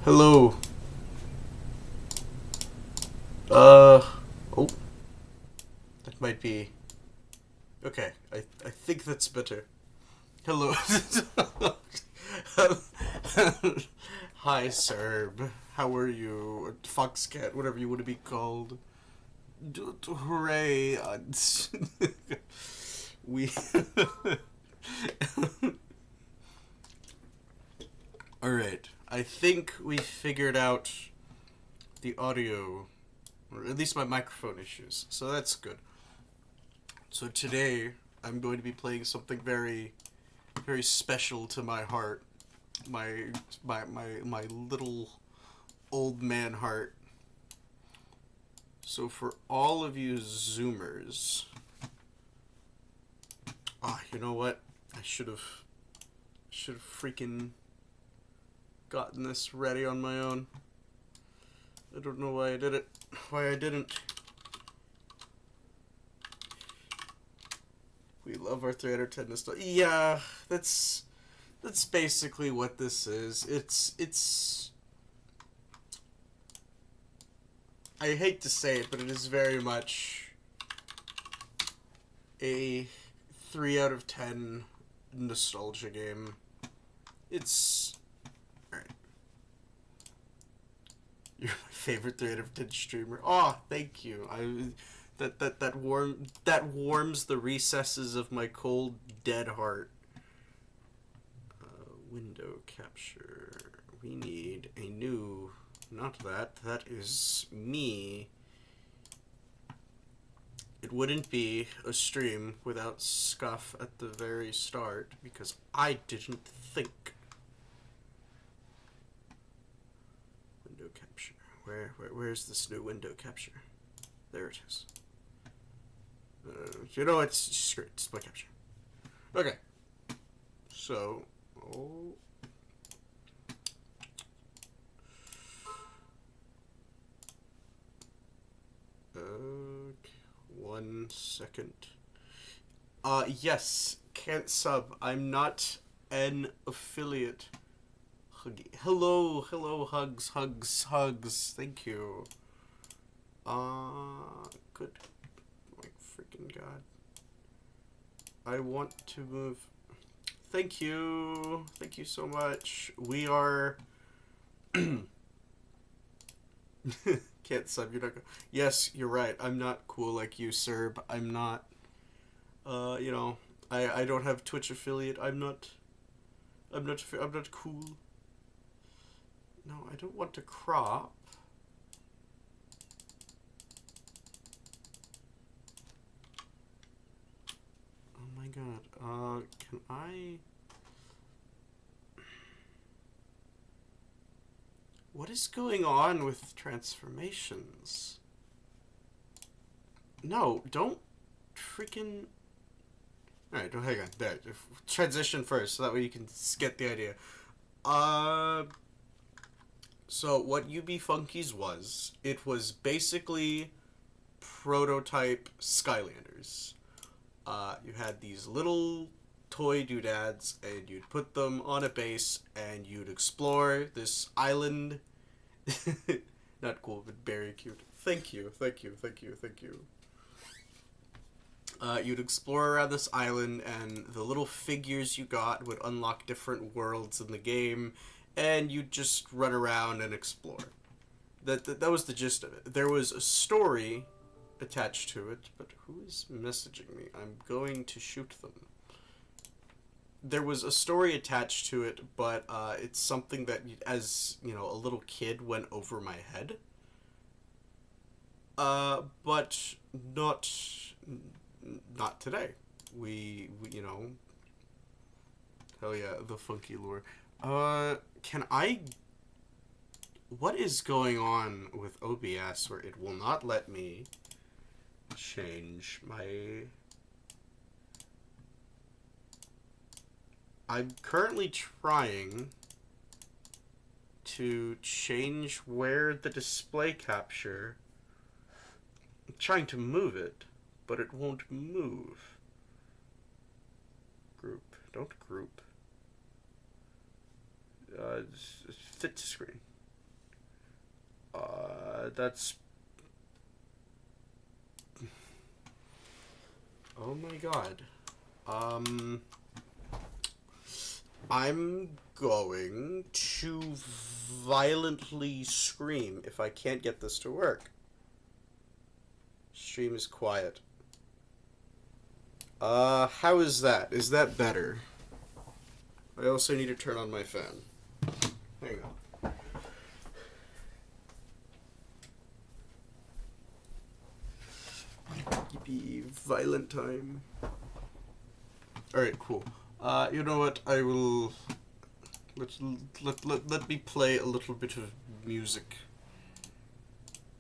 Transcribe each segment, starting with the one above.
Hello. Uh, oh, that might be okay. I think that's better. Hello. Hi, Serb. How are you? Foxcat, whatever you want to be called. Hooray! We. All right. I think we figured out the audio, or at least my microphone issues. So that's good. So today I'm going to be playing something very, very special to my heart, my my little old man heart. So for all of you Zoomers, you know what? I should have freaking gotten this ready on my own. I don't know why I did it. Why I didn't. We love our 310 nostalgia. Yeah, that's basically what this is. It's I hate to say it, but it is very much a 3 out of 10 nostalgia game. It's alright. You're my favorite 3 out of 10 streamer. Oh, thank you. That warms the recesses of my cold dead heart. Window capture. We need a new. Not that. That is me. It wouldn't be a stream without scuff at the very start because I didn't think. Window capture. Where's this new window capture? There it is. You know, it's screw it. Display capture. Okay. So, oh. Okay, 1 second. Yes, can't sub. I'm not an affiliate. Huggy. Hello, hugs. Thank you. Good. My freaking god. I want to move. Thank you so much. We are. Can't sub. You're not. Yes, you're right. I'm not cool like you, Serb. I'm not. You know, I don't have Twitch affiliate. I'm not. I'm not cool. No, I don't want to crop. Oh my god. Can I? What is going on with transformations? No, don't freaking. Alright, don't hang on. There. Transition first, so that way you can get the idea. Uh. So, what UB Funkeys was, it was basically prototype Skylanders. You had these little toy doodads, and you'd put them on a base, and you'd explore this island. Not cool, but very cute. Thank you. You'd explore around this island, and the little figures you got would unlock different worlds in the game, and you'd just run around and explore. That was the gist of it. There was a story attached to it, but who is messaging me? I'm going to shoot them. There was a story attached to it, but it's something that, as you know, a little kid went over my head. But not today. We you know, hell yeah, the funky lore. Can I? What is going on with OBS where it will not let me change my? I'm currently trying to change where the display capture. I'm trying to move it, but it won't move. Group. Don't group. Fit to screen. That's... Oh my god. I'm going to violently scream if I can't get this to work. Stream is quiet. How is that? Is that better? I also need to turn on my fan. Hang on. Yippee, violent time. Alright, cool. You know what? I will... Let me play a little bit of music.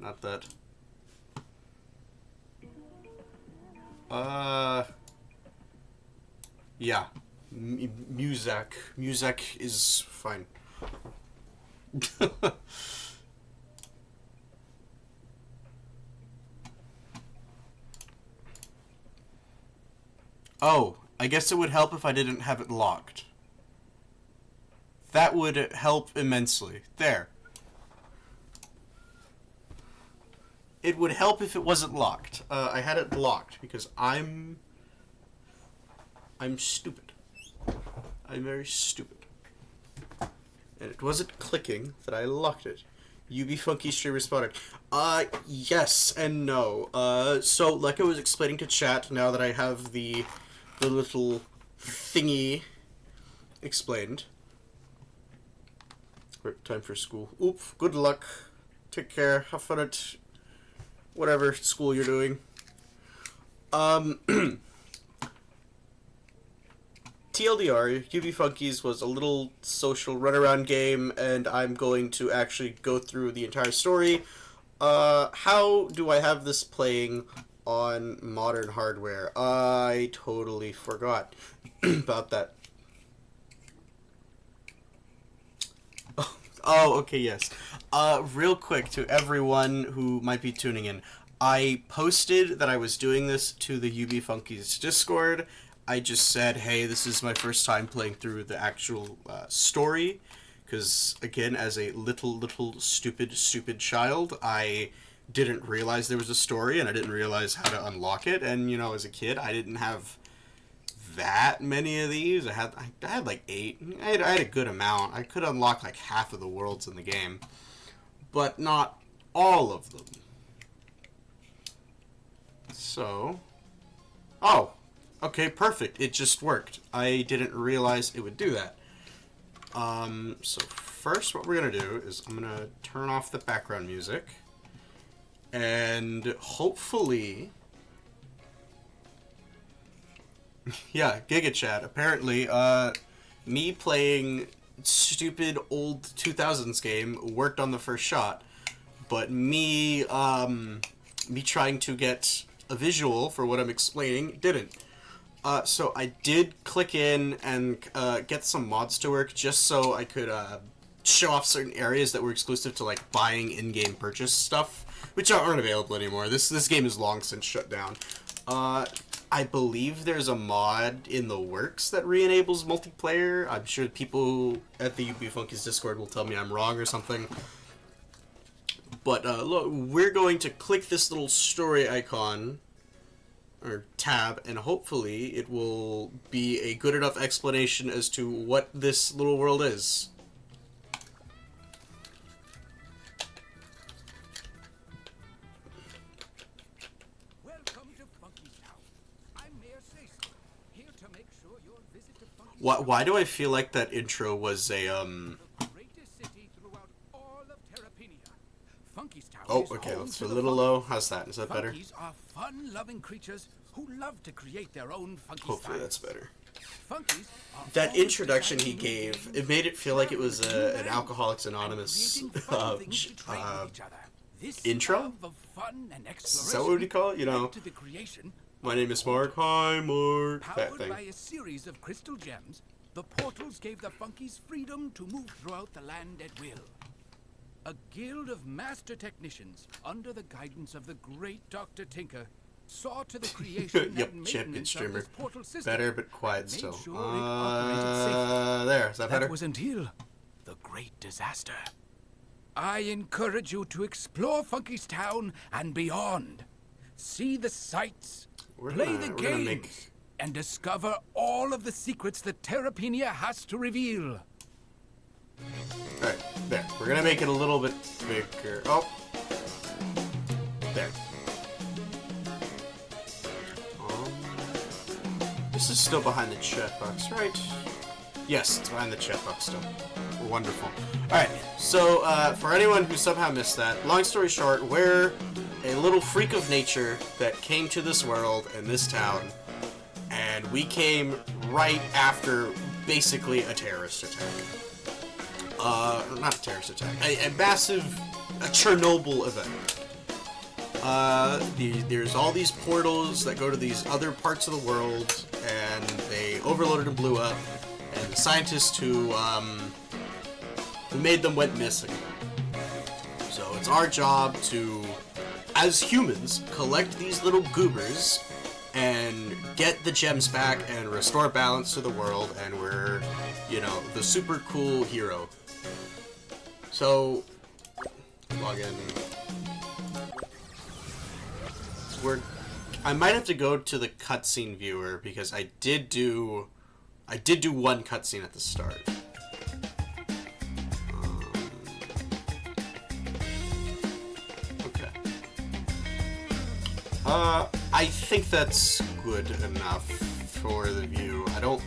Not that. Yeah. Music. Music is fine. Oh, I guess it would help if I didn't have it locked. That would help immensely. There. It would help if it wasn't locked. I had it locked because I'm stupid. I'm very stupid. And it wasn't clicking that I locked it. UB Funky streamer spotted. Yes and no. So like I was explaining to chat, now that I have the little thingy explained. Right, time for school. Oop, good luck. Take care. Have fun at whatever school you're doing. TLDR, UB Funkeys was a little social runaround game, and I'm going to actually go through the entire story. How do I have this playing on modern hardware? I totally forgot about that. Oh, okay, yes. Real quick to everyone who might be tuning in, I posted that I was doing this to the UB Funkeys Discord. I just said, hey, this is my first time playing through the actual story, because, again, as a little stupid child, I didn't realize there was a story, and I didn't realize how to unlock it, and, you know, as a kid, I didn't have that many of these. I had like 8. I had a good amount. I could unlock like half of the worlds in the game, but not all of them. So, oh, okay, perfect. It just worked. I didn't realize it would do that. So first what we're gonna do is I'm gonna turn off the background music, and hopefully... Yeah, Giga Chat. Apparently, me playing stupid old 2000s game worked on the first shot, but me trying to get a visual for what I'm explaining didn't. So I did click in and get some mods to work just so I could show off certain areas that were exclusive to like buying in-game purchase stuff, which aren't available anymore. This game is long since shut down. I believe there's a mod in the works that re-enables multiplayer. I'm sure people at the UB Funkeys Discord will tell me I'm wrong or something. But look, we're going to click this little story icon, or tab, and hopefully it will be a good enough explanation as to what this little world is. Why do I feel like that intro was a, Oh, okay, it's a little low. How's that? Is that better? Funkeys are fun-loving creatures who love to create their own funky Hopefully styles. that's better. Funkeys are That introduction he gave, it made it feel like it was an Alcoholics Anonymous intro? Is that what you call it? You know, my name is Mark. Hi, Mark. That Powered thing. by a series of crystal gems, the portals gave the Funkeys freedom to move throughout the land at will. A guild of master technicians, under the guidance of the great Dr. Tinker, saw to the creation Yep, and champion maintenance of streamer. this portal system. Better, but quiet Made still. sure it operated safely. There. Is that better? That was until the great disaster. I encourage you to explore Funky's Town and beyond. See the sights, play the games, and discover all of the secrets that Terrapenia has to reveal. Alright, there. We're gonna make it a little bit bigger. Oh. There. This is still behind the chat box, right? Yes, it's behind the chat box still. Wonderful. Alright, so for anyone who somehow missed that, long story short, we're a little freak of nature that came to this world in this town, and we came right after basically a terrorist attack. Not a terrorist attack, a massive Chernobyl event. There's all these portals that go to these other parts of the world, and they overloaded and blew up, and the scientists who made them went missing. So it's our job to, as humans, collect these little goobers and get the gems back and restore balance to the world, and we're, you know, the super cool hero. So, log in. I might have to go to the cutscene viewer because I did do one cutscene at the start. Okay. I think that's good enough for the view. I don't.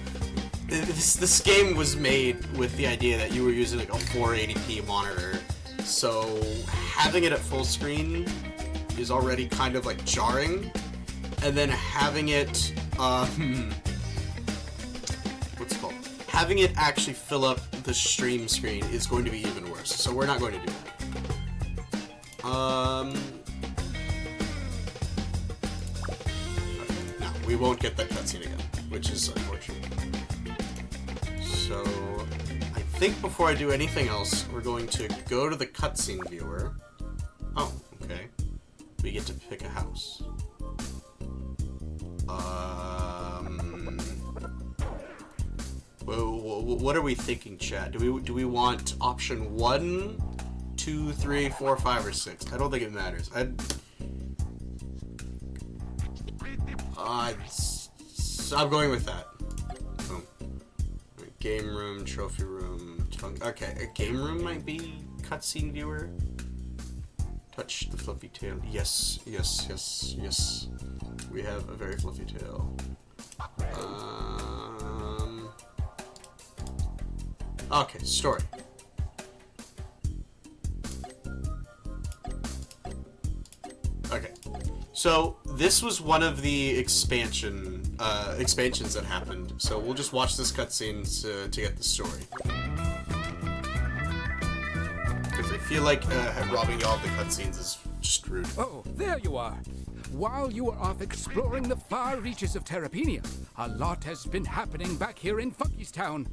This game was made with the idea that you were using like a 480p monitor, so having it at full screen is already kind of like jarring, and then having it what's it called? Having it actually fill up the stream screen is going to be even worse. So we're not going to do that. No, we won't get that cutscene again, which is unfortunate. So I think before I do anything else, we're going to go to the cutscene viewer. Oh, okay. We get to pick a house. Well, what are we thinking, chat? Do we want option 1, 2, 3, 4, 5, or 6? I don't think it matters. I'm going with that. Boom. Game room, trophy room. Okay, a game room might be cutscene viewer. Touch the fluffy tail. Yes, yes, yes, yes. We have a very fluffy tail. Okay, story. Okay, so this was one of the expansions that happened. So we'll just watch this cutscene to get the story. Because I feel like robbing y'all of the cutscenes is just rude. Oh, there you are. While you were off exploring the far reaches of Terrapenia, a lot has been happening back here in Funky's Town.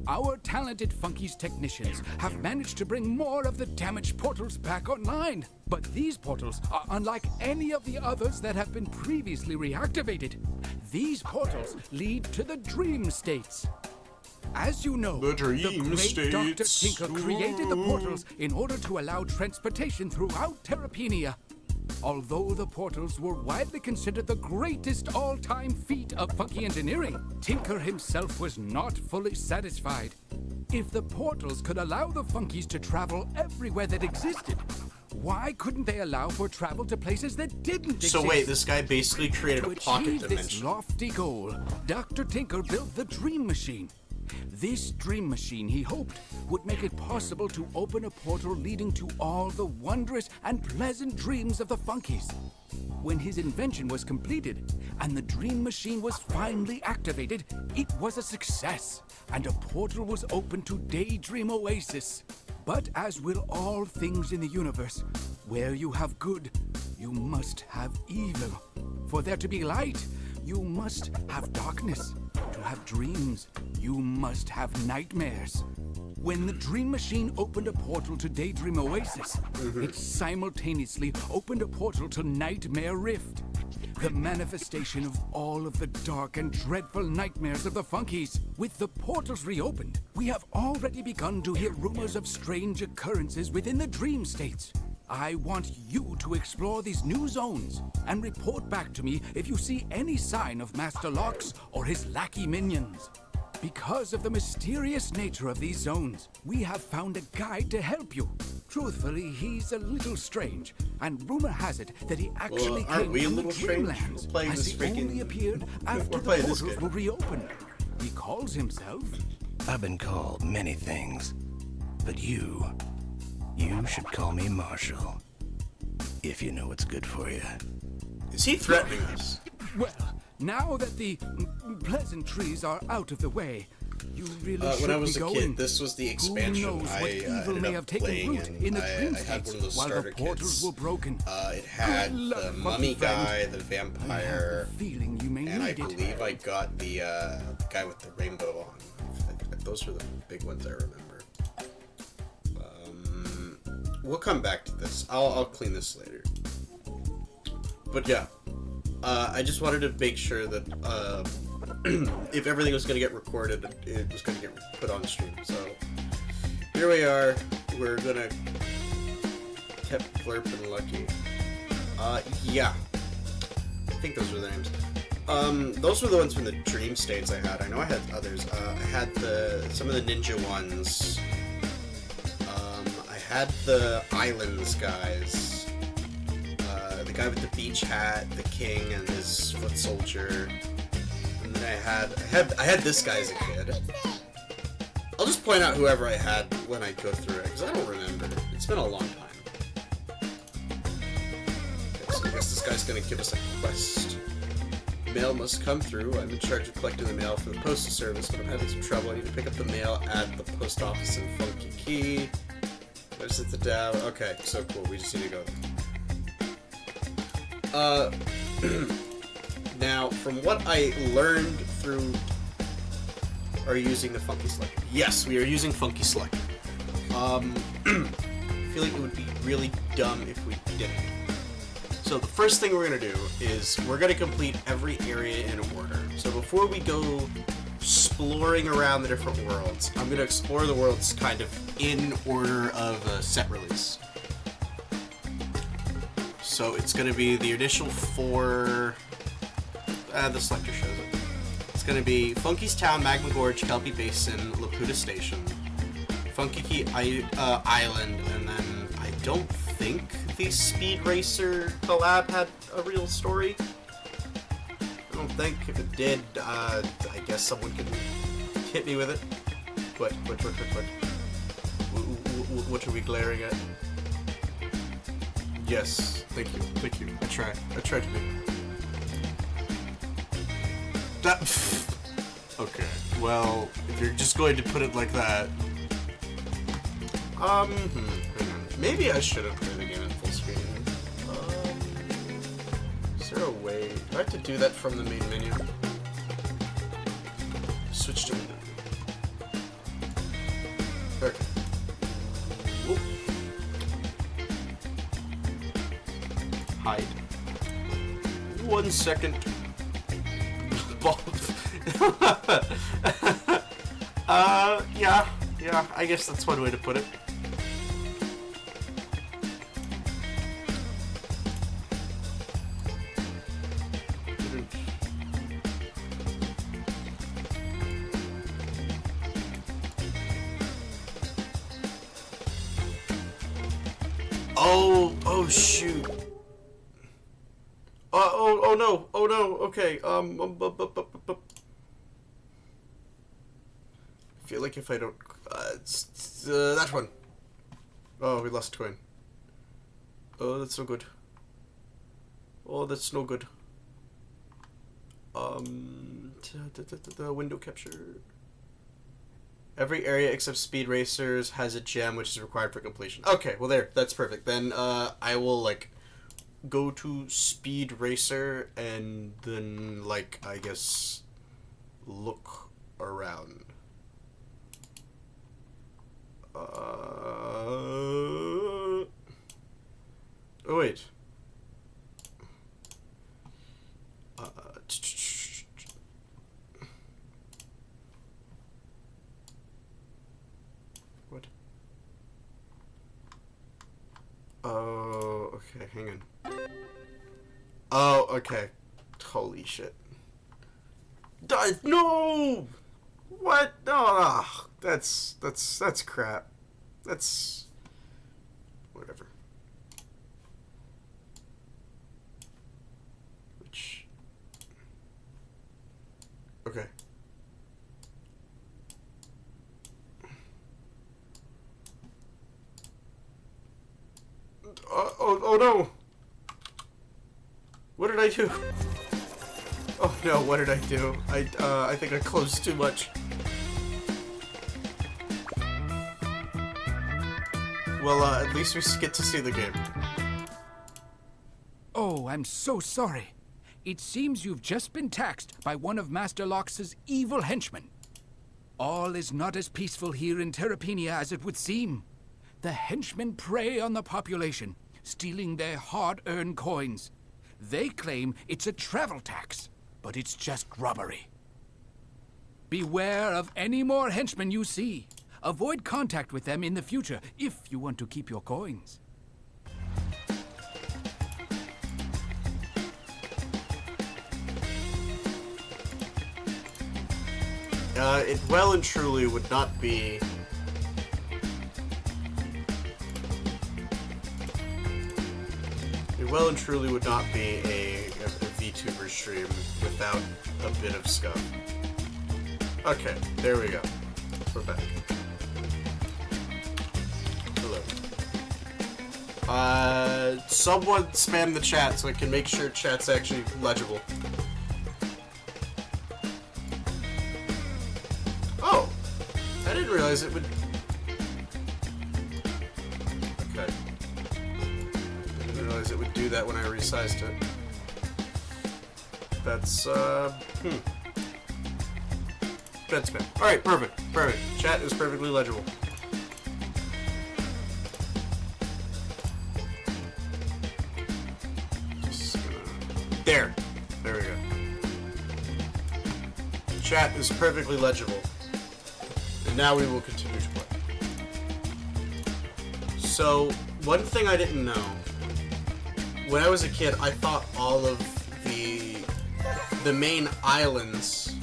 Our talented Funky's technicians have managed to bring more of the damaged portals back online. But these portals are unlike any of the others that have been previously reactivated. These portals lead to the dream states. As you know, the great Dr. Tinker created the portals in order to allow transportation throughout Terrapenia. Although the portals were widely considered the greatest all-time feat of funky engineering, Tinker himself was not fully satisfied. If the portals could allow the funkies to travel everywhere that existed, why couldn't they allow for travel to places that didn't exist? So wait, this guy basically created a pocket dimension. To achieve this lofty goal, Dr. Tinker built the Dream Machine. This dream machine, he hoped, would make it possible to open a portal leading to all the wondrous and pleasant dreams of the funkies. When his invention was completed and the dream machine was finally activated, it was a success, and a portal was opened to Daydream Oasis. But as with all things in the universe, where you have good, you must have evil. For there to be light, you must have darkness. To have dreams, you must have nightmares. When the Dream Machine opened a portal to Daydream Oasis, it simultaneously opened a portal to Nightmare Rift. The manifestation of all of the dark and dreadful nightmares of the funkeys. With the portals reopened, we have already begun to hear rumors of strange occurrences within the dream states. I want you to explore these new zones and report back to me if you see any sign of Master Lox or his lackey minions. Because of the mysterious nature of these zones, we have found a guide to help you. Truthfully, he's a little strange, and rumor has it that he actually came from the Dreamlands, as he only appeared after the portals were reopened. He calls himself... I've been called many things, but you should call me Marshall, if you know what's good for you. Is he threatening us? Well, now that the pleasantries are out of the way, you really should when I was be a going. kid, this was the expansion. Who knows what evil may have taken root in the dream states while the portals were broken. It had the mummy guy, the vampire, Feeling you may and I need it. believe I got the guy with the rainbow on. Those were the big ones I remember. We'll come back to this. I'll clean this later. But yeah, I just wanted to make sure that if everything was going to get recorded, it was going to get put on stream. So here we are. We're gonna kept blurping lucky. Yeah, I think those were the names. Those were the ones from the dream states I had. I know I had others. I had some of the ninja ones. I had the islands guys. The guy with the beach hat, the king and his foot soldier. And then I had this guy as a kid. I'll just point out whoever I had when I go through it, because I don't remember. It's been a long time. Okay, so I guess this guy's gonna give us a quest. Mail must come through. I'm in charge of collecting the mail for the postal service, but I'm having some trouble. I need to pick up the mail at the post office in Funkey. There's the down. Okay, so cool. We just need to go. Now, from what I learned through... Are you using the funky selector? Yes, we are using funky selector. I feel like it would be really dumb if we didn't. So the first thing we're going to do is we're going to complete every area in order. So before we go exploring around the different worlds, I'm going to explore the worlds kind of in order of set release. So it's going to be the initial 4... the selector shows it. It's going to be Funky's Town, Magma Gorge, Kelpie Basin, Laputa Station, Funky Island, and then I don't think the Speed Racer collab had a real story. I don't think. If it did, I guess someone could hit me with it. What? What are we glaring at? Yes, thank you. I tried to be. Okay, well, if you're just going to put it like that... hang on. Maybe I shouldn't play the game in full screen. Is there a way... Do I have to do that from the main menu? Switch to window. Okay. Whoop. Hide. 1 second. Yeah, I guess that's one way to put it. Oh shoot. Oh no, okay, I feel like if I don't, that one. Oh, we lost a coin. Oh, that's no good. Oh, that's no good. The window capture. Every area except Speed Racers has a gem which is required for completion. Okay, well there, that's perfect. Then, I will, like, go to Speed Racer and then, like, I guess, look around. Oh wait. Okay, hang on. Oh, okay. Holy shit. No! What? Oh, that's crap. That's... whatever. Which... okay. Oh no! What did I do? Oh no, what did I do? I think I closed too much. Well, at least we get to see the game. Oh, I'm so sorry. It seems you've just been taxed by one of Master Lox's evil henchmen. All is not as peaceful here in Terrapenia as it would seem. The henchmen prey on the population, stealing their hard-earned coins. They claim it's a travel tax, but it's just robbery. Beware of any more henchmen you see. Avoid contact with them in the future if you want to keep your coins. It well and truly would not be... It well and truly would not be a VTuber stream without a bit of scuff. Okay, there we go. We're back. Hello. Someone spam the chat so I can make sure chat's actually legible. Oh! I didn't realize it would... Okay. I didn't realize it would do that when I resized it. That's, That's spam. Alright, perfect. Perfect. Chat is perfectly legible. There. There we go. Chat is perfectly legible. And now we will continue to play. So, one thing I didn't know. When I was a kid, I thought all of the main islands...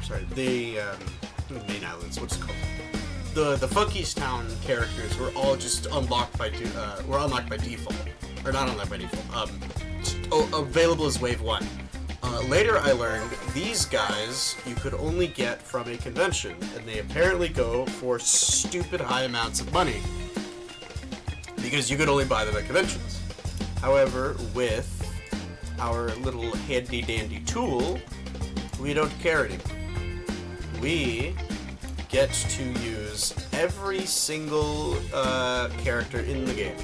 sorry, the main islands, what's it called? The Funkeys Town characters were all just unlocked by default. Or not unlocked by default. Available as Wave 1. Later I learned these guys you could only get from a convention, and they apparently go for stupid high amounts of money. Because you could only buy them at conventions. However, with our little handy dandy tool, we don't care anymore. We get to use every single character in the game.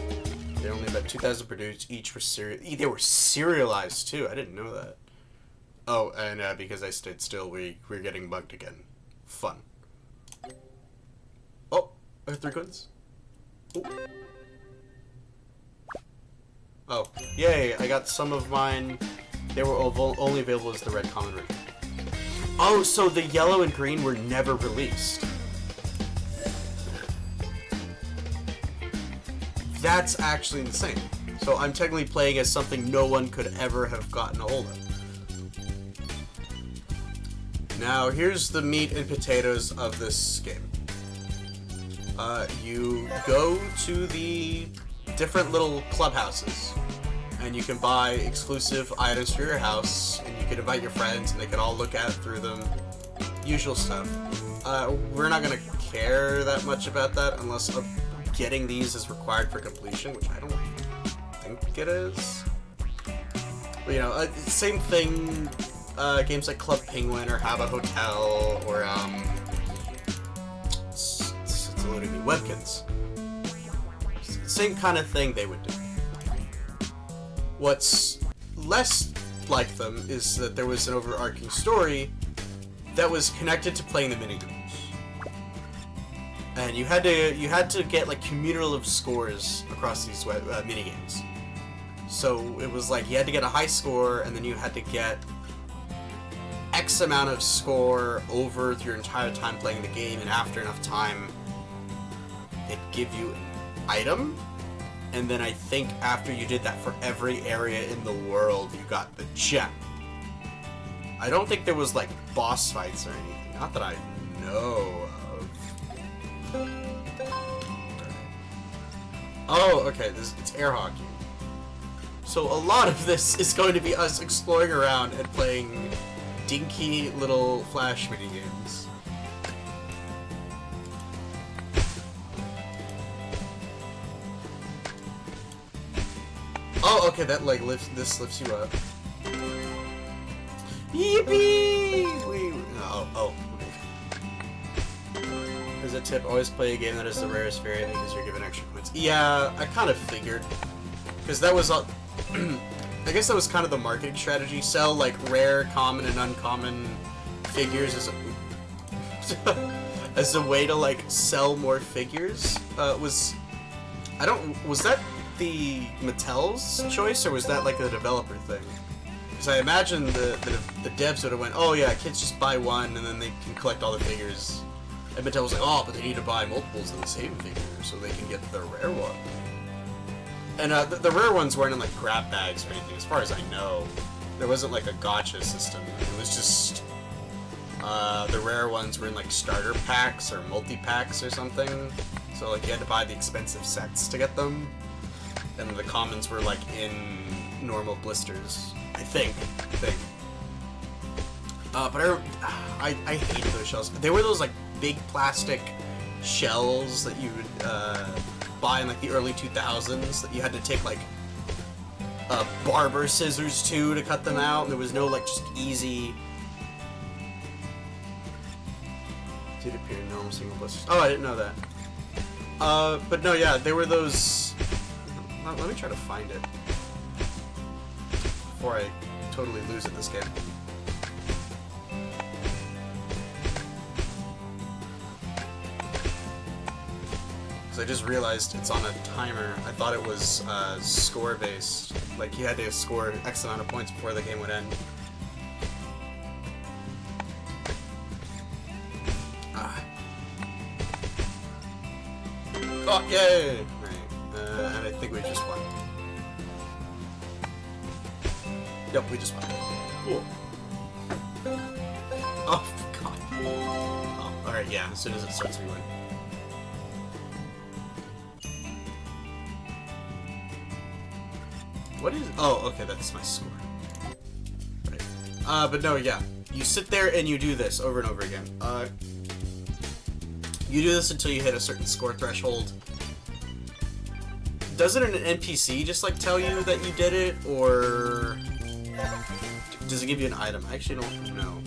There are only about 2,000 produced. Each were they were serialized too. I didn't know that. Oh, and because I stayed still, we're getting bugged again. Fun. Oh, I have 3 coins. Oh. Oh, yay! I got some of mine. They were only available as the red common version. Oh, so the yellow and green were never released. That's actually insane. So I'm technically playing as something no one could ever have gotten a hold of. Now, here's the meat and potatoes of this game. You go to the different little clubhouses, and you can buy exclusive items for your house, and you can invite your friends, and they can all look at it through them. Usual stuff. We're not gonna care that much about that unless getting these is required for completion, which I don't think it is. But, you know, same thing. Games like Club Penguin or Habba Hotel or it's eluding me. Webkins. Same kind of thing they would do. What's less like them is that there was an overarching story that was connected to playing the minigames, and you had to get like cumulative scores across these minigames. So it was like you had to get a high score, and then you had to get X amount of score over your entire time playing the game, and after enough time, it'd give you item, and then I think after you did that for every area in the world, you got the gem. I don't think there was like boss fights or anything. Not that I know of. Oh, okay. It's air hockey. So a lot of this is going to be us exploring around and playing dinky little flash minigames. Oh, okay. That like lifts you up. Yippee! Oh. There's a tip, always play a game that is the rarest variant because you're given extra points. Yeah, I kind of figured. Because that was all... I guess that was kind of the marketing strategy. Sell, like, rare, common, and uncommon figures as a way to, like, sell more figures. Was that the Mattel's choice, or was that, like, a developer thing? Because I imagine the devs would have went, oh yeah, kids just buy one and then they can collect all the figures. And Mattel was like, oh, but they need to buy multiples of the same figure so they can get the rare one. And the rare ones weren't in like grab bags or anything, as far as I know. There wasn't like a gacha system. It was just the rare ones were in like starter packs or multi-packs or something. So like you had to buy the expensive sets to get them. And the commons were like in normal blisters. I think. But I hated those shells. They were those like big plastic shells that you would buy in like the early 2000s that you had to take like barber scissors to cut them out. There was no like just easy. Did appear in normal single blisters. Oh, I didn't know that. But no, yeah, they were those. Let me try to find it before I totally lose at this game. Because I just realized it's on a timer. I thought it was score-based. Like, you had to score X amount of points before the game would end. Oh, yay! Right. And I think we just won. Yep, we just won. Cool. Oh, God. Oh, alright, yeah, as soon as it starts, we win. What is... Oh, okay, that's my score. Right. But no, yeah. You sit there and you do this over and over again. You do this until you hit a certain score threshold. Doesn't an NPC just, like, tell you that you did it, or... Does it give you an item? I actually don't know.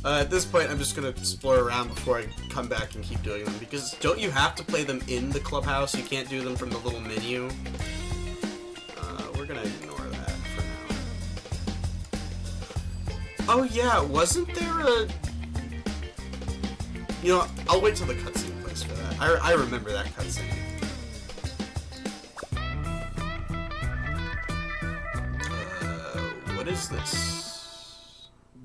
At this point, I'm just gonna explore around before I come back and keep doing them, because don't you have to play them in the clubhouse? You can't do them from the little menu. We're gonna ignore that for now. Oh yeah, wasn't there a... You know, I'll wait till the cutscene plays for that. I remember that cutscene. What is this?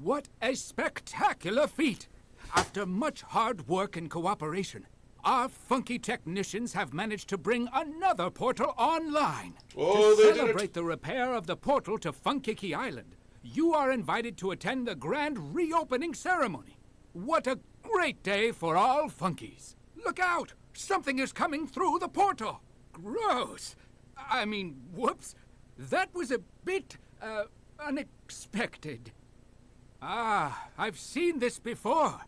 What a spectacular feat! After much hard work and cooperation, our funky technicians have managed to bring another portal online. Oh, to they did celebrate it. the repair of the portal to Funkey Island, you are invited to attend the grand reopening ceremony. What a great day for all funkies. Look out! Something is coming through the portal. Gross. I mean, whoops. That was a bit, unexpected. Ah, I've seen this before.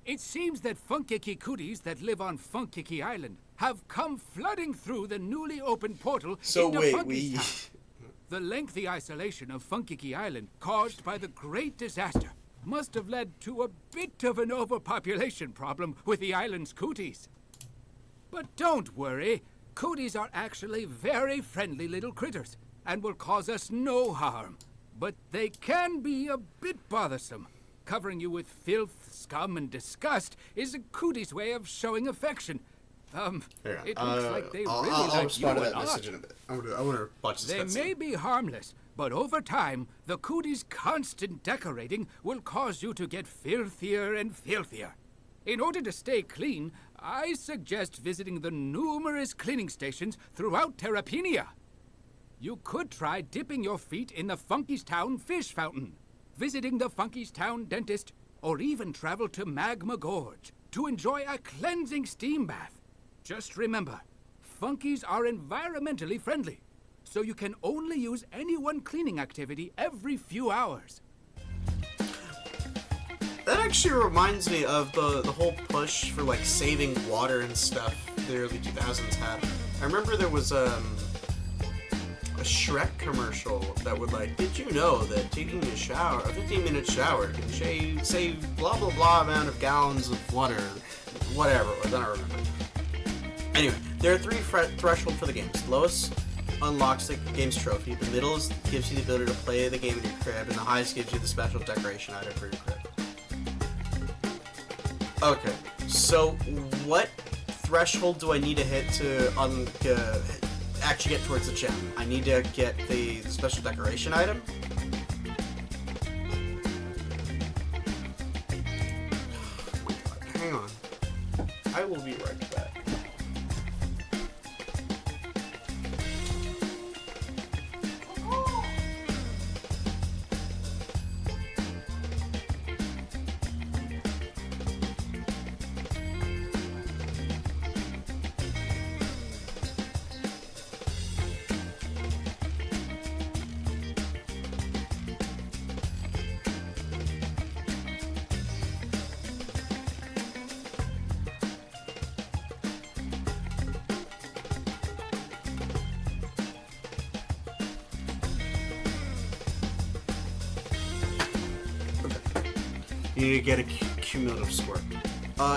It seems that funkey cooties that live on Funkey Island have come flooding through the newly opened portal So into wait, Funky's town. The lengthy isolation of Funkey Island caused by the Great Disaster must have led to a bit of an overpopulation problem with the island's cooties. But don't worry, cooties are actually very friendly little critters and will cause us no harm. But they can be a bit bothersome. Covering you with filth, scum, and disgust is a cootie's way of showing affection. Hang on. It looks like they I'll, really I'll like you respond to a that lot. message in a bit. I want to watch this They cutscene. may be harmless, but over time, the cooties' constant decorating will cause you to get filthier and filthier. In order to stay clean, I suggest visiting the numerous cleaning stations throughout Terrapenia. You could try dipping your feet in the Funky's Town fish fountain, visiting the Funky's Town dentist, or even travel to Magma Gorge to enjoy a cleansing steam bath. Just remember, Funkies are environmentally friendly, so you can only use any one cleaning activity every few hours. That actually reminds me of the whole push for like saving water and stuff the early 2000s had. I remember there was a Shrek commercial that would like, did you know that taking a shower, a 15-minute shower, can save blah blah blah amount of gallons of water, whatever it was, I don't remember. Anyway, there are three thresholds for the games. The lowest unlocks the game's trophy, the middle gives you the ability to play the game in your crib, and the highest gives you the special decoration item for your crib. Okay, so what threshold do I need to hit to actually get towards the gem? I need to get the special decoration item? Oh my god, hang on. I will be right back. You need to get a cumulative score.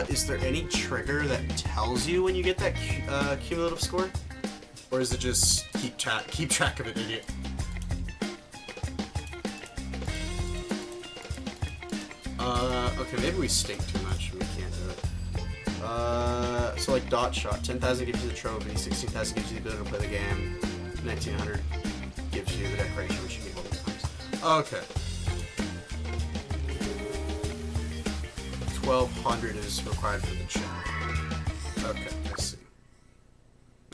Is there any trigger that tells you when you get that cumulative score? Or is it just keep track of it, idiot? Okay, maybe we stink too much and we can't do it. So like dot shot, 10,000 gives you the trophy, 16,000 gives you the ability to play the game, 1,900 gives you the decoration, which you get all these times. Okay. 1,200 is required for the gem. Okay, I see.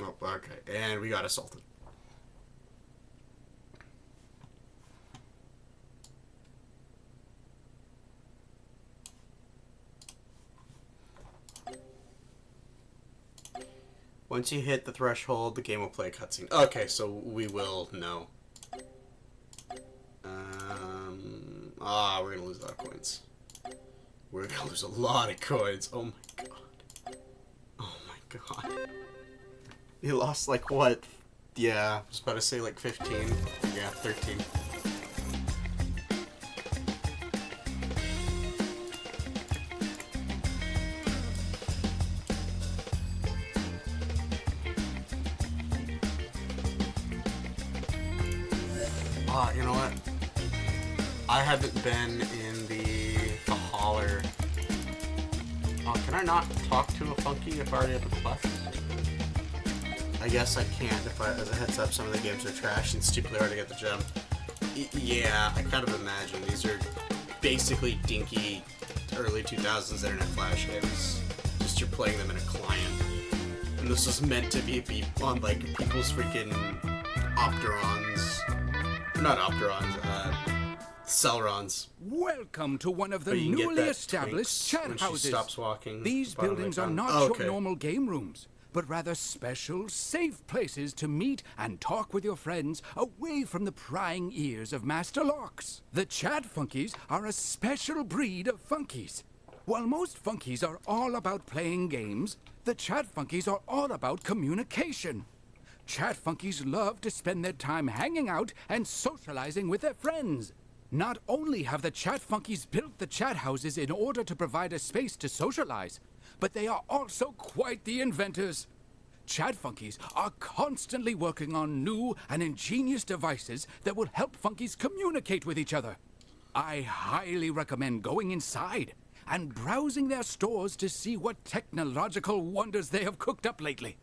Oh, okay, and we got assaulted. Once you hit the threshold, the game will play a cutscene. Okay, so we will know. We're gonna lose a lot of coins. We're gonna lose a lot of coins. Oh my god. Oh my god. You lost like what? Yeah, I was about to say like 15. Yeah, 13. You know what? I haven't been in the holler. Oh, can I not talk to a funky if I already have a quest? I guess I can't if as a heads up, some of the games are trash and stupidly hard to get the gem. Yeah, I kind of imagine. These are basically dinky early 2000s internet flash games. Just you're playing them in a client. And this was meant to be on like people's freaking Opterons. Not Opterons, Celrons. Welcome to one of the newly established chat houses. Stops walking. These buildings are not your normal game rooms, but rather special, safe places to meet and talk with your friends away from the prying ears of Master Locks. The Chat Funkies are a special breed of funkies. While most funkies are all about playing games, the Chat Funkies are all about communication. Chat Funkies love to spend their time hanging out and socializing with their friends. Not only have the Chat Funkies built the chat houses in order to provide a space to socialize, but they are also quite the inventors. Chat Funkies are constantly working on new and ingenious devices that will help Funkies communicate with each other. I highly recommend going inside and browsing their stores to see what technological wonders they have cooked up lately.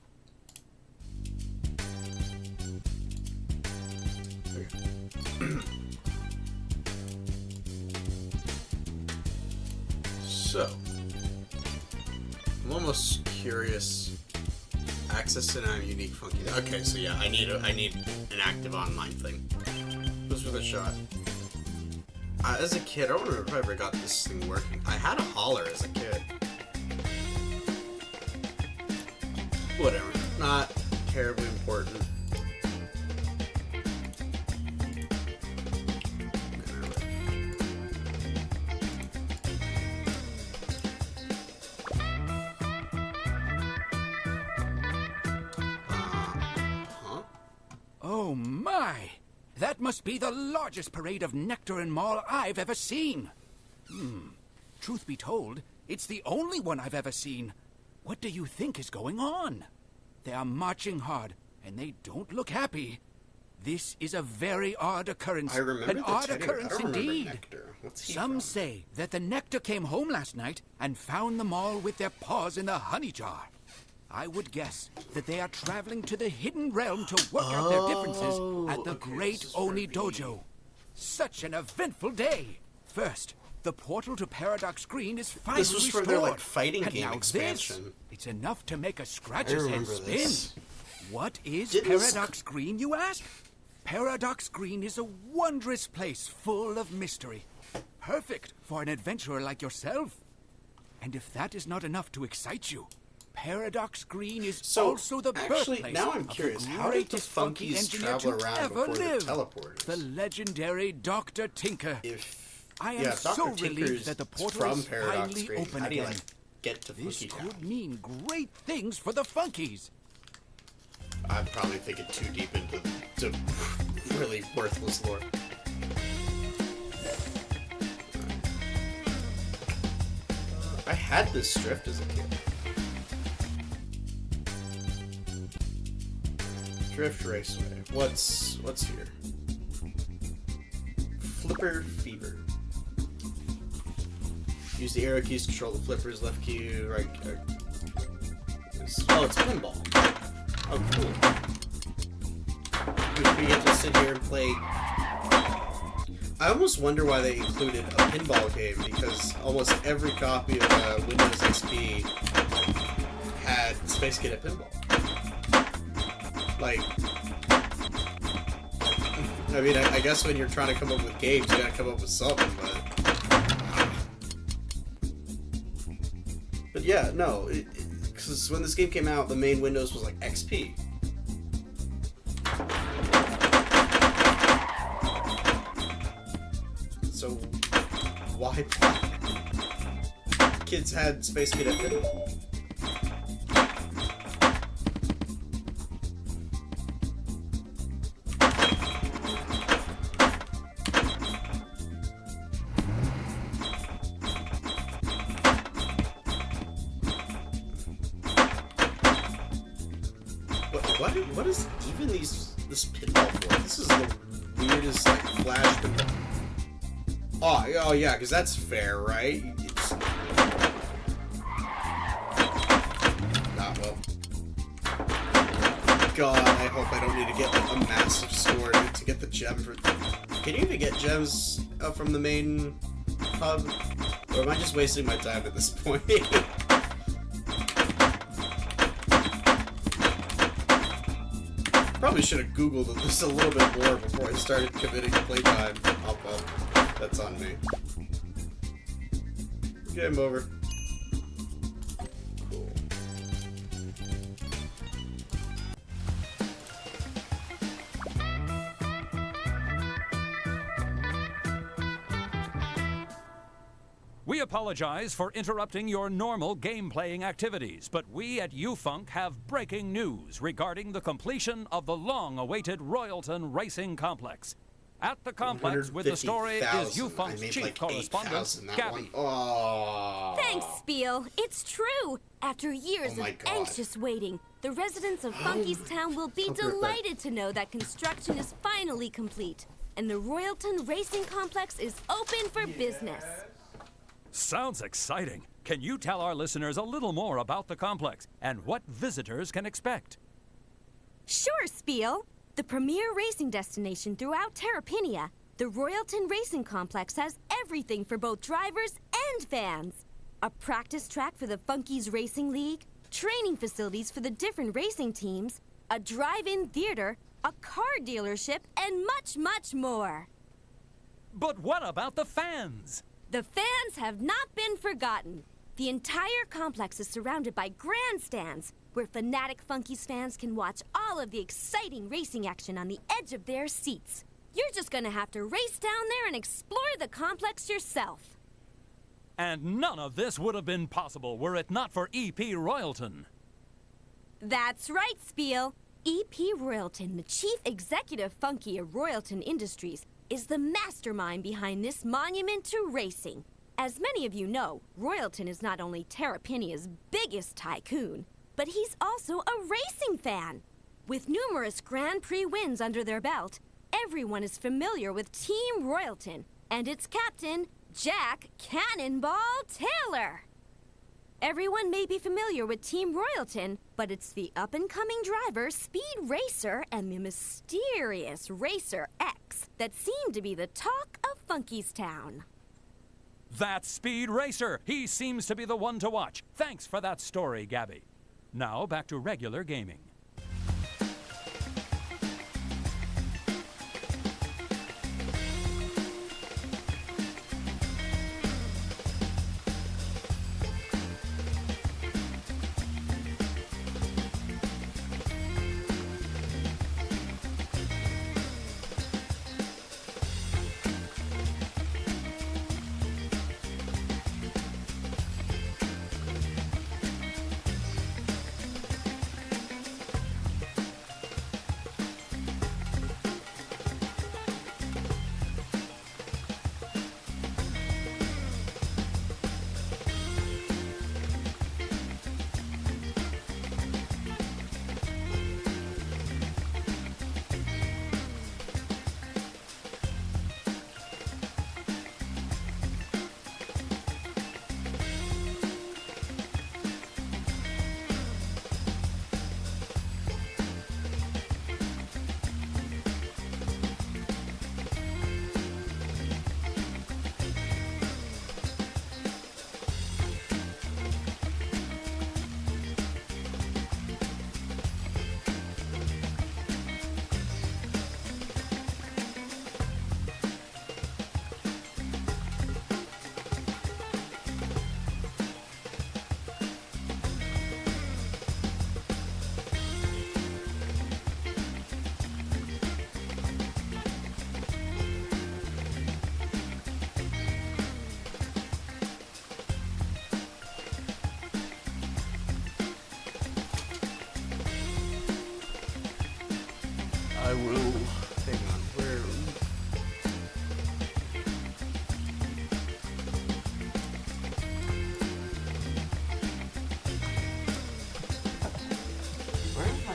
So, I'm almost curious. Access to non-unique funky. Okay, so yeah, I need an active online thing. Goes with a shot. As a kid, I don't remember if I ever got this thing working. I had a holler as a kid. Whatever. Not terribly important. Oh my! That must be the largest parade of nectar and mall I've ever seen. Truth be told, it's the only one I've ever seen. What do you think is going on? They are marching hard, and they don't look happy. This is a very odd occurrence. I remember an the odd teddy. occurrence I don't remember indeed. Nectar. What's he Some from? say that the nectar came home last night and found them all with their paws in the honey jar. I would guess that they are traveling to the hidden realm to work out their differences at the okay, Great this is Oni for me. Dojo. Such an eventful day. First, the portal to Paradox Green is finally This was for restored. their, like, fighting And game now expansion. This, it's enough to make a I scratcher's head remember spin. this. What is Didn't this- Paradox Green, you ask? Paradox Green is a wondrous place full of mystery. Perfect for an adventurer like yourself. And if that is not enough to excite you, Paradox Green is So, also the actually, birthplace now I'm of curious, the how did the greatest funky funkies engineer travel to around ever before the live, teleporters? the legendary Dr. Tinker. If I am yeah, if Dr. so relieved Tinker's that the portal from is Paradox finally Green, open how do you again. like get to This Funky could Town? mean great things for the Funkies. I'm probably thinking too deep into to really worthless lore. I had this drift as a kid. Drift Raceway. What's here? Flipper Fever. Use the arrow keys to control the flippers. Left key, right. Oh, it's pinball. Oh, cool. We get to sit here and play. I almost wonder why they included a pinball game, because almost every copy of Windows XP had Space Cadet Pinball. Like, I mean, I guess when you're trying to come up with games, you gotta come up with something, but yeah, no, because when this game came out, the main Windows was like XP. So why kids had Space Cadet Pinball? What is even this pinball for? This is the weirdest like flash pinball. Oh yeah, because that's fair, right? It's... Not well. God, I hope I don't need to get like a massive sword to get the gem for. Can you even get gems from the main hub, or am I just wasting my time at this point? Probably should have Googled this a little bit more before I started committing playtime. Oh well, that's on me. Game over. Cool. We apologize for interrupting your normal game-playing activities, but we at UFunk have breaking news regarding the completion of the long-awaited Royalton Racing Complex. At the complex with the story is 150,000. UFunk's I made chief like correspondent, 8,000 that Gabby. one. Oh. Thanks, Spiel. It's true. After years Oh my of God. anxious waiting, the residents of Funky's Town will be I'll be right back. delighted to know that construction is finally complete, and the Royalton Racing Complex is open for business. Sounds exciting. Can you tell our listeners a little more about the complex and what visitors can expect? Sure, Spiel. The premier racing destination throughout Terrapinia, the Royalton Racing Complex has everything for both drivers and fans. A practice track for the Funkeys Racing League, training facilities for the different racing teams, a drive-in theater, a car dealership, and much, much more. But what about the fans? The fans have not been forgotten. The entire complex is surrounded by grandstands, where fanatic Funkeys fans can watch all of the exciting racing action on the edge of their seats. You're just gonna have to race down there and explore the complex yourself. And none of this would have been possible were it not for E.P. Royalton. That's right, Spiel. E.P. Royalton, the chief executive Funkey of Royalton Industries, is the mastermind behind this monument to racing. As many of you know, Royalton is not only Terrapinia's biggest tycoon, but he's also a racing fan. With numerous Grand Prix wins under their belt, everyone is familiar with Team Royalton and its captain, Jack Cannonball Taylor. Everyone may be familiar with Team Royalton, but it's the up-and-coming driver, Speed Racer, and the mysterious Racer X that seem to be the talk of Funkeys Town. That's Speed Racer. He seems to be the one to watch. Thanks for that story, Gabby. Now back to regular gaming. I will. Hang on. Where? Where am I?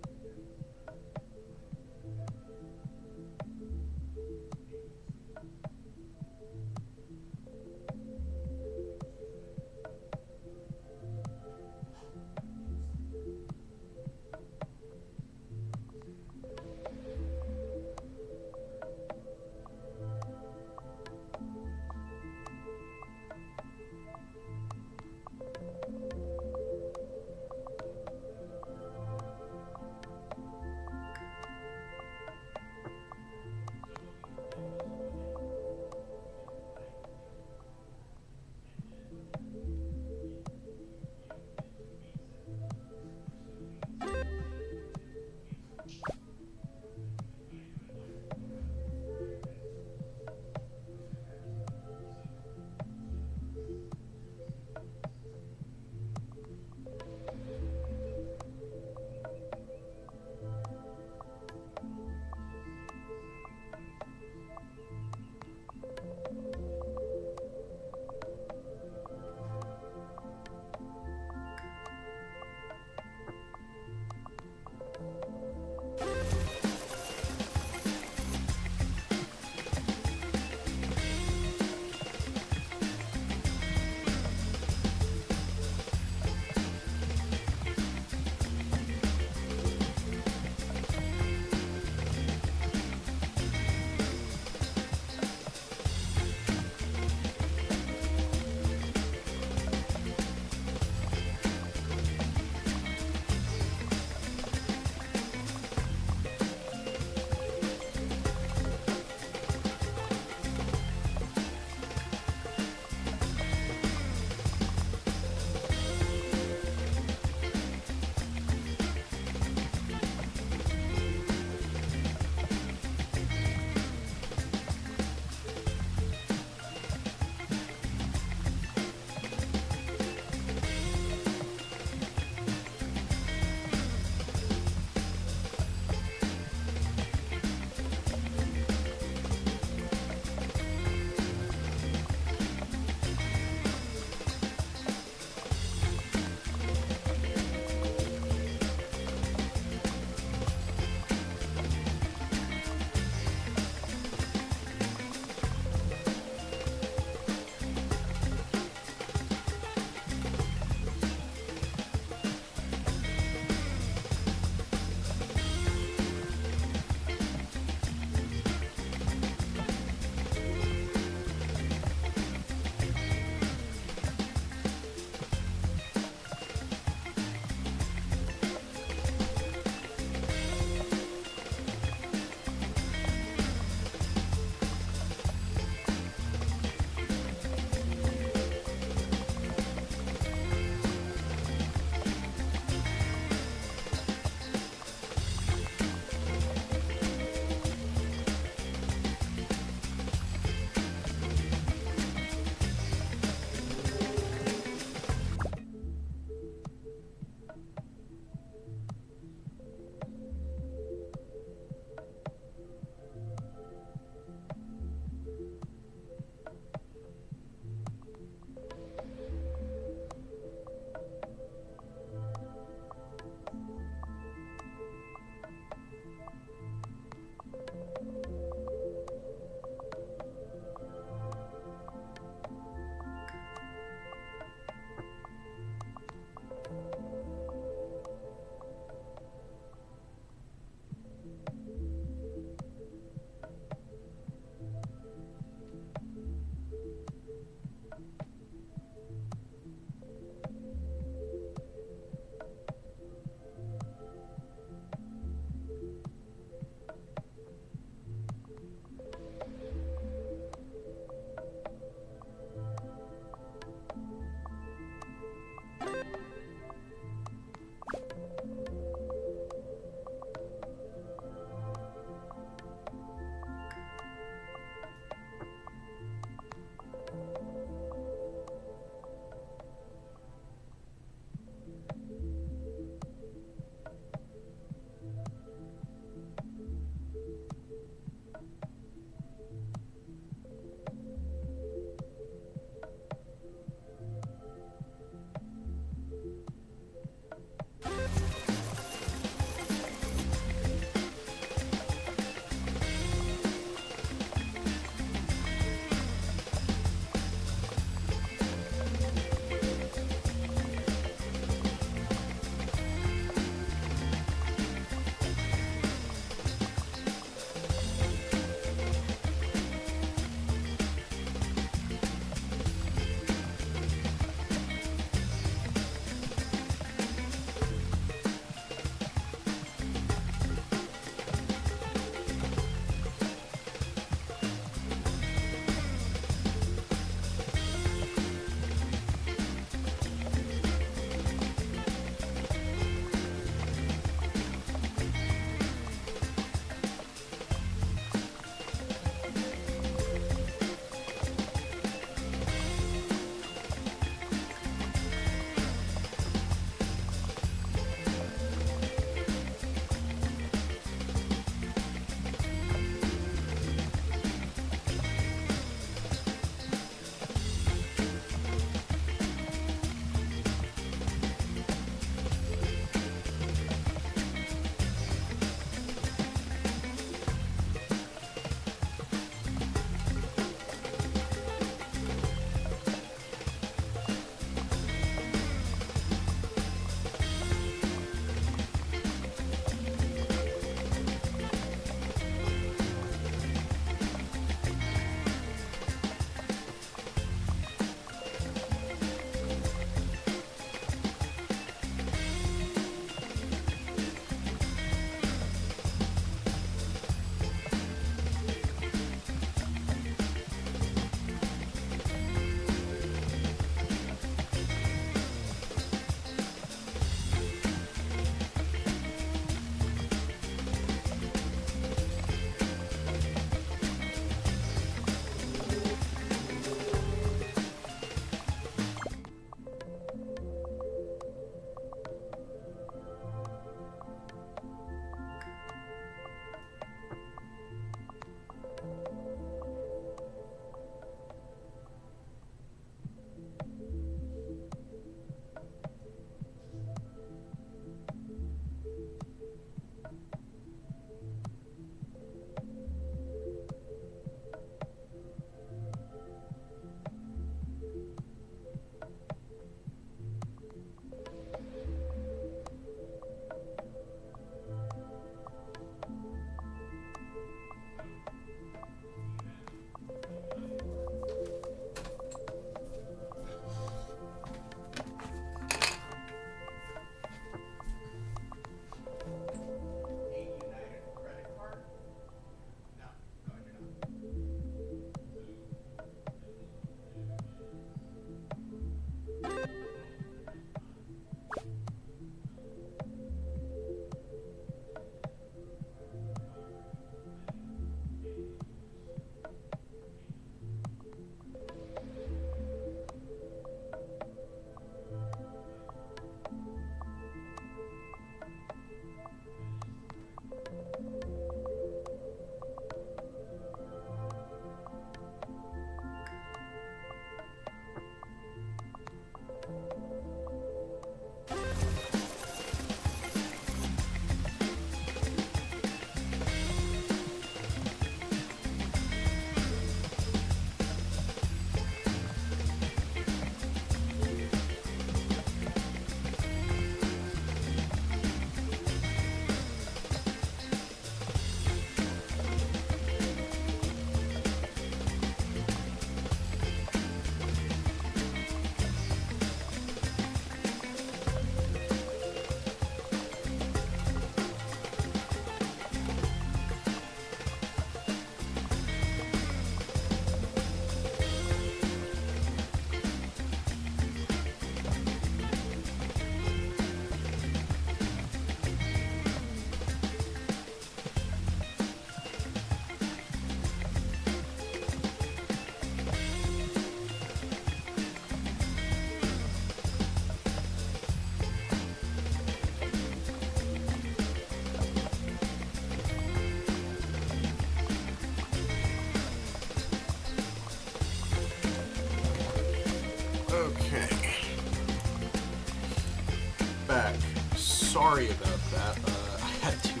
sorry about that. I had to.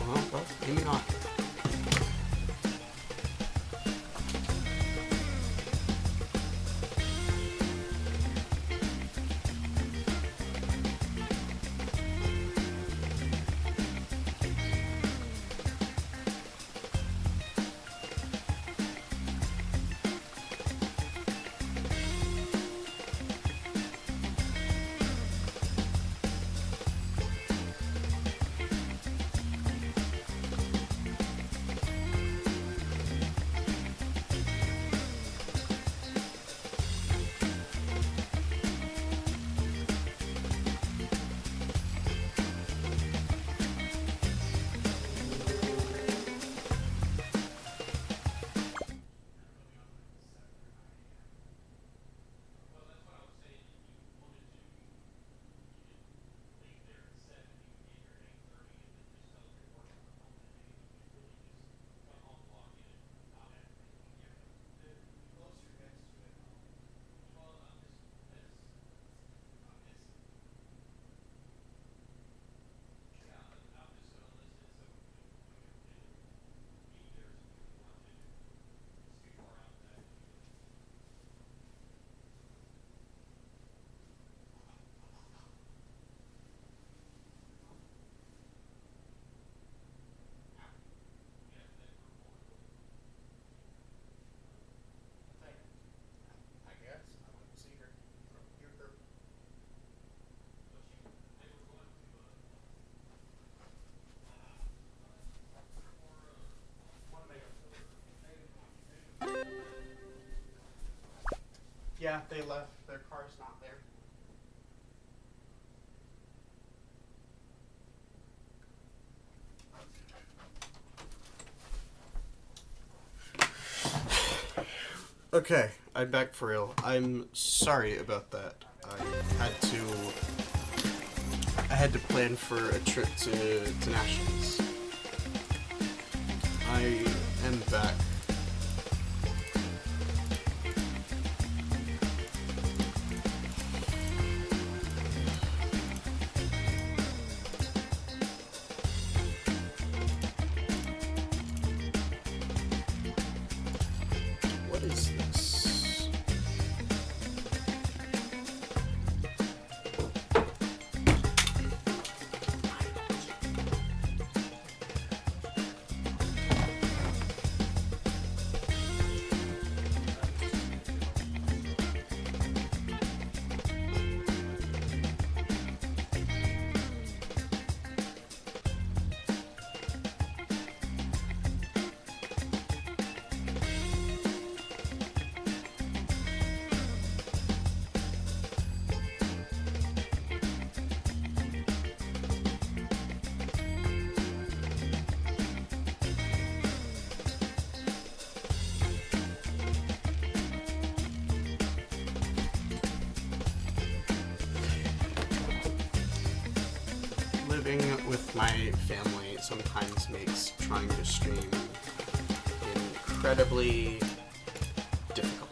Well, maybe not. Yeah, they left. Their car's not there. Okay, I'm back for real. I'm sorry about that. I had to plan for a trip to Nationals. I am back. What is this? Living with my family sometimes makes trying to stream incredibly difficult.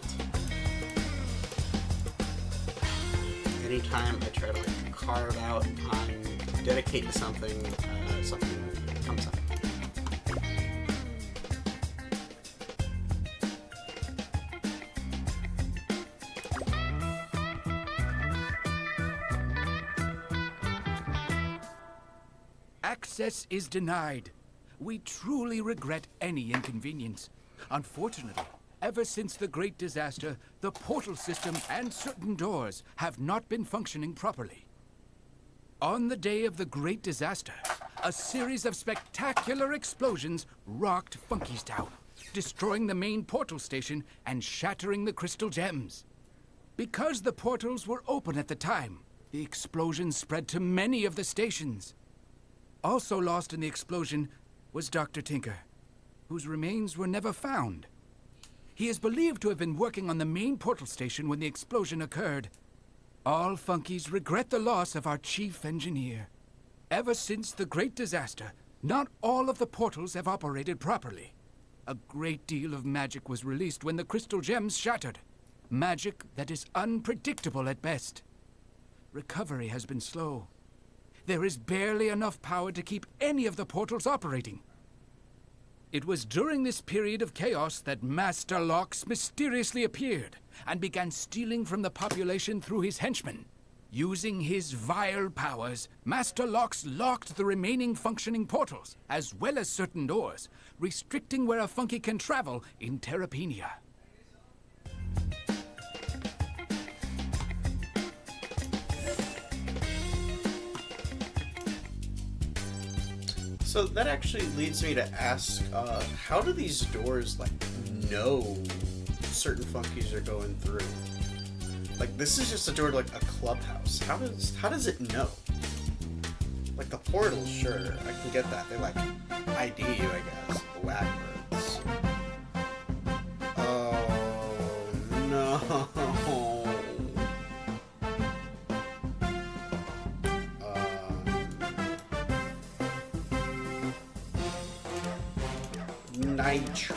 Anytime I try to carve out time to dedicate to something, something comes up. Access is denied. We truly regret any inconvenience. Unfortunately, ever since the Great Disaster, the portal system and certain doors have not been functioning properly. On the day of the Great Disaster, a series of spectacular explosions rocked Funky's Town, destroying the main portal station and shattering the crystal gems. Because the portals were open at the time, the explosions spread to many of the stations. Also lost in the explosion was Dr. Tinker, whose remains were never found. He is believed to have been working on the main portal station when the explosion occurred. All Funkies regret the loss of our chief engineer. Ever since the Great Disaster, not all of the portals have operated properly. A great deal of magic was released when the crystal gems shattered. Magic that is unpredictable at best. recovery has been slow. There is barely enough power to keep any of the portals operating. It was during this period of chaos that Master Lox mysteriously appeared and began stealing from the population through his henchmen. Using his vile powers, Master Lox locked the remaining functioning portals, as well as certain doors, restricting where a funky can travel in Terrapenia. So that actually leads me to ask, how do these doors, like, know certain funkies are going through? Like, this is just a door to, like, a clubhouse. How does it know? Like, the portals, sure, I can get that. They, like, ID you, I guess. Whack words. Oh, no. 'Nitro.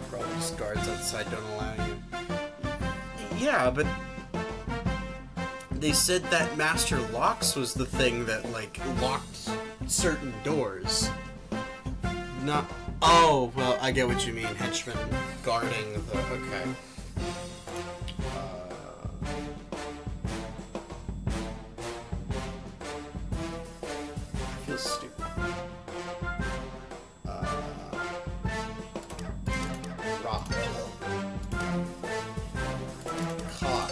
Probably just guards outside don't allow you. Yeah, but they said that Master Lox was the thing that, like, locked certain doors. Not. Oh, well, I get what you mean. Henchmen guarding the. Okay. I feel stupid. Rock. Cod.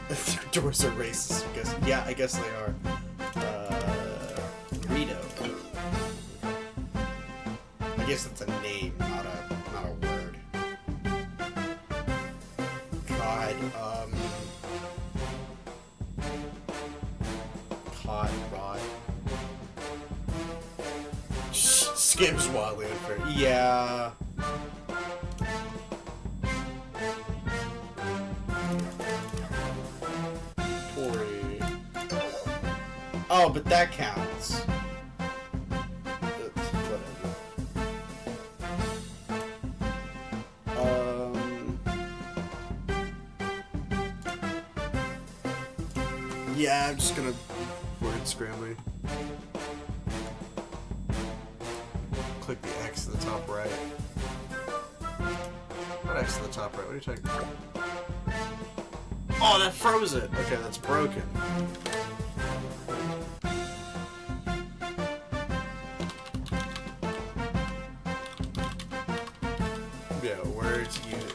Their doors are racist because, yeah, I guess they are. Rito. I guess that's a name, not a word. God, Cod, Rod. Skims wildly unfair. Yeah. Tori. Oh, but that counts. Yeah, I'm just gonna word scrambling. Click the X in the top right. What X in the top right? What are you talking about? Oh, that froze it! Okay, that's broken. Yeah, words unit.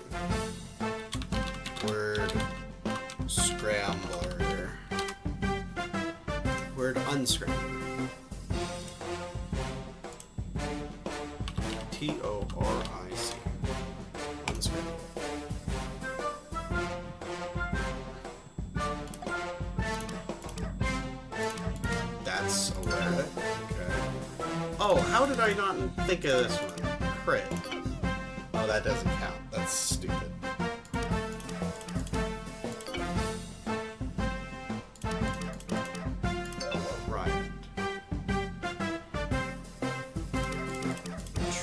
Word scrambler. Word unscrambler. Toric. Unscrambler. That's a word. Okay. Oh, how did I not think of this one? Crit. Oh, that doesn't count. That's stupid.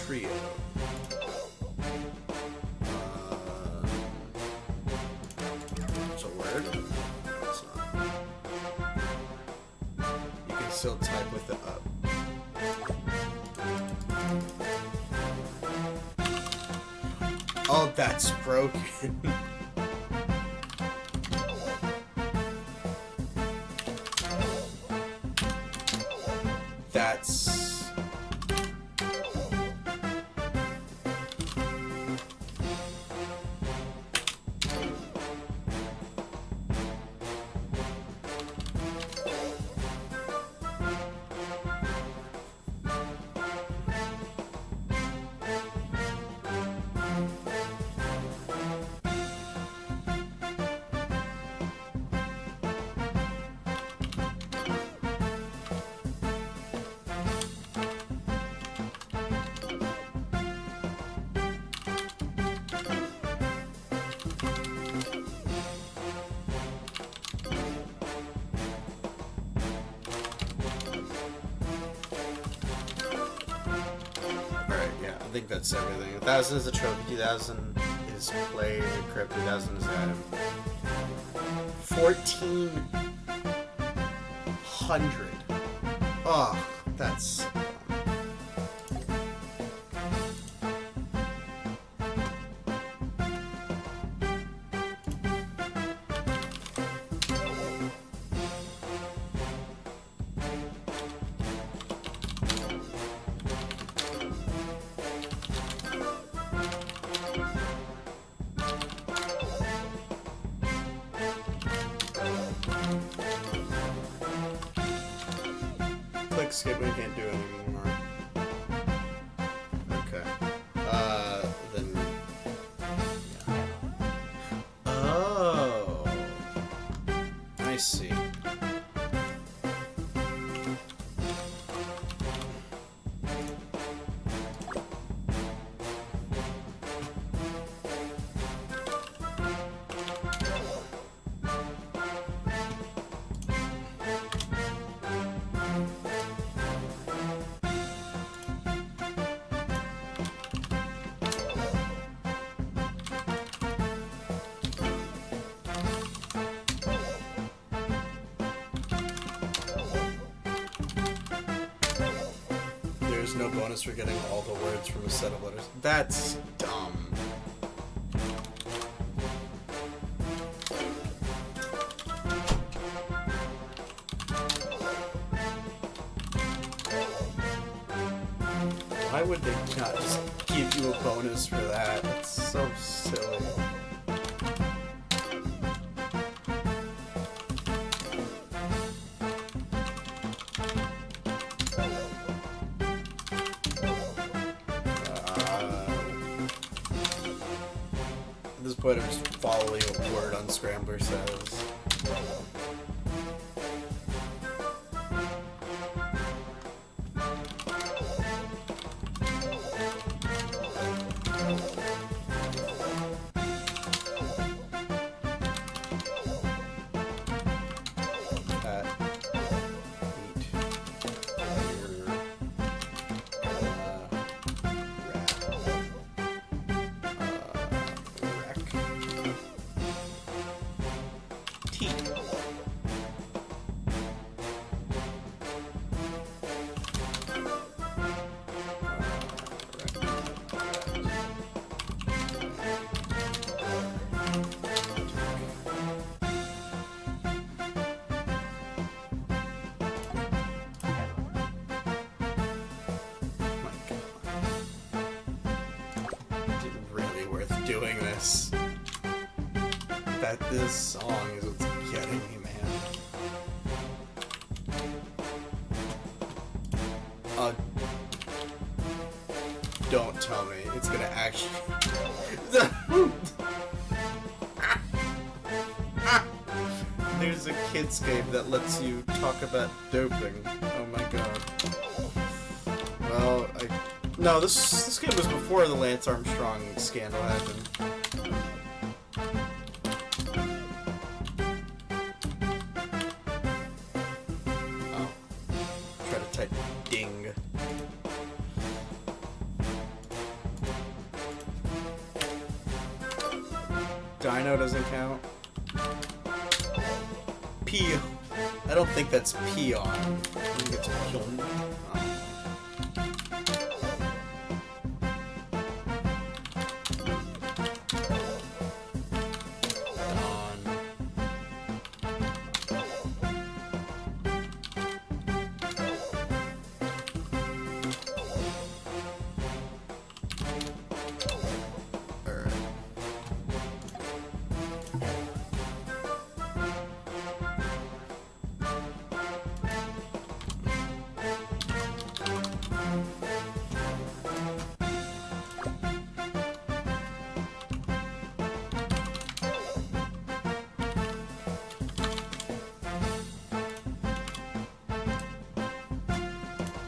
Trio. It's a word? It's not. You can still type with it up. Oh, that's broken. That's... think that's everything. 1,000 is a trophy, 2,000 is play, equip, 2,000 is item. 1,400. Oh, that's... Click skip, we can't do it anymore. Okay. Then... Yeah. Oh. I see. There's no bonus for getting all the words from a set of letters. That's dumb. Why would they not just give you a bonus for that? It's so silly. At this point, I'm just following a word on Scrambler says. Doing this. That this song is what's getting me, man. Don't tell me it's gonna actually. There's a kidscape that lets you talk about doping. Oh my god. Well, no, this game was before the Lance Armstrong scandal happened. Oh. Try to type ding. Dino doesn't count. P. I don't think that's peon. I think it's peon.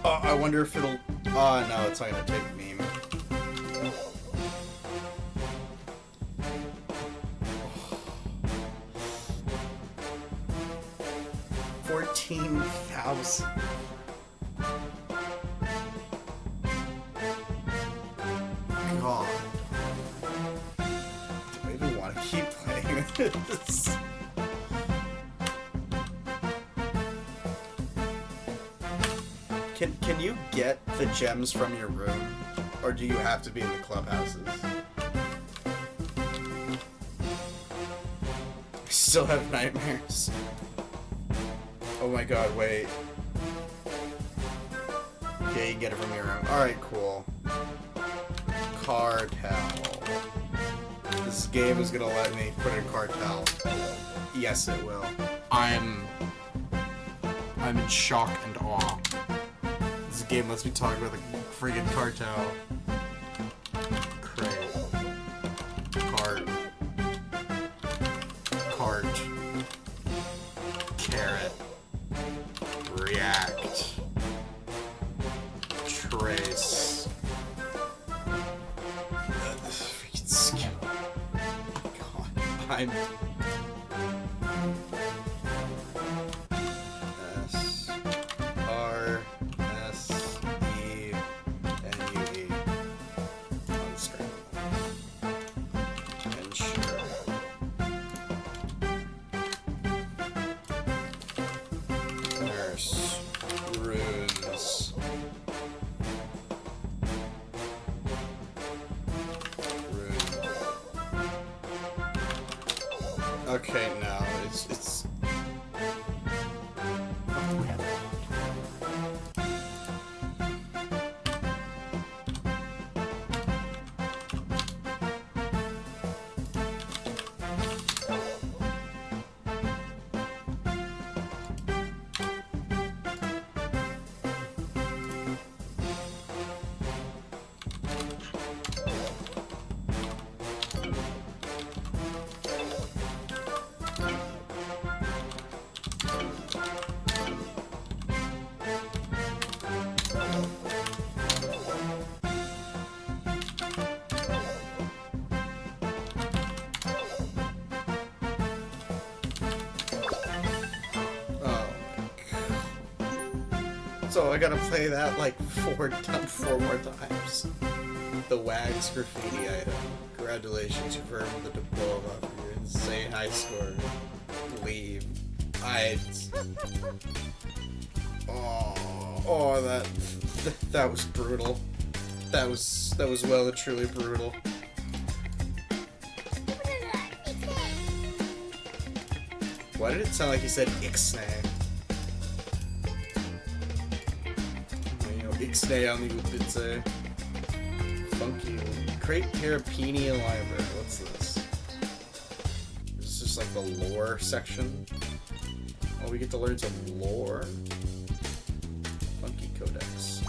Oh, I wonder if it'll... Oh, no, it's not gonna take meme. $14,000. Can you get the gems from your room, or do you have to be in the clubhouses? I still have nightmares. Oh my god, wait. Yeah, you can get it from your room. Alright, cool. Cartel. This game is gonna let me put in cartel. Yes, it will. I'm in shock and awe. This game lets me talk about the friggin' cartel. Crate. Cart. Cart. Carrot. React. Trace. Freaking skill. God, I'm... SRSENUE on screen. Ensure. Nurse. Runes. Rune. Okay, no, it's so I gotta play that like four more times. The Wags graffiti item. Congratulations, you've earned the diploma for your insane high score. Leave. Oh, that was brutal. That was well and truly brutal. Why did it sound like he said Ixnay? Ixnay on the Upitze. Funky. Great Terrapini Library. What's this? This is just like the lore section. Oh, we get to learn some lore. Funky Codex.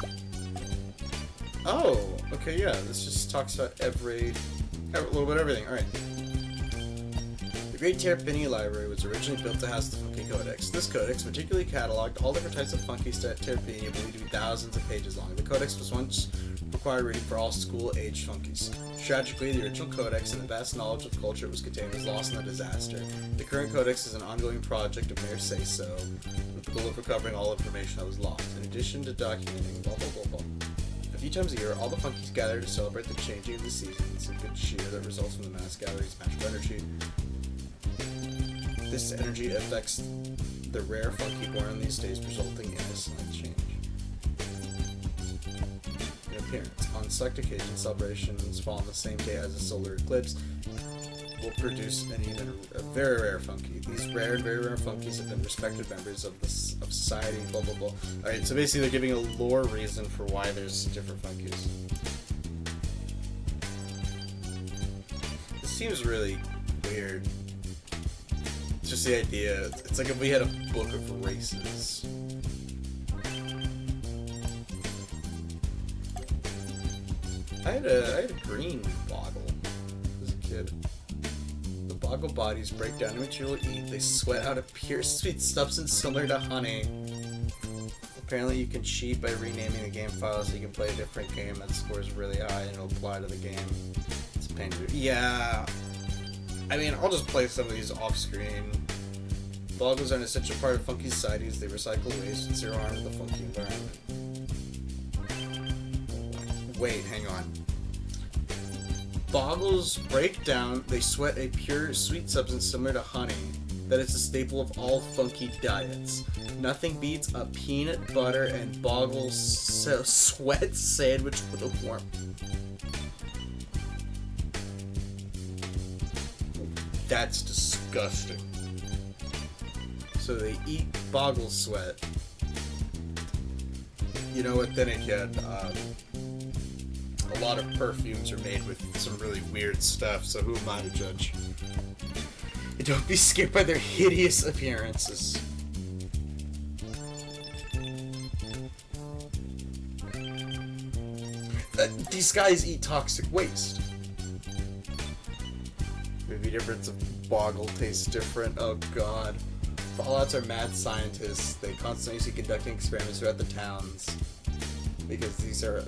Oh, okay, yeah. This just talks about a little bit of everything. Alright. The Great Terrapini Library was originally built to house the Funky Codex. This codex particularly cataloged all different types of funky terrapini, believed to be thousands of pages long. The codex was once required reading for all school-aged funkies. Tragically, the original codex and the vast knowledge of culture it was contained was lost in the disaster. The current codex is an ongoing project of Mayor Say So, with the goal of recovering all information that was lost. In addition to documenting blah blah blah blah. A few times a year, all the funkies gather to celebrate the changing of the seasons and good cheer that results from the mass gatherings, magical energy. This energy affects the rare funky born these days, resulting in a slight change. In appearance, on select occasions, celebrations fall on the same day as a solar eclipse will produce a very rare funky. These rare and very rare funkies have been respected members of society, blah blah blah. Alright, so basically they're giving a lore reason for why there's different funkies. This seems really weird. Just the idea. It's like if we had a book of races. I had a green boggle as a kid. The boggle bodies break down to material eat. They sweat out a pure sweet substance similar to honey. Apparently you can cheat by renaming the game file so you can play a different game that scores really high and it'll apply to the game. It's a pain to do. Yeah. I mean, I'll just play some of these off-screen. Boggles are an essential part of funky societies. They recycle waste and zero harm to the funky environment. Wait, hang on. boggles break down, they sweat a pure, sweet substance similar to honey that is a staple of all funky diets. Nothing beats a peanut butter and boggle sweat sandwich with a warm. That's disgusting. So they eat boggle sweat. You know what? Then again, a lot of perfumes are made with some really weird stuff, so who am I to judge? And don't be scared by their hideous appearances. These guys eat toxic waste. Maybe difference of boggle tastes different. Oh god. Fallouts are mad scientists. They constantly see conducting experiments throughout the towns. Because these are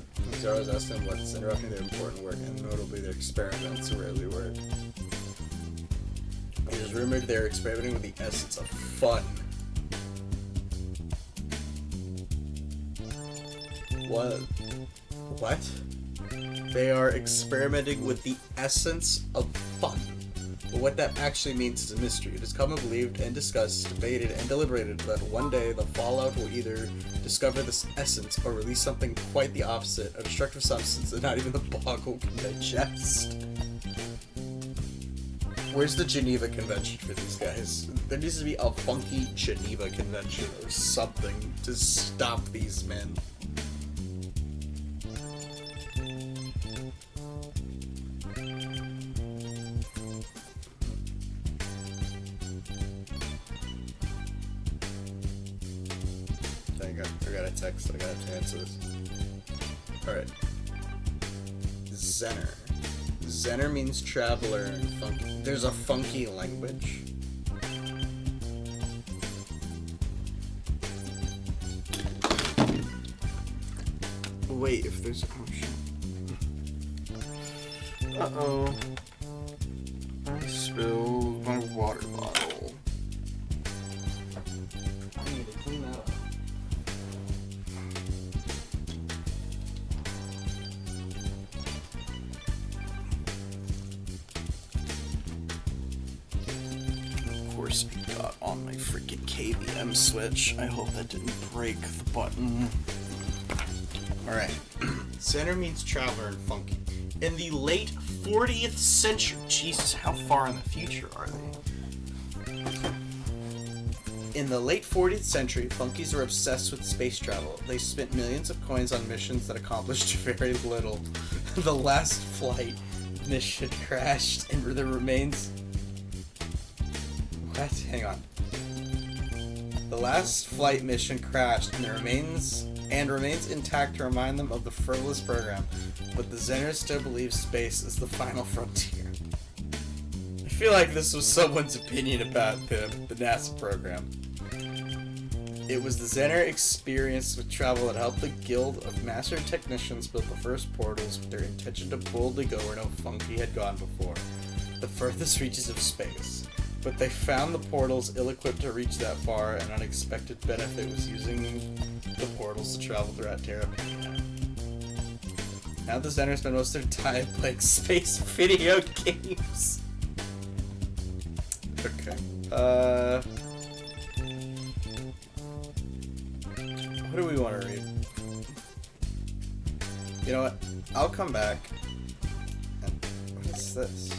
always asking what's interrupting their important work, and notably their experiments rarely work. It is rumored they are experimenting with the essence of fun. What? They are experimenting with the essence of fun. But what that actually means is a mystery. It is commonly believed and discussed, debated, and deliberated that one day the Fallout will either discover this essence or release something quite the opposite, a destructive substance that not even the boggle can digest. Where's the Geneva Convention for these guys? There needs to be a funky Geneva Convention or something to stop these men. I got a text. I gotta answer this. Alright. Zener. Zener means traveler and funky. There's a funky language. Wait, if there's. Oh shit. Uh-oh. I spilled my water bottle. I need to clean that up. Got on my freaking KVM switch. I hope that didn't break the button. Alright. Zener means traveler and funky. In the late 40th century. Jesus, how far in the future are they? In the late 40th century, funkies were obsessed with space travel. They spent millions of coins on missions that accomplished very little. The last flight mission crashed and the remains. What? Hang on. The last flight mission crashed and remains intact to remind them of the frivolous program, but the Zeners still believe space is the final frontier. I feel like this was someone's opinion about the NASA program. It was the Zener experience with travel that helped the Guild of Master Technicians build the first portals with their intention to boldly go where no funky had gone before, the furthest reaches of space. But they found the portals ill-equipped to reach that far, and an unexpected benefit was using the portals to travel throughout Terra. Now the Zeners spend most of their time playing space video games. Okay. What do we want to read? You know what? I'll come back. And what is this?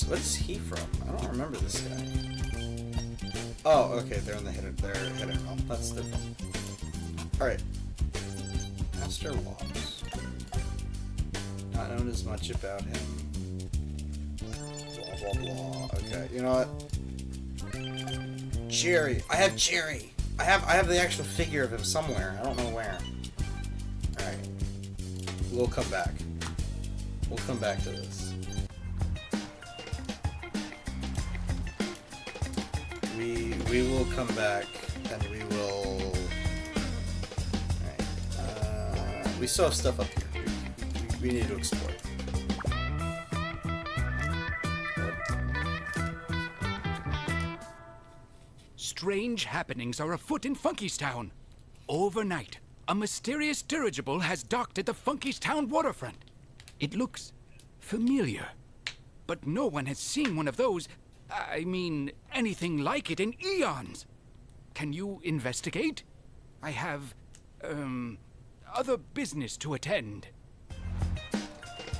What is he from? I don't remember this guy. Oh, okay, they're in the hidden realm. That's different. Alright. Master Logs. Not known as much about him. Blah blah blah. Okay, you know what? Jerry. I have Jerry! I have the actual figure of him somewhere. I don't know where. Alright. We'll come back. We'll come back to this. We will come back and we will. Alright. We still have stuff up here. We need to explore. Strange happenings are afoot in Funky's Town. Overnight, a mysterious dirigible has docked at the Funkeys Town waterfront. It looks familiar, but no one has seen one of those. I mean, anything like it in eons. Can you investigate? I have, other business to attend.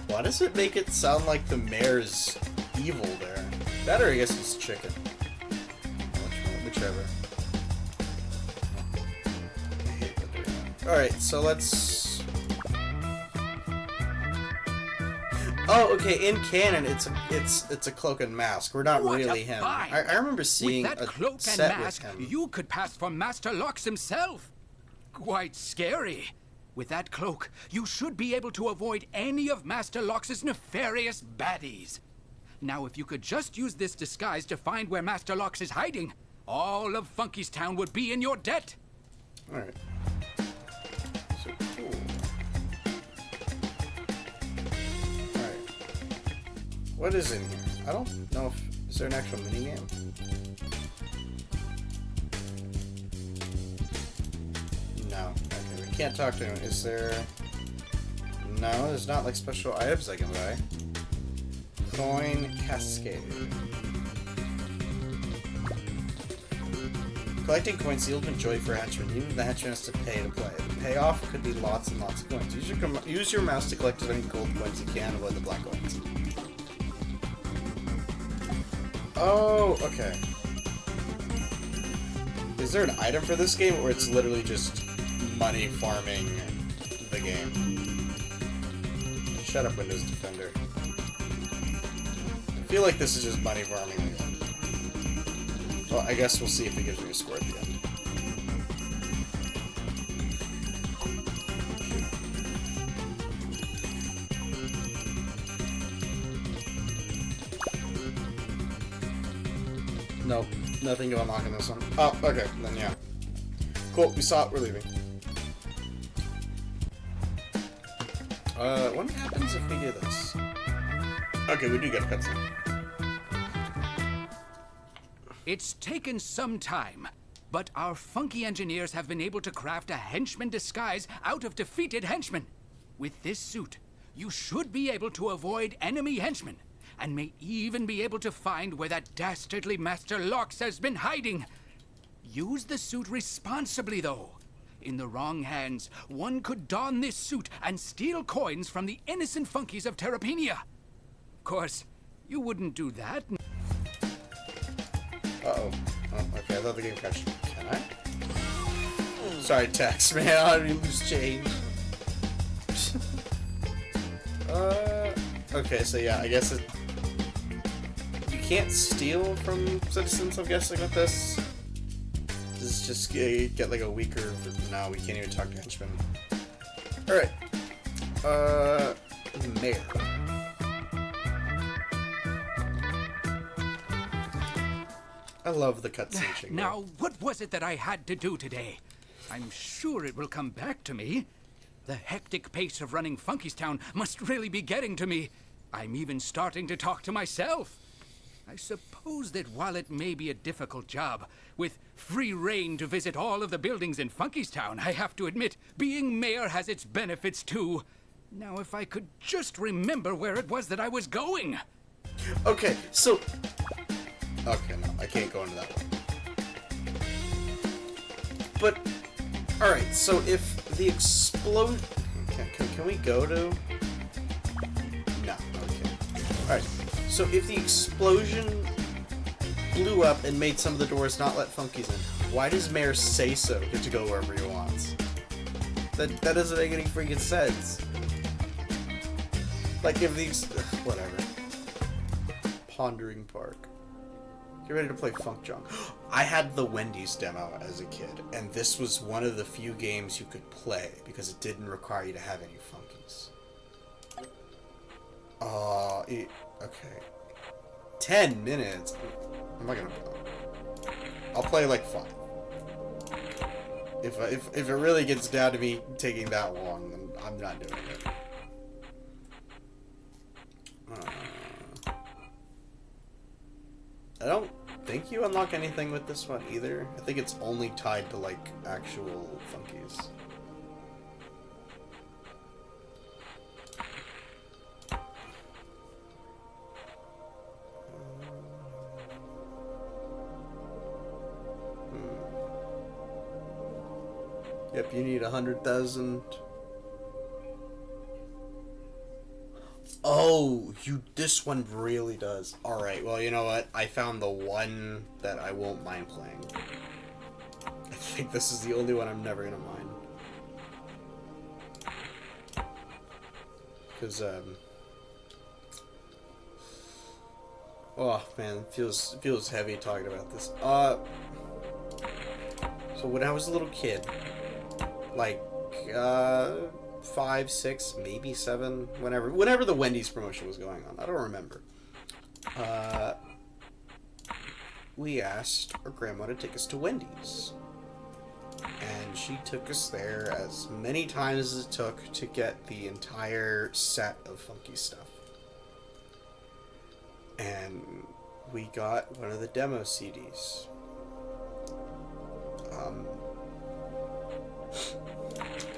Why does it make it sound like the mayor's evil there? That, or I guess he's chicken. Whichever. I hate that they're doing that. Alright, so let's... Oh, okay, in canon, it's a cloak and mask. We're not What really a him. find! I remember seeing with that a cloak and set mask, with him. you could pass for Master Locks himself. Quite scary. With that cloak, you should be able to avoid any of Master Locks' nefarious baddies. Now, if you could just use this disguise to find where Master Locks is hiding, all of Funkeys Town would be in your debt. Alright. So cool. Alright. What is in here? I don't know if... Is there an actual minigame? No. Okay, we can't talk to him. Is there... No, there's not like special items I can buy. Coin Cascade. Collecting coins is the ultimate joy for a henchman. Even if the henchman has to pay to play. The payoff could be lots and lots of coins. Use your mouse to collect as many gold coins you can, avoid the black coins. Oh, okay. Is there an item for this game, or it's literally just money farming the game? Shut up, Windows Defender. I feel like this is just money farming the game. Well, I guess we'll see if it gives me a score at the end. Nope, nothing to unlock in this one. Oh, okay, then yeah. Cool, we saw it, we're leaving. What happens if we do this? Okay, we do get a cutscene. It's taken some time, but our funky engineers have been able to craft a henchman disguise out of defeated henchmen. With this suit, you should be able to avoid enemy henchmen, and may even be able to find where that dastardly Master Locks has been hiding. Use the suit responsibly, though. In the wrong hands, one could don this suit and steal coins from the innocent funkies of Terrapenia. Of course, you wouldn't do that. Uh-oh. Oh, okay, I thought the game crashed. Can I? Sorry, text, man. I didn't lose change. Okay, so yeah, I guess you can't steal from citizens, I'm guessing, with this. This is just get like a weaker... No, we can't even talk to henchmen. Alright. Mayor. I love the cutscene jingle. Now, what was it that I had to do today? I'm sure it will come back to me. The hectic pace of running Funkeys Town must really be getting to me. I'm even starting to talk to myself. I suppose that while it may be a difficult job, with free reign to visit all of the buildings in Funkeys Town, I have to admit, being mayor has its benefits too. Now, if I could just remember where it was that I was going. Okay, so... Okay, no, I can't go into that one. But, alright, so if the explode... Can we go to... No, okay. Alright, so if the explosion blew up and made some of the doors not let funkies in, why does Mayor say so get to go wherever he wants? That doesn't make any freaking sense. Like, if the... Whatever. Pondering Park. Get ready to play Funk Junk. I had the Wendy's demo as a kid, and this was one of the few games you could play because it didn't require you to have any funkies. Okay. 10 minutes? I'm not gonna... I'll play like 5. If it really gets down to me taking that long, then I'm not doing it. I don't think you unlock anything with this one either. I think it's only tied to, like, actual funkies. Yep, you need 100,000. Oh, this one really does. Alright, well, you know what? I found the one that I won't mind playing. I think this is the only one I'm never gonna mind. Because, oh, man, it feels heavy talking about this. So when I was a little kid, like, 5, 6, maybe 7, whenever the Wendy's promotion was going on. I don't remember. We asked our grandma to take us to Wendy's. And she took us there as many times as it took to get the entire set of funky stuff. And we got one of the demo CDs.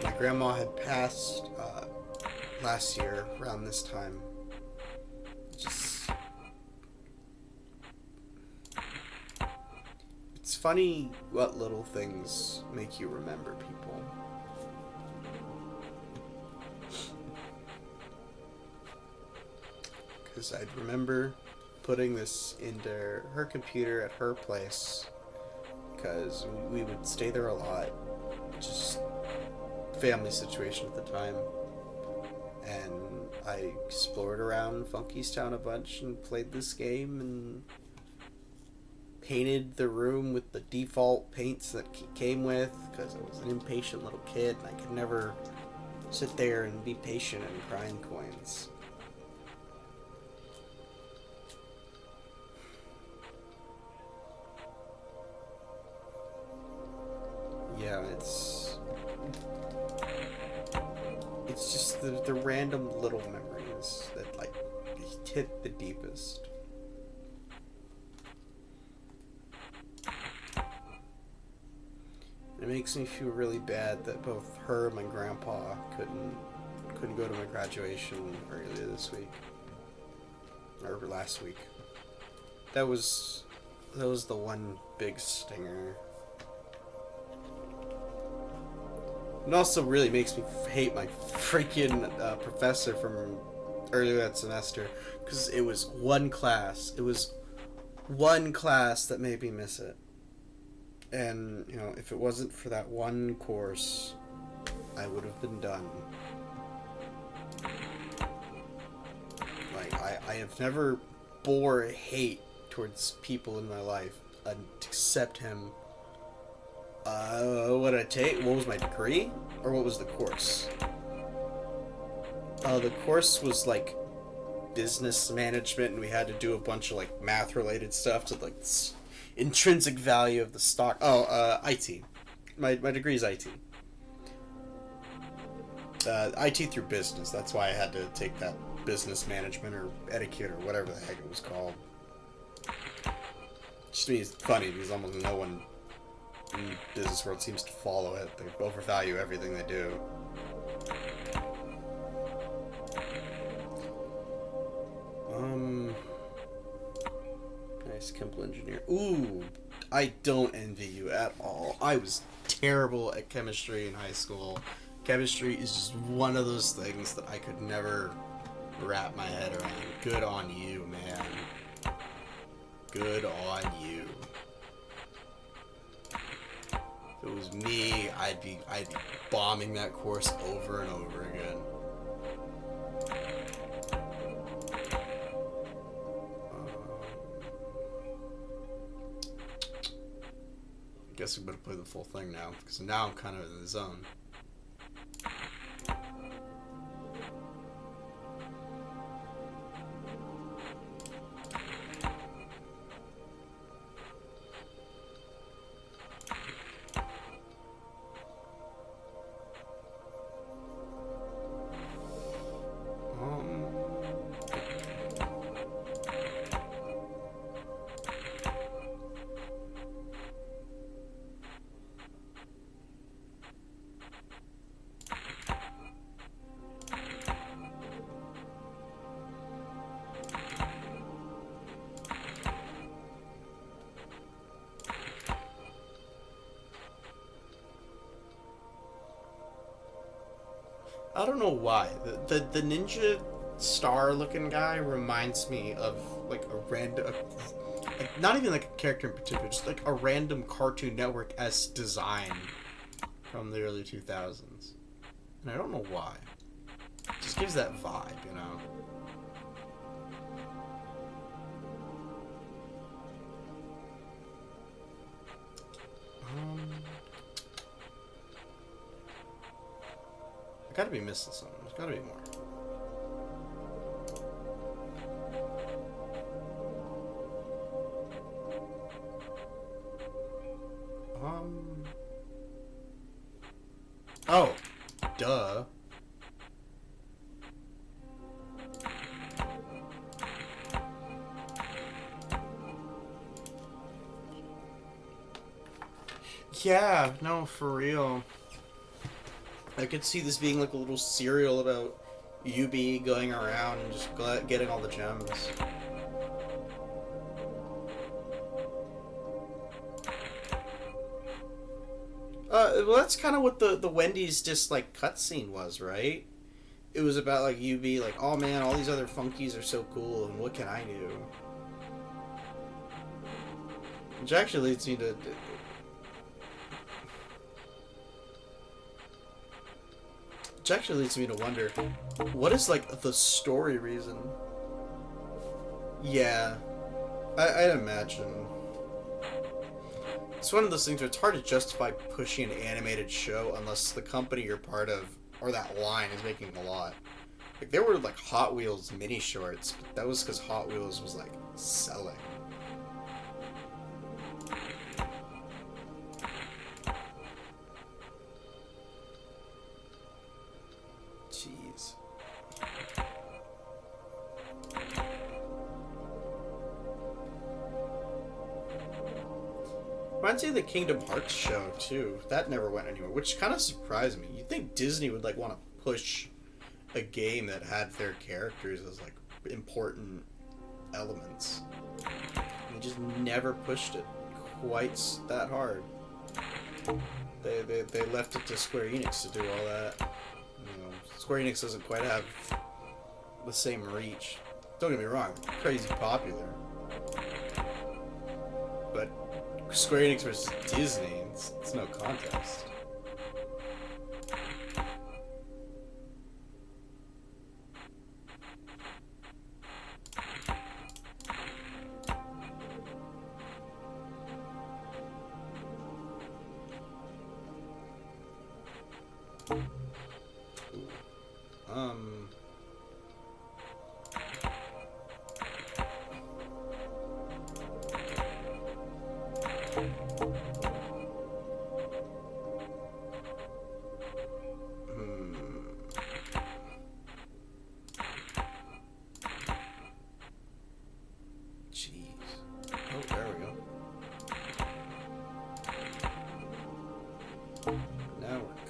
My grandma had passed last year around this time. It's funny what little things make you remember people. Because I'd remember putting this into her computer at her place, because we would stay there a lot. Just family situation at the time. And I explored around Funky's Town a bunch and played this game and painted the room with the default paints that came with, because I was an impatient little kid and I could never sit there and be patient and grind coins. Yeah, it's just the random little memories that, like, hit the deepest. It makes me feel really bad that both her and my grandpa couldn't go to my graduation earlier this week, or last week. That was the one big stinger. It also really makes me hate my freaking professor from earlier that semester, because it was one class. It was one class that made me miss it. And, you know, if it wasn't for that one course, I would have been done. Like, I have never bore hate towards people in my life except him. What did I take? What was my degree? Or what was the course? The course was, like, business management, and we had to do a bunch of, like, math-related stuff to, like, intrinsic value of the stock. IT. My degree is IT. IT through business. That's why I had to take that business management or etiquette or whatever the heck it was called. Just to me, it's funny because almost no one in the business world seems to follow it. They overvalue everything they do. Nice chemical engineer. Ooh, I don't envy you at all. I was terrible at chemistry in high school. Chemistry is just one of those things that I could never wrap my head around. Good on you, man. Good on you. If it was me, I'd be bombing that course over and over again. I guess I'm gonna play the full thing now, because now I'm kind of in the zone. I don't know why. The ninja star looking guy reminds me of like a random, not even like a character in particular, just like a random Cartoon Network-esque design from the early 2000s. And I don't know why. It just gives that vibe, you know? I gotta be missing something. There's gotta be more. Oh, duh. Yeah, no, for real. I could see this being like a little serial about UB going around and just getting all the gems. Well, that's kind of what the Wendy's just like cutscene was, right? It was about like UB, like, oh man, all these other funkies are so cool, and what can I do? Which actually leads me to. Which actually leads me to wonder, what is like the story reason? Yeah, I'd imagine. It's one of those things where it's hard to justify pushing an animated show unless the company you're part of, or that line, is making a lot. Like, there were like Hot Wheels mini shorts, but that was because Hot Wheels was like selling. Jeez. Reminds me of the Kingdom Hearts show too. That never went anywhere, which kind of surprised me. You'd think Disney would like want to push a game that had their characters as like important elements. They just never pushed it quite that hard. They left it to Square Enix to do all that. You know, Square Enix doesn't quite have the same reach. Don't get me wrong, crazy popular. But Square Enix versus Disney, it's no contest.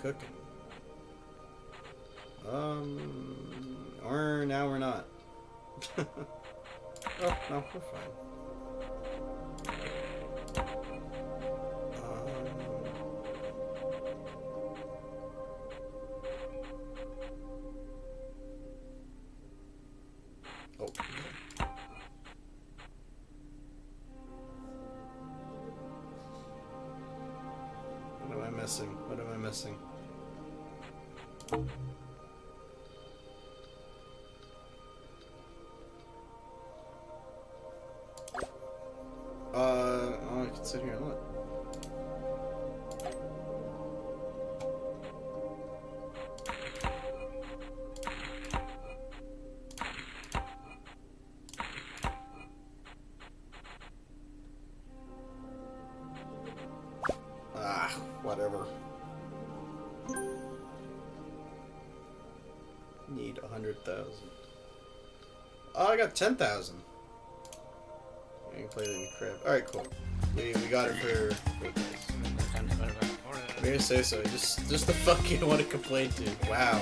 Cooking. Or now we're not. Oh, no, we're fine. Oh. What am I missing? What am I missing? Oh, I can sit here and look. Ah, whatever. Need 100,000. Oh, I got 10,000. I can play it in the crib. Alright, cool. We got it for this. I'm gonna say so. Just the fuck you want to complain to. Wow.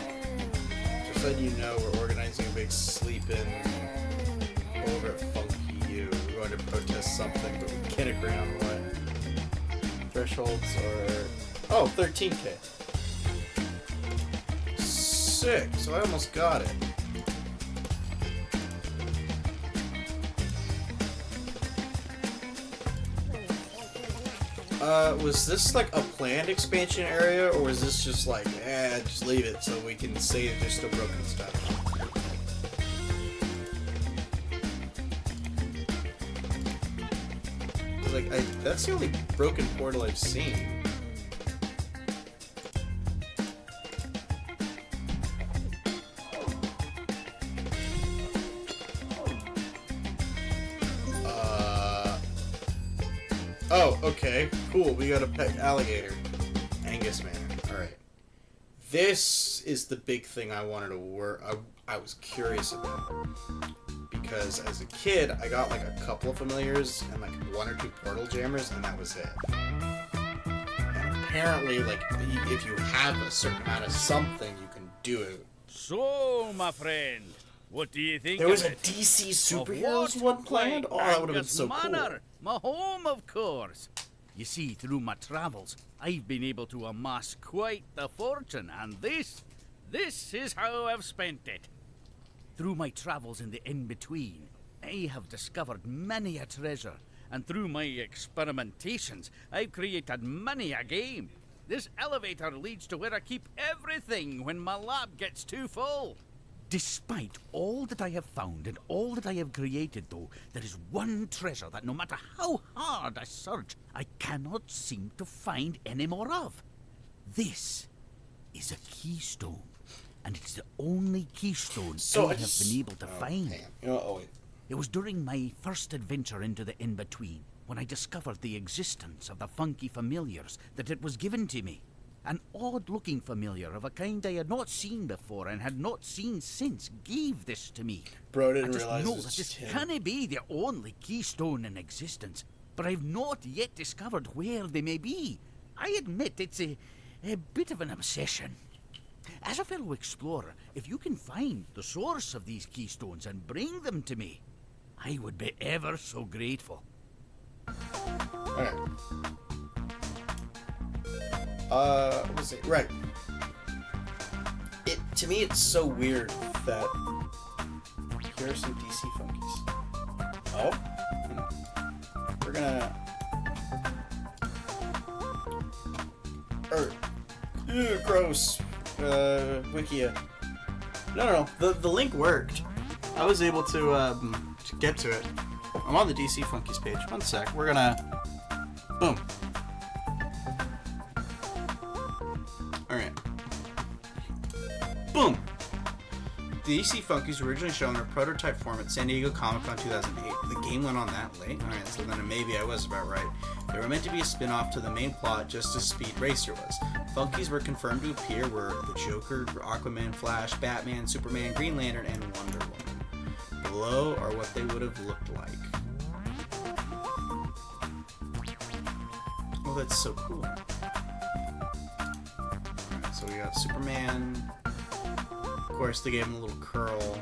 Just letting you know, we're organizing a big sleep-in over at Funky U. We're going to protest something, but we can't agree on what. Thresholds are... Oh, 13K. sick. So I almost got it. Was this like a planned expansion area, or was this just like, just leave it so we can say that there's still broken stuff? Like, that's the only broken portal I've seen. Oh, okay. Cool. We got a pet alligator. Angus Manor. Alright. This is the big thing I wanted to work. I was curious about. Because as a kid, I got like a couple of familiars and like 1 or 2 portal jammers, and that was it. And apparently, like, if you have a certain amount of something, you can do it. So, my friend, what do you think There was a of it? DC Of Superheroes what? one planned? Oh, that would have been so Manor, cool. my home, of course. You see, through my travels, I've been able to amass quite the fortune, and this is how I've spent it. Through my travels in the in-between, I have discovered many a treasure, and through my experimentations, I've created many a game. This elevator leads to where I keep everything when my lab gets too full. Despite all that I have found and all that I have created, though, there is one treasure that no matter how hard I search, I cannot seem to find any more of. This is a keystone, and it's the only keystone I have been able to find. Damn. You know what? Oh, wait. It was during my first adventure into the in-between when I discovered the existence of the funky familiars that it was given to me. An odd-looking familiar of a kind I had not seen before and had not seen since gave this to me. Bro I didn't just realize know it was that just this him. can't be the only keystone in existence, but I've not yet discovered where they may be. I admit it's a bit of an obsession. As a fellow explorer, if you can find the source of these keystones and bring them to me, I would be ever so grateful. Alright. What was it? Right. To me, it's so weird that here are some DC funkies. Oh? We're gonna... gross. Wikia. No. The link worked. I was able to get to it. I'm on the DC Funkies page. One sec. We're gonna... Boom. Alright. Boom! The DC Funkies were originally shown in a prototype form at San Diego Comic-Con 2008. The game went on that late? Alright, so then maybe I was about right. They were meant to be a spin-off to the main plot, just as Speed Racer was. Funkies were confirmed to appear were the Joker, Aquaman, Flash, Batman, Superman, Green Lantern, and Wonder Woman. Below are what they would have looked like. Oh, that's so cool. Alright, so we got Superman. Of course, they gave him a little curl.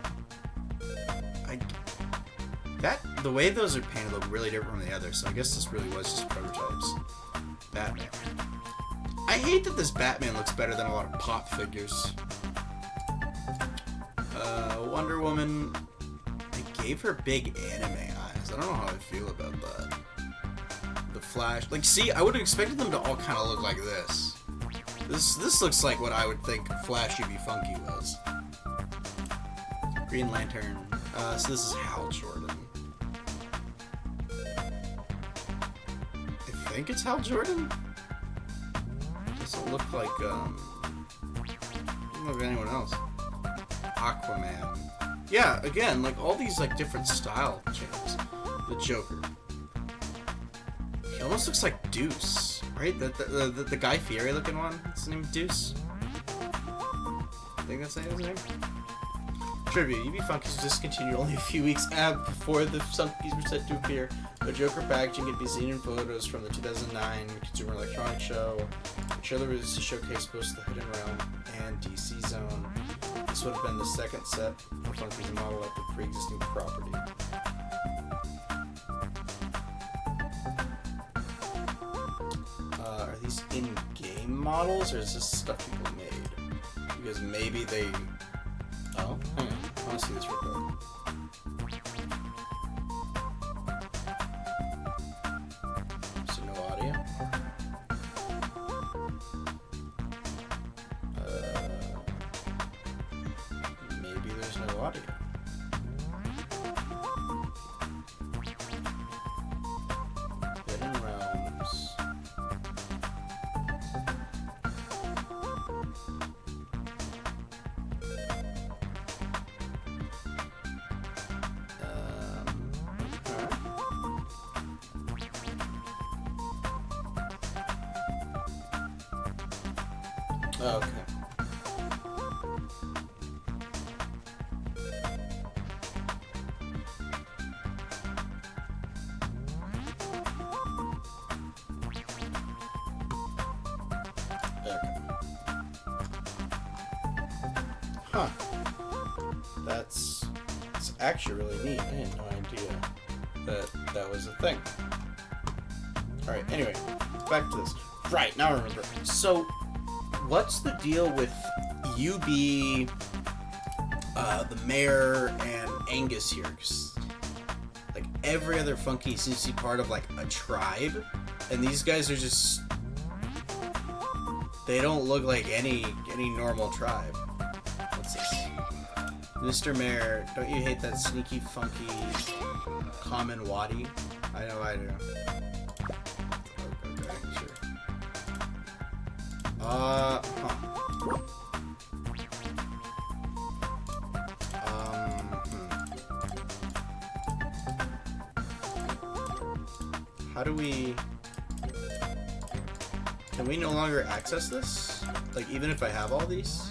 The way those are painted look really different from the others, so I guess this really was just prototypes. Batman. I hate that this Batman looks better than a lot of pop figures. Wonder Woman. They gave her big anime eyes. I don't know how I feel about that. The Flash. Like, see, I would have expected them to all kind of look like this. This looks like what I would think Flash UV Funky was. Green Lantern. So this is Hal Jordan. I think it's Hal Jordan? Doesn't look like, doesn't look like anyone else. Aquaman. Yeah, again, like, all these, like, different style changes. The Joker. He almost looks like Deuce, right? The Guy Fieri looking one? What's his name? Deuce? I think that's his name? Trivia, UV Funkies discontinued only a few weeks before the Funkies were set to appear. The Joker packaging could be seen in photos from the 2009 Consumer Electronics Show, which other releases to showcase both the Hidden Realm and DC Zone. This would have been the second set of Funkies model after pre-existing property. Are these in-game models, or is this stuff people made? because maybe they... Oh, hang on. I want to see this real quick. So no audio? Maybe there's no audio. Hidden Realms. Okay. Okay. Huh. That's actually really neat. I had no idea that that was a thing. Alright, anyway, back to this. Right, now I remember. So, what's the deal with you be the mayor and Angus here? 'Cause, like, every other funky seems to be part of, like, a tribe. And these guys are just... They don't look like any normal tribe. What's this? Mr. Mayor, don't you hate that sneaky, funky, common waddy? I know I do. Okay, sure. Huh. How do we... Can we no longer access this? Like, even if I have all these?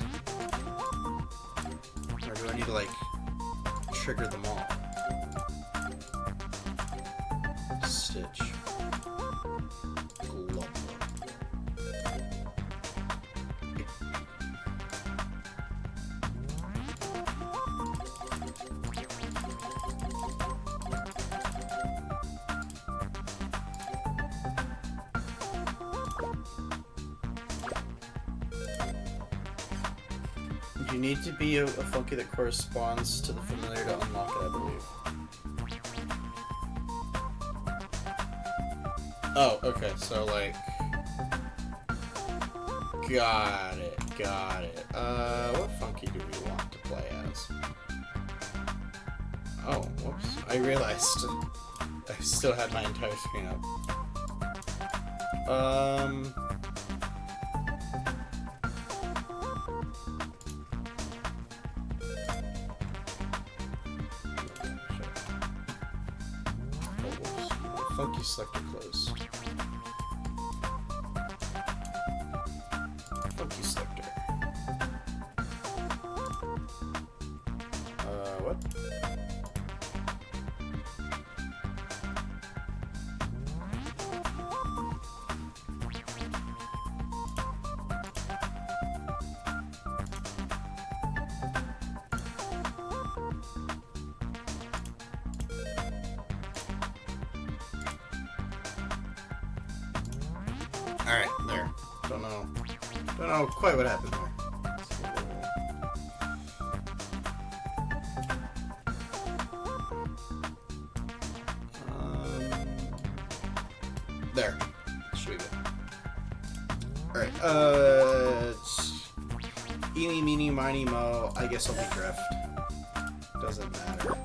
Or do I need to, like, trigger them all? Stitch. Glove. You need to be a funky that corresponds to the familiar to unlock it, I believe. Oh, okay, so like... Got it. What funky do we want to play as? Oh, whoops. I realized I still had my entire screen up. Funky selector closed. Funky selector. What? Alright, there. Don't know quite what happened there. There. Should be good. Alright, eeny, meeny, miny, mo. I guess I'll be drift. Doesn't matter.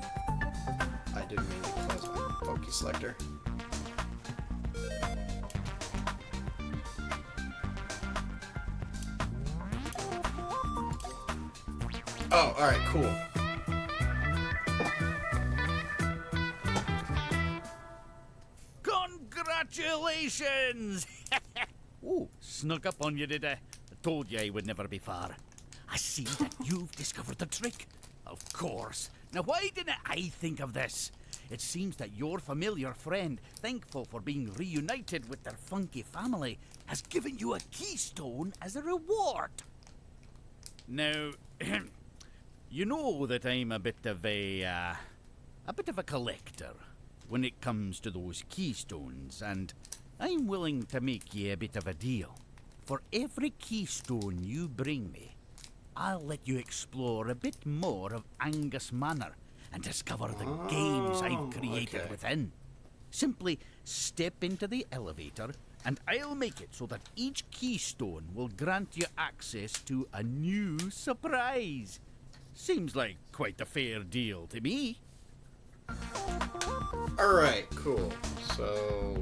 I didn't mean to close my funky selector. Oh, alright, cool. Congratulations! Ooh, snuck up on you, did I? I told you I would never be far. I see that you've discovered the trick. Of course. Now, why didn't I think of this? It seems that your familiar friend, thankful for being reunited with their funky family, has given you a keystone as a reward. Now, you know that I'm a bit of a collector when it comes to those keystones, and I'm willing to make you a bit of a deal. For every keystone you bring me, I'll let you explore a bit more of Angus Manor and discover the games I've created within. Simply step into the elevator, and I'll make it so that each keystone will grant you access to a new surprise. Seems like quite a fair deal to me. Alright, cool. So,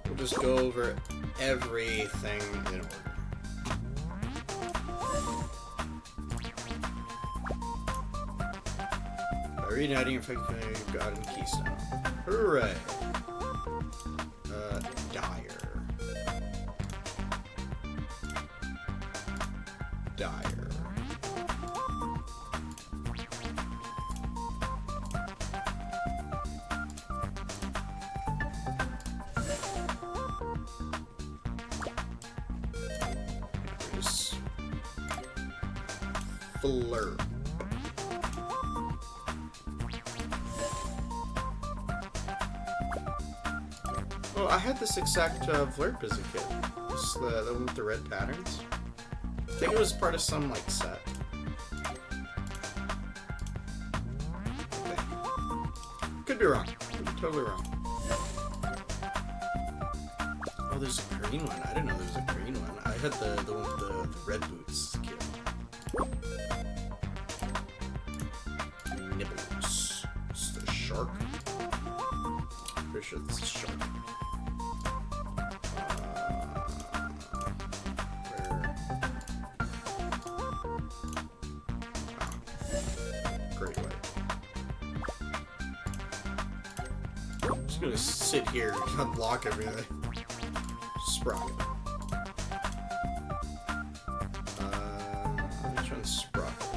we'll just go over everything in order. By reuniting your fucking god and keystone. Hooray! Dire. Dire. Just Flurp. Oh, I had this exact Flurp as a kid. Just the one with the red patterns. I think it was part of some, like, set. I think. Could be wrong. Could be totally wrong. Oh, there's a green one. I didn't know there was a green one. I had the one with the red boots as a kid. Nibbles. It's the shark. Pretty sure this is shark. Great way. I'm just gonna sit here and unlock everything. Sprocket. Which one's Sprocket?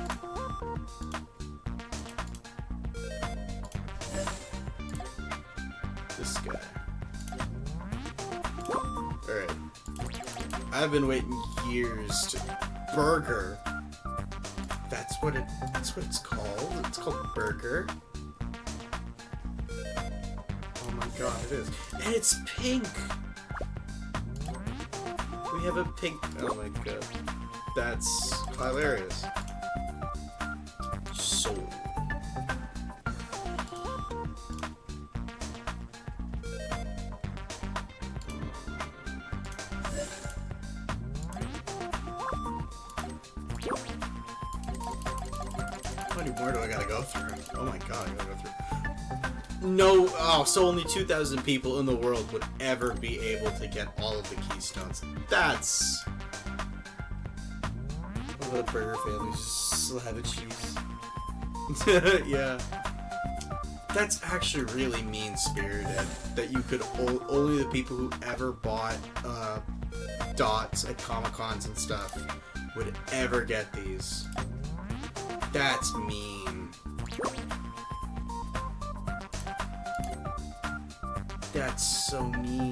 This guy. Alright. I've been waiting years to... Burger. That's what it's called. It's called Burger. Oh my god, it is. And it's pink! We have a pink... Oh my god. That's hilarious. Soul. How many more do I gotta go through? Oh my god, I gotta go through. No, oh, so only 2,000 people in the world would ever be able to get all of the keystones. That's... Oh, the burger family's just slab of cheese. Yeah. That's actually really mean-spirited. That you could... Only the people who ever bought dots at Comic-Cons and stuff would ever get these. That's mean. That's so mean.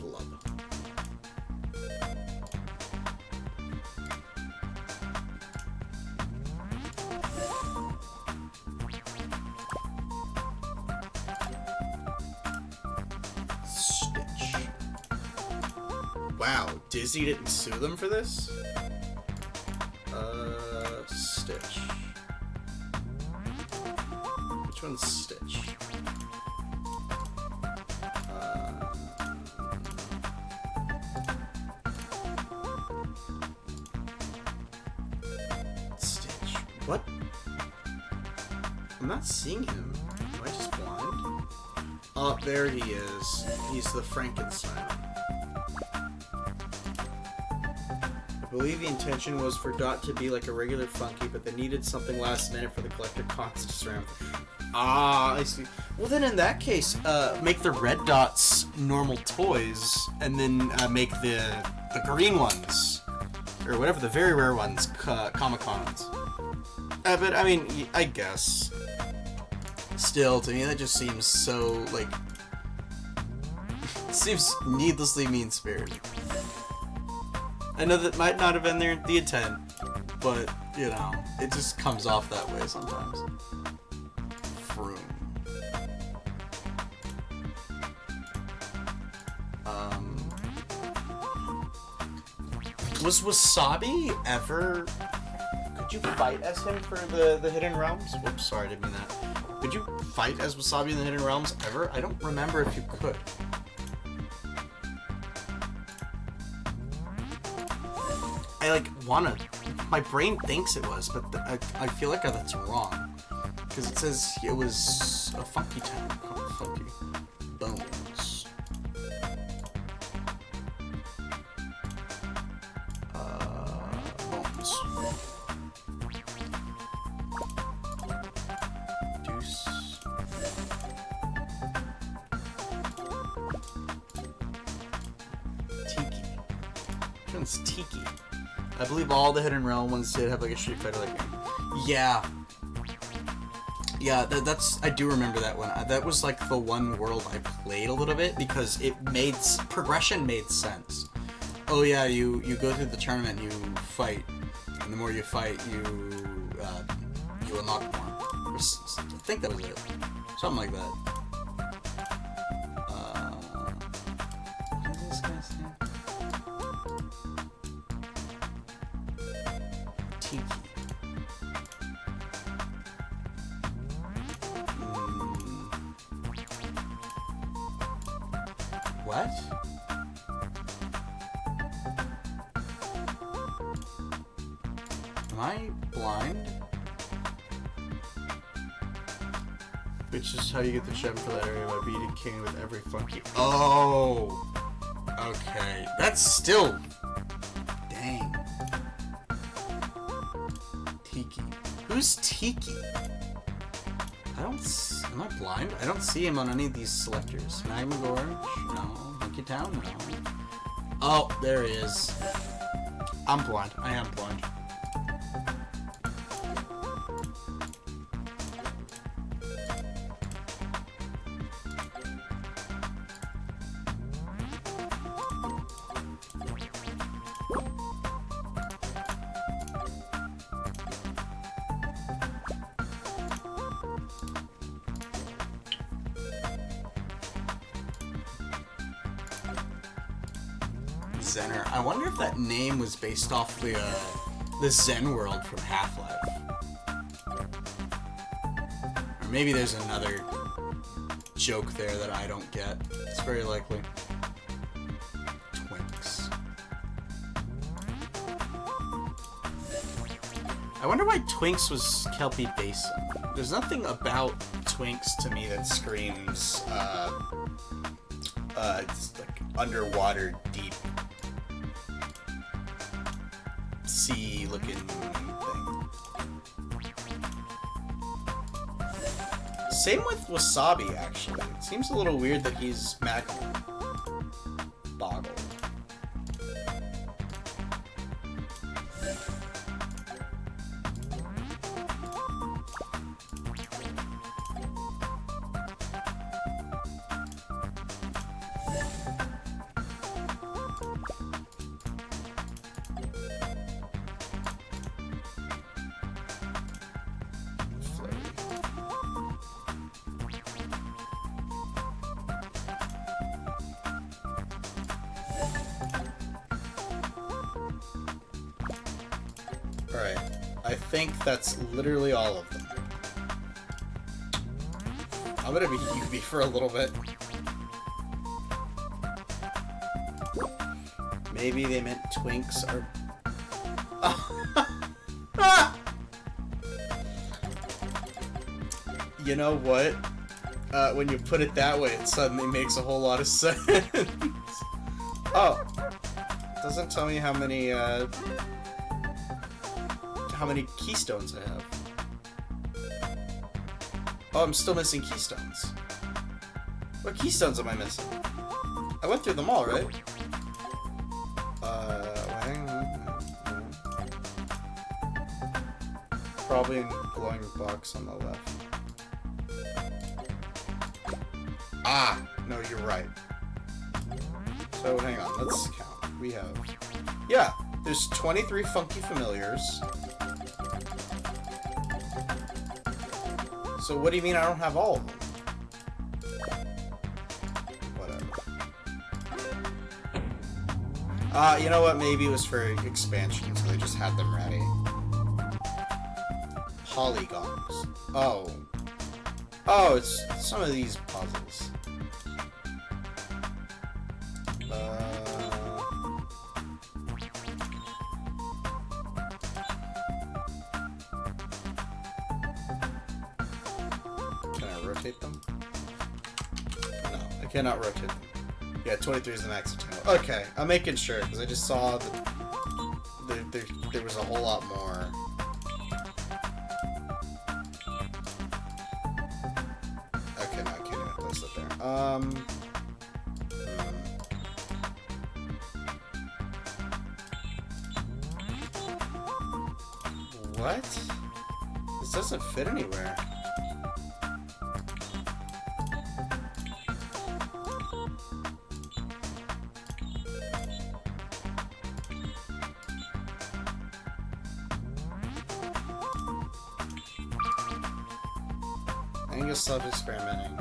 Love. Stitch. Wow, Disney didn't sue them for this? Stitch. Which one's Stitch? Stitch. What? I'm not seeing him. Am I just blind? Oh, there he is. He's the Frankenstein. I believe the intention was for Dot to be like a regular Funky, but they needed something last minute for the collector cons to surround. Ah, I see. Well, then in that case, make the red dots normal toys, and then make the green ones, or whatever, the very rare ones, Comic-Cons. But, I mean, I guess. Still, to me, that just seems so, like... seems needlessly mean-spirited. I know that might not have been the intent, but, you know, it just comes off that way sometimes. Froom. Was Wasabi ever... Could you fight as him for the Hidden Realms? Whoops, sorry, I didn't mean that. Could you fight as Wasabi in the Hidden Realms ever? I don't remember if you could. I like wanna... My brain thinks it was, but I feel like that's wrong. Because it says it was a funky town called Funky Bones. Bones. Deuce. Tiki. Which one's Tiki? I believe all the Hidden Realm ones did have like a Street Fighter like game. Yeah. Yeah, that's... I do remember that one. That was like the one world I played a little bit because it made... Progression made sense. Oh yeah, you go through the tournament, you fight, and the more you fight, you unlock more. I think that was it. Something like that. What is this guy's name? Tiki. What? Am I blind? Which is how you get the gem for that area by beating King with every funky. Oh! Okay. That's still... Dang. Tiki. Who's Tiki? I don't... Am I blind? I don't see him on any of these selectors. Magma Gorge? No. Monkey Town? No. Oh, there he is. I'm blind. I am blind. Zener. I wonder if that name was based off the Zen world from Half-Life. Or maybe there's another joke there that I don't get. It's very likely. Twinks. I wonder why Twinks was Kelpie Basin. There's nothing about Twinks to me that screams, it's like underwater, deep, sea-looking thing. Same with Wasabi, actually. It seems a little weird that he's magma. Boggle. Alright, I think that's literally all of them. I'm gonna be UV for a little bit. Maybe they meant Twinks are... You know what? When you put it that way, it suddenly makes a whole lot of sense. Oh. Doesn't tell me how many keystones I have. Oh, I'm still missing keystones. What keystones am I missing? I went through them all, right? Probably in glowing box on the left. Ah! No, you're right. So, hang on, let's count. We have... Yeah, there's 23 funky familiars. So what do you mean I don't have all of them? Whatever. You know what? Maybe it was for expansion, so they just had them ready. Polygons. Oh. Oh, it's some of these puzzles. Can I rotate them? No, I cannot rotate them. Yeah, 23 is the max channel. Okay, I'm making sure, because I just saw that there was a whole lot more. Okay, no, I can't even place it there. What? This doesn't fit anywhere. I think it's self-experimenting.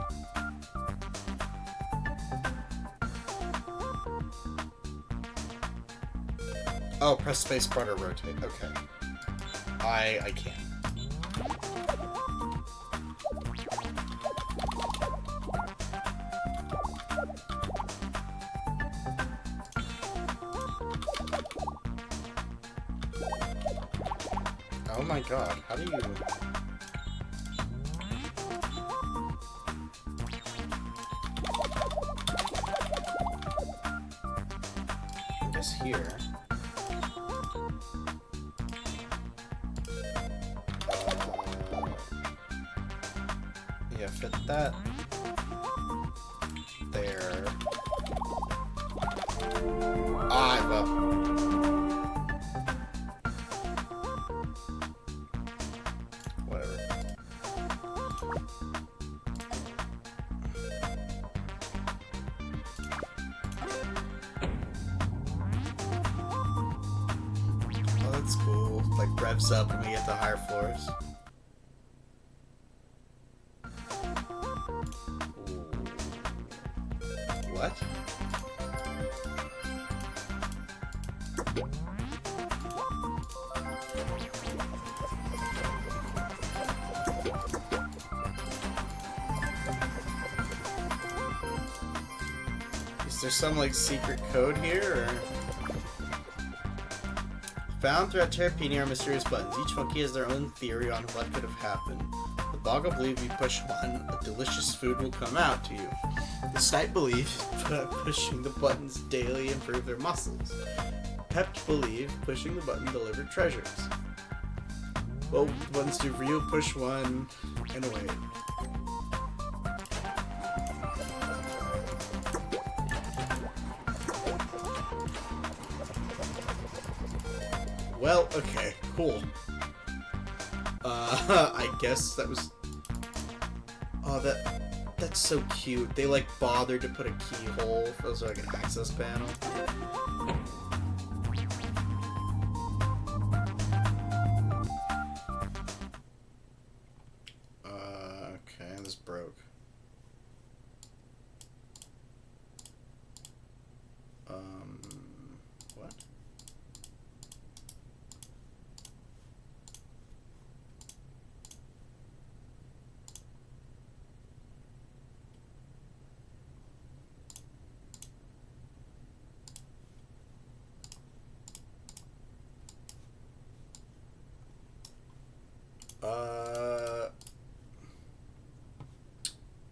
Oh, press spacebar to rotate. Okay. I can. Oh my god, how do you... I guess here. Yeah, fit that there. Ah, well. Whatever. Oh, that's cool. Like revs up when we get to higher floors. What? Is there some like secret code here, or? Found throughout Terrapini are mysterious buttons. Each funky has their own theory on what could have happened. The Boggle believe if you push one, a delicious food will come out to you. The Snipe believe pushing the buttons daily improve their muscles. Pept believe pushing the button delivered treasures. Well, the buttons do for you, push one, and wait. Well, okay, cool. I guess that was... Oh, that's so cute. They, like, bothered to put a keyhole for like an access panel. Okay, this broke. What?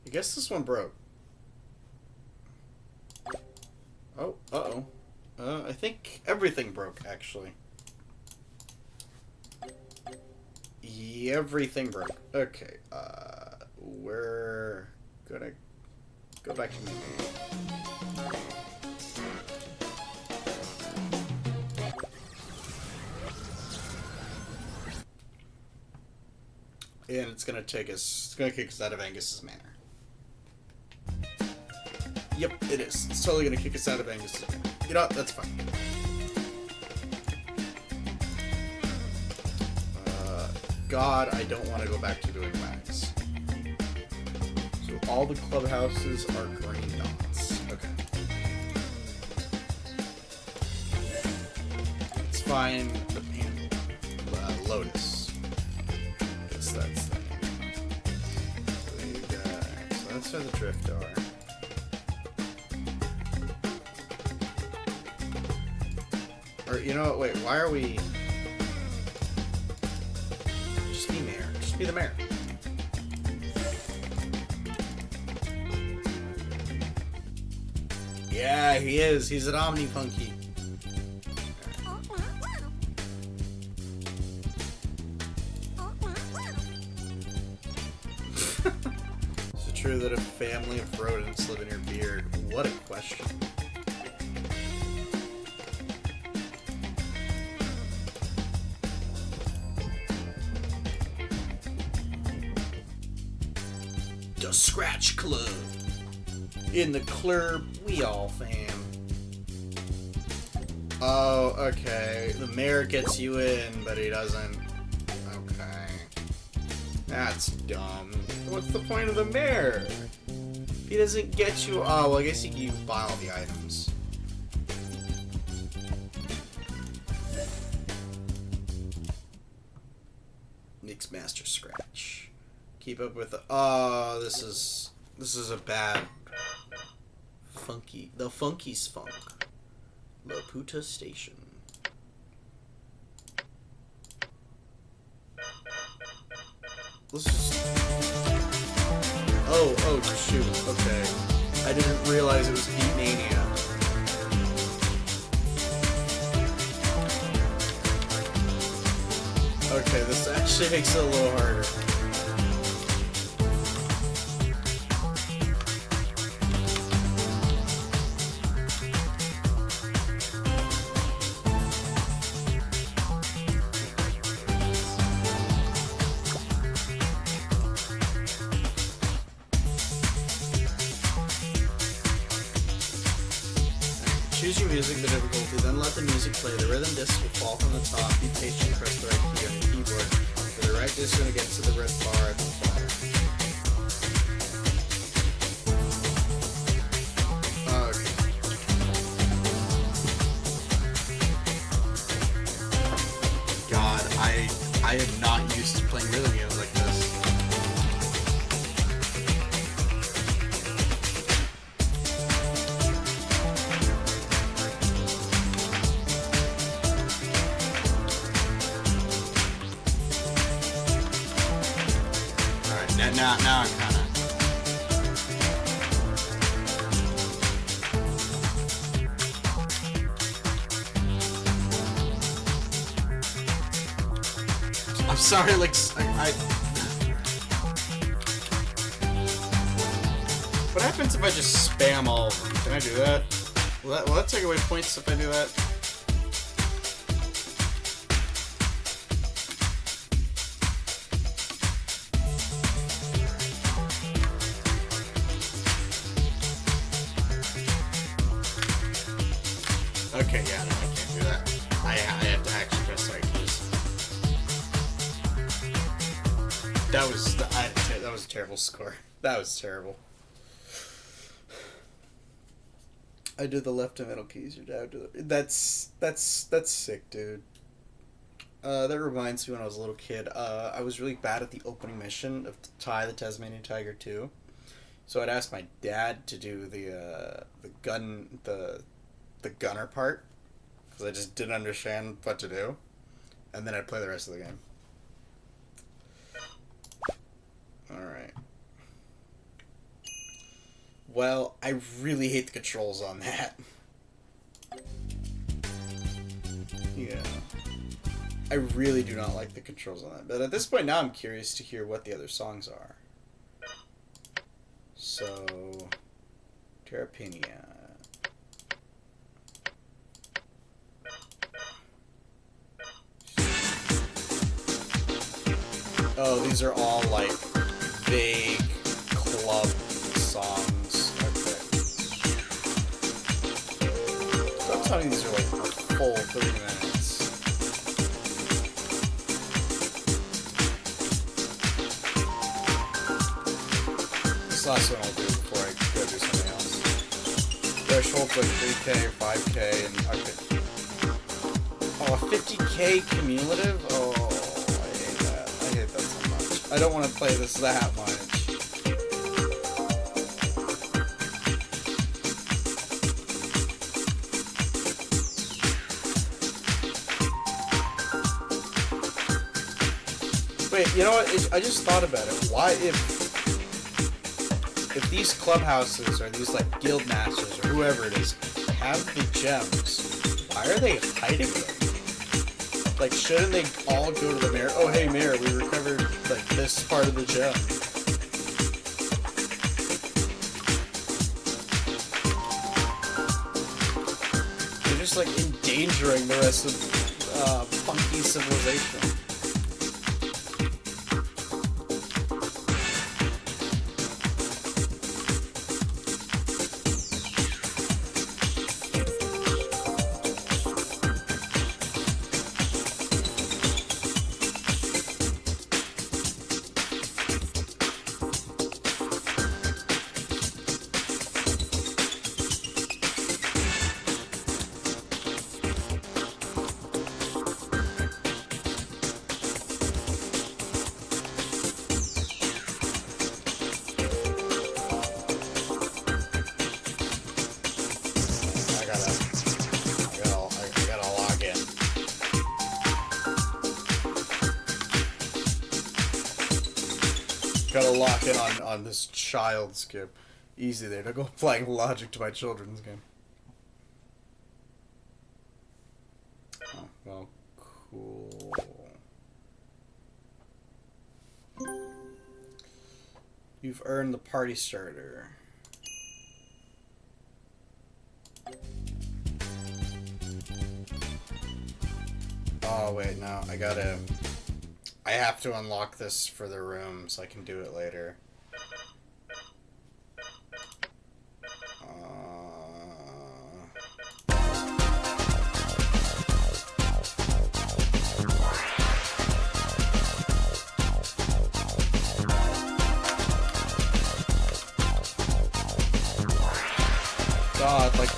I guess this one broke. Oh, uh-oh. I think everything broke, actually. Yeah, everything broke. Okay, we're gonna go back to menu. And it's gonna kick us out of Angus's manor. Yep, it is. It's totally gonna kick us out of Angus's manor. You know what? That's fine. God, I don't want to go back to doing wax. So all the clubhouses are green dots. Okay. find the Lotus. Guess that's the name. So that's where the drift are. Or, you know what, wait, why are we... Just be mayor. Just be the mayor. Yeah, he is. He's an Omni Funky. Is it true that a family of rodents live in your beard? What a question. The Scratch Club. In the club, we all fam. Oh, okay. The mayor gets you in, but he doesn't. Okay. That's dumb. What's the point of the mayor? He doesn't get you. Oh, well, I guess you can buy all the items. Nick's Master Scratch. Keep up with the. Oh, this is a bad. Funky. The Funkeys Funk. Laputa Station. Let's just... Oh, shoot. Okay. I didn't realize it was Beat Mania. Okay, this actually makes it a little harder. Choose your music, the difficulty, then let the music play. The rhythm disc will fall from the top. Be patient, press the right key on your keyboard. For the right disc, going to get to the red bar at the bottom. Okay. God, I am not used to playing rhythm games like this. Now I'm kind of... I'm sorry, like, I... What happens if I just spam all of them? Can I do that? Will that take away points if I do that? Okay, yeah, no, I can't do that. I have to actually press the right keys. That was a terrible score. That was terrible. I do the left and middle keys. Your dad do the... That's sick, dude. That reminds me when I was a little kid. I was really bad at the opening mission of Ty the Tasmanian Tiger 2. So I'd ask my dad to do the gunner part, because I just didn't understand what to do, and then I'd play the rest of the game. Alright. Well, I really hate the controls on that. Yeah. I really do not like the controls on that, but at this point now I'm curious to hear what the other songs are. So... Terrapinia. Oh, these are all, like, vague club songs. Okay. Stop telling me these are, like, a full 30 minutes. This last one I'll do before I go do something else. Threshold's like 3K or 5K, and okay. Oh, 50k cumulative? Oh, I hate that. I hate that so much. I don't want to play this that much. Wait, you know what? I just thought about it. Why, if these clubhouses or these like guild masters or whoever it is have the gems, why are they hiding them? Like, shouldn't they all go to the mayor? Oh, hey, mayor, we recovered like this part of the gem. They're just like endangering the rest of funky civilization. Gotta lock in on this child skip. Easy there. Don't go applying logic to my children's game. Oh, well, cool. You've earned the party starter. Oh, wait, no. I have to unlock this for the room so I can do it later. God, like,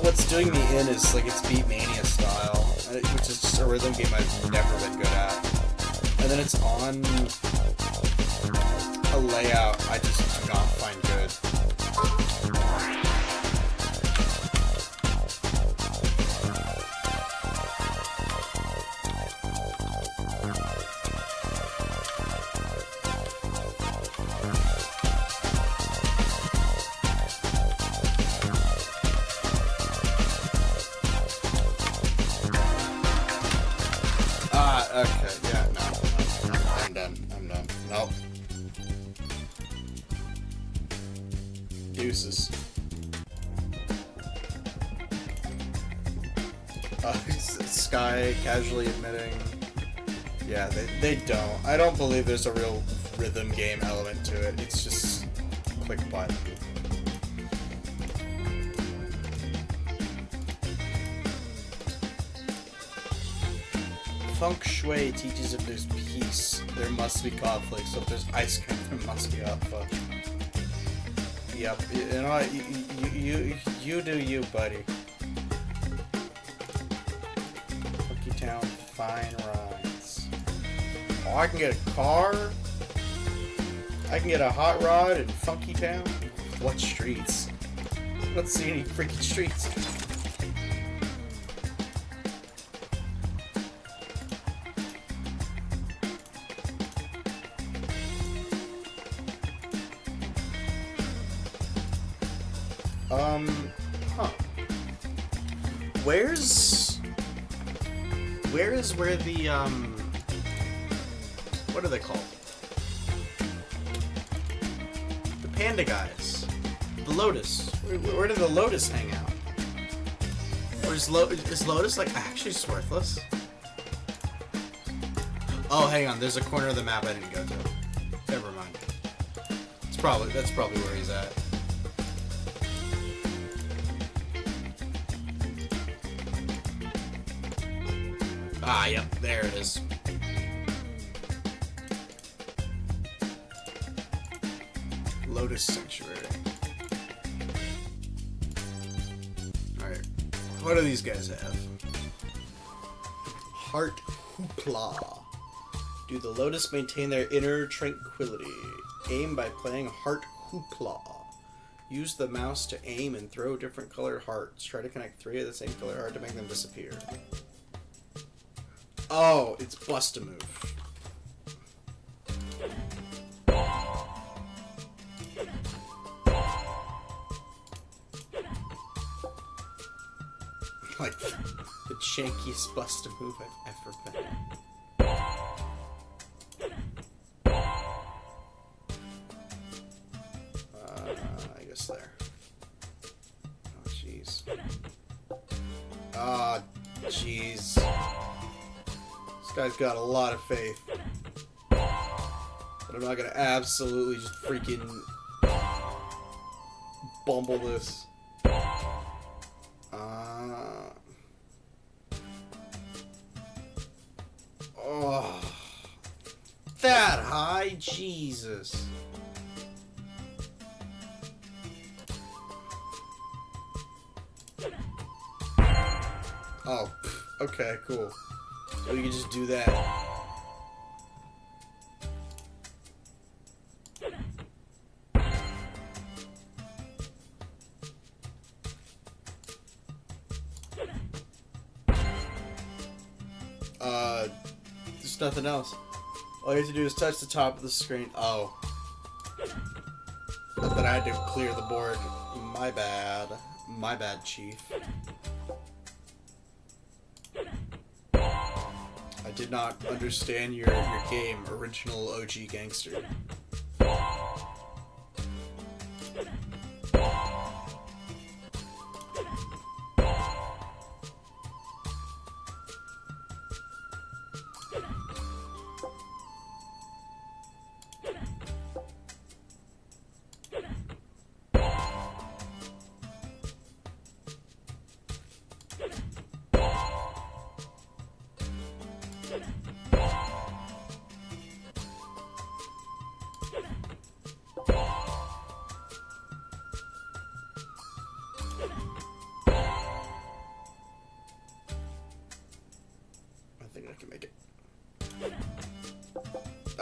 what's doing me in is, like, it's Beat Mania style, which is just a rhythm game I've never been good at. And then it's on a layout I just do not find good. Okay, yeah, no, I'm done. Nope. Deuces. Sky casually admitting. Yeah, they don't. I don't believe there's a real rhythm game element to it. It's just click button. Feng Shui teaches if there's peace, there must be conflict. So if there's ice cream, there must be alpha. Yep, you know what? You do you, buddy. Funky Town, fine rides. Oh, I can get a car. I can get a hot rod in Funky Town. What streets? Let's see any freaking streets. Huh. Where the, what are they called? The panda guys. The Lotus. Where do the Lotus hang out? Or is Lotus, like, actually just worthless? Oh, hang on, there's a corner of the map I didn't go to. Never mind. That's probably where he's at. Ah, yep, there it is. Lotus Sanctuary. Alright, what do these guys have? Heart Hoopla. Do the Lotus maintain their inner tranquility? Aim by playing Heart Hoopla. Use the mouse to aim and throw different colored hearts. Try to connect 3 of the same color heart to make them disappear. Oh, it's Bust-A-Move. Like, the jankiest Bust-A-Move I've ever been. I guess there. Oh, jeez. Ah, jeez. This guy's got a lot of faith. But I'm not gonna absolutely just freaking bumble this. Oh, that high? Jesus. Oh, okay, cool. So we can just do that. There's nothing else. All you have to do is touch the top of the screen. Oh. Not that I had to clear the board. My bad. My bad, Chief. I did not understand your game, original OG gangster.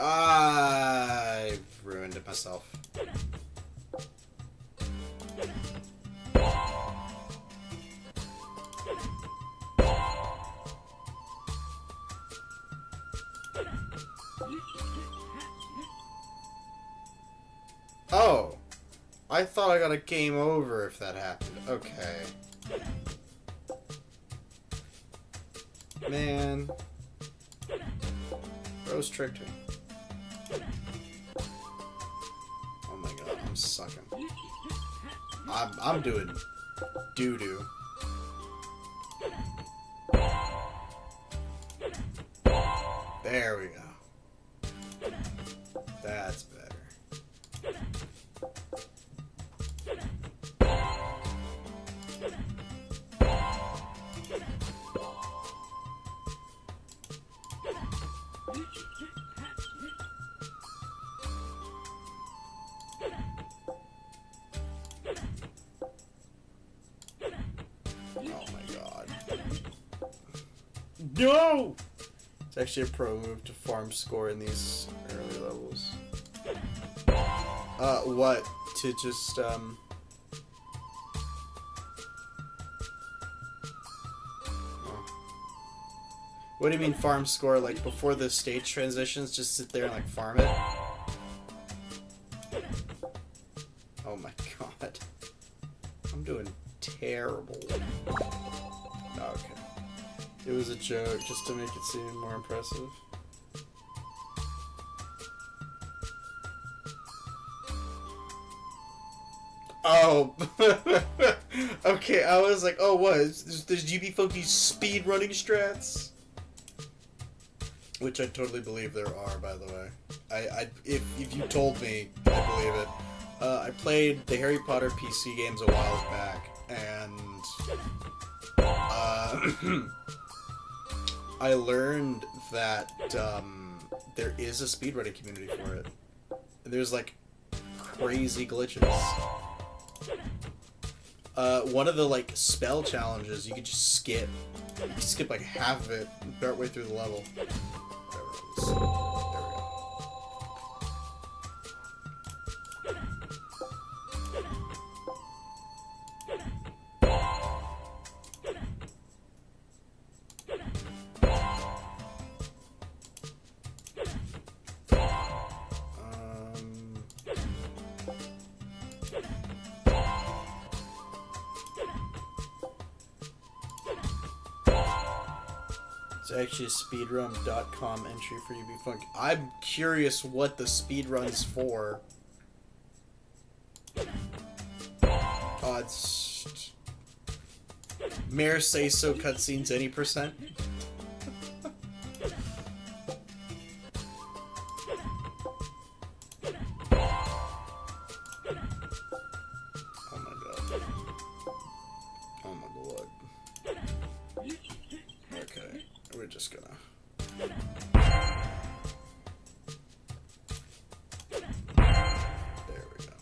I've ruined it myself. Oh, I thought I got a game over if that happened. Okay. Man. Rose tricked me. Oh my god, I'm sucking. I'm doing doo-doo. There we go. That's better. Oh my god. No! It's actually a pro move to farm score in these early levels. What? To just, oh. What do you mean farm score? Like, before the stage transitions, just sit there and, like, farm it? Oh my god. I'm doing terrible. Okay. It was a joke, just to make it seem more impressive. Oh! Okay, I was like, oh what? There's UB Funky's speed running strats? Which I totally believe there are, by the way. If you told me, I believe it. I played the Harry Potter PC games a while back, and I learned that there is a speedrunning community for it. And there's like crazy glitches. one of the like spell challenges, you could just skip. You could skip like half of it, partway through the level. There we go. It's actually a speedrun.com entry for UB-Funk. I'm curious what the speedrun's for. Oh, it's... Mayor Say So cutscenes any %? Oh my god. Oh my lord. Okay, we're just gonna... There we go.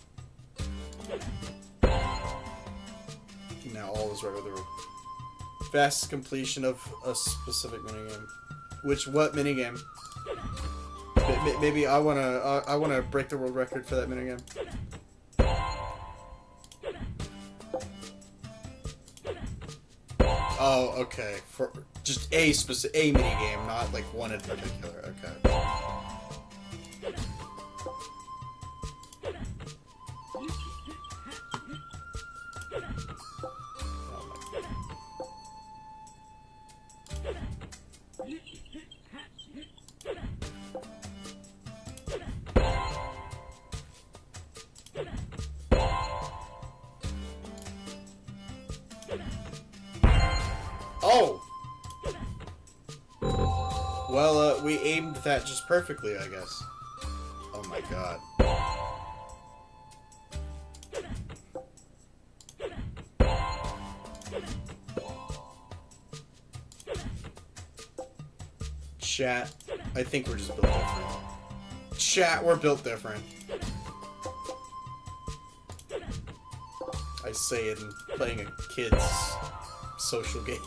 Now all is right with the fast completion of a specific minigame. What minigame? Maybe I wanna break the world record for that minigame. Oh, okay. For just a minigame, not like one in particular. Okay. Oh! Well, we aimed that just perfectly, I guess. Oh my god. Chat, I think we're just built different. Chat, we're built different. I say it in playing a kid's social game.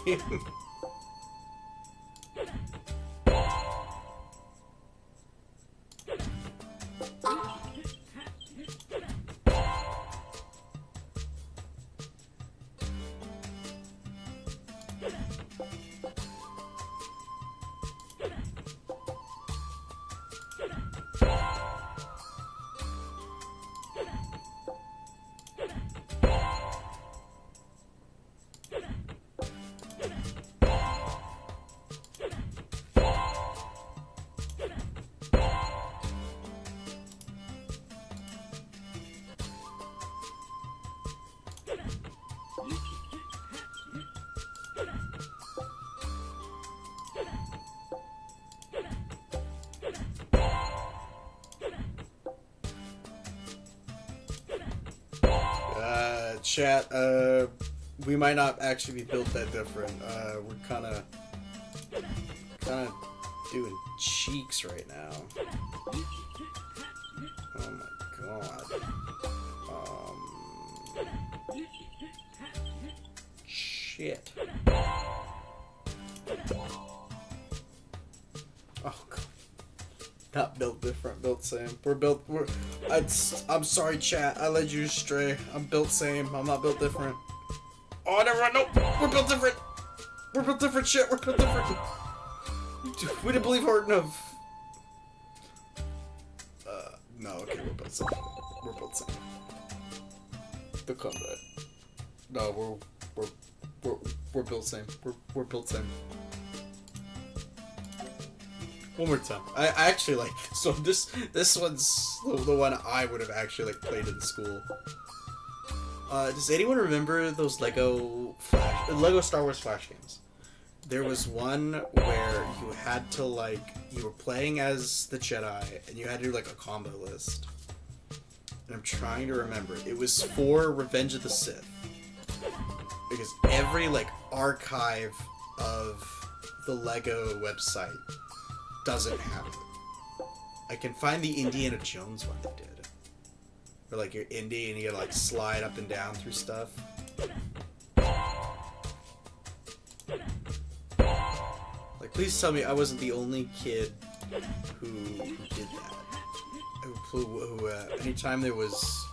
Chat, we might not actually be built that different. We're kind of doing cheeks right now. Oh my god. Shit. Oh god. Not built different, built same. I'm sorry, chat. I led you astray. I'm built same. I'm not built different. Oh, never mind. Nope. We're built different. We're built different, shit. We're built different. We didn't believe hard enough. No, okay, we're built same. We're built same. The combat. No, we're built same. We're built same. One more time. I actually like so this one's the one I would have actually like played in school. Does anyone remember those Lego Star Wars Flash games? There was one where you had to like you were playing as the Jedi and you had to do like a combo list. And I'm trying to remember. It was for Revenge of the Sith. Because every like archive of the Lego website doesn't have it. I can find the Indiana Jones one they did. Where like you're Indy and you like slide up and down through stuff. Like, please tell me I wasn't the only kid who did that. Who anytime there was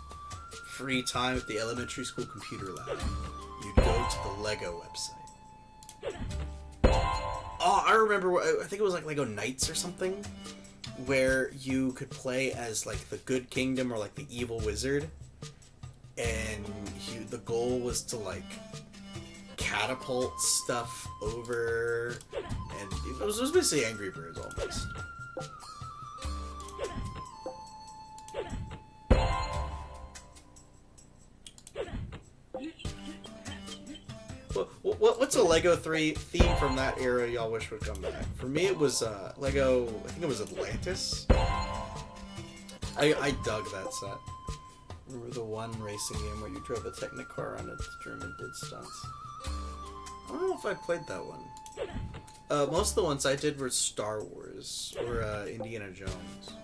free time at the elementary school computer lab, you'd go to the Lego website. Oh, I remember. I think it was like Lego Knights or something, where you could play as like the Good Kingdom or like the Evil Wizard, and the goal was to like catapult stuff over, and it was basically Angry Birds almost. What's a Lego 3 theme from that era y'all wish would come back? For me, it was Lego. I think it was Atlantis. I dug that set. Remember the one racing game where you drove a Technicar on its drum and did stunts? I don't know if I played that one. Most of the ones I did were Star Wars or Indiana Jones.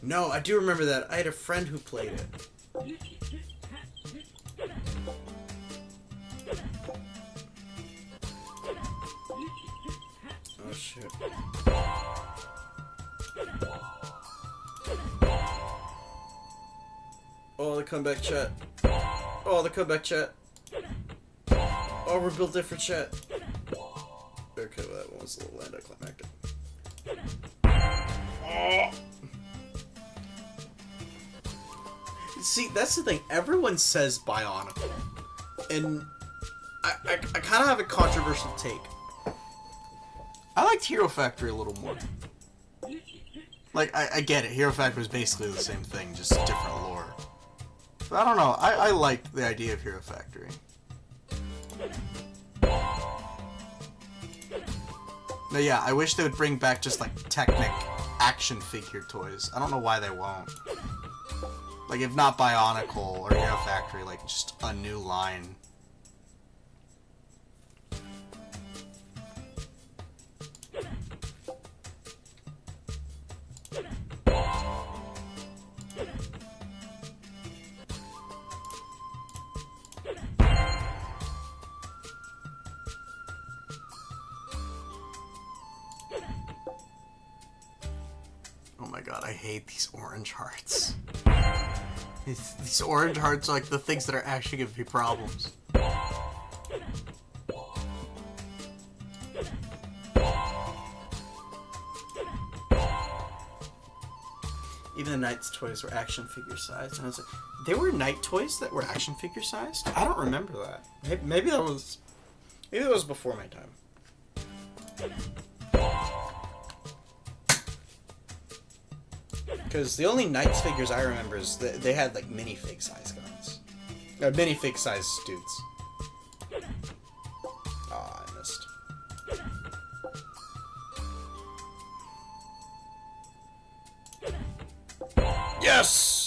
No, I do remember that. I had a friend who played it. Oh shit. Oh, the comeback chat. Oh, the comeback chat. Oh, we're built different chat. Okay, well, that one was a little anticlimactic. Oh. See, that's the thing. Everyone says Bionicle. And I kind of have a controversial take. I liked Hero Factory a little more. Like, I get it. Hero Factory was basically the same thing, just different lore. But I don't know. I liked the idea of Hero Factory. But yeah, I wish they would bring back just, like, Technic action figure toys. I don't know why they won't. Like, if not Bionicle or Hero Factory, like, just a new line. Oh my god, I hate these orange hearts. These orange hearts are like the things that are actually giving me problems. Even the Knight's toys were action figure sized, and I was like, there were Knight toys that were action figure sized? I don't remember that. Maybe that was before my time. Because the only Knights figures I remember is that they had like minifig size guns. Minifig size dudes. Ah, I missed. Yes!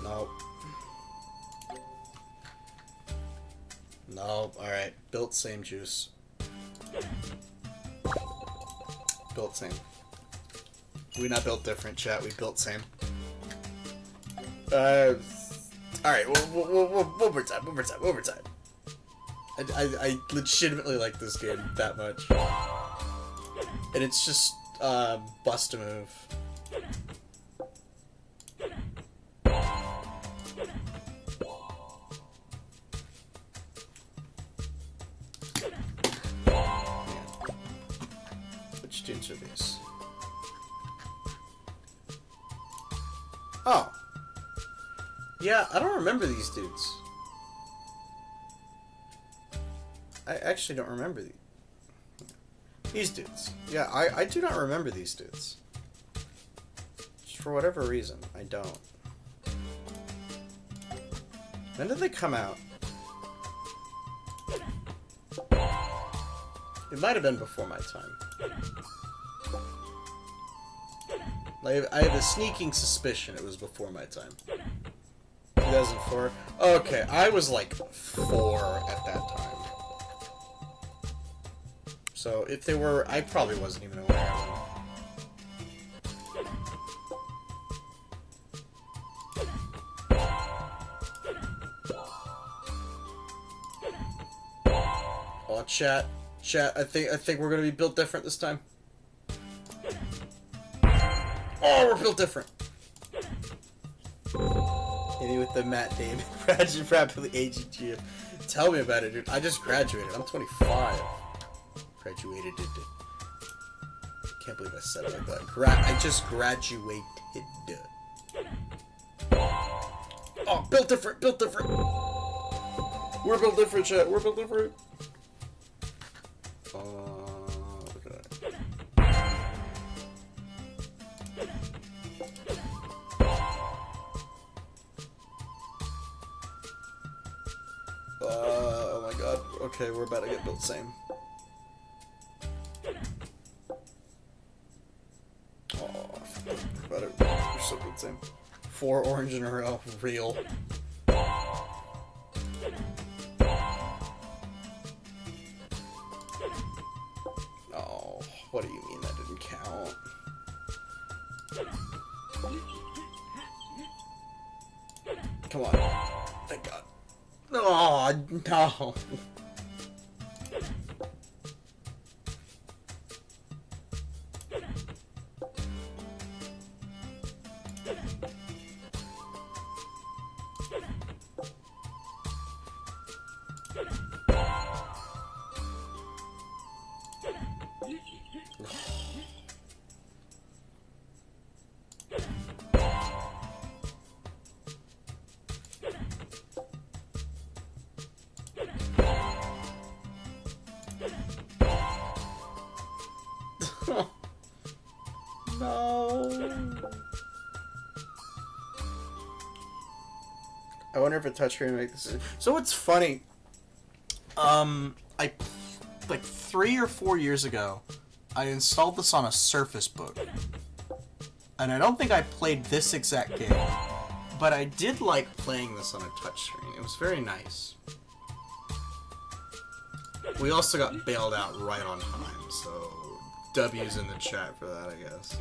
Nope. Nope. Alright. Built same juice. Built same. We not built different, chat. We built same. Alright. One more time. I legitimately like this game that much. And it's just, bust a move. Which dudes are these? Oh. Yeah, I don't remember these dudes. I actually don't remember these dudes. Yeah, I do not remember these dudes. Just for whatever reason, I don't. When did they come out? It might have been before my time. I have a sneaking suspicion it was before my time. 2004. Okay, I was like 4 at that time. So if they were, I probably wasn't even aware of them. Oh, chat, I think we're gonna be built different this time. Oh, we're built different. Hitting with the Matt Damon, rapidly aging GF. Tell me about it, dude. I just graduated. I'm 25. Graduated. Can't believe I said it like that. I just graduated. Oh, built different. We're built different, chat. We're built different. Look at that. Oh my god. Okay, we're about to get built same. Oh, about it. We're so built same. 4 orange in a row. Real. Oh, what do you mean that didn't count? Come on. Thank God. Oh, no. No. I wonder if a touchscreen would make this. So what's funny? I like 3 or 4 years ago, I installed this on a Surface Book, and I don't think I played this exact game, but I did like playing this on a touchscreen. It was very nice. We also got bailed out right on time, so W's in the chat for that, I guess.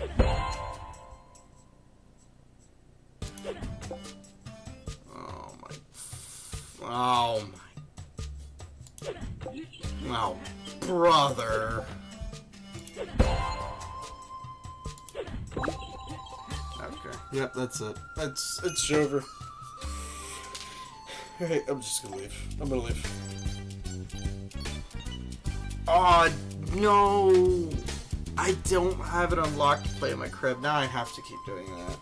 Oh my. Oh, brother. Okay. Yep, that's it. It's over. Hey, I'm just gonna leave. I'm gonna leave. Oh, no. I don't have it unlocked to play in my crib. Now I have to keep doing that.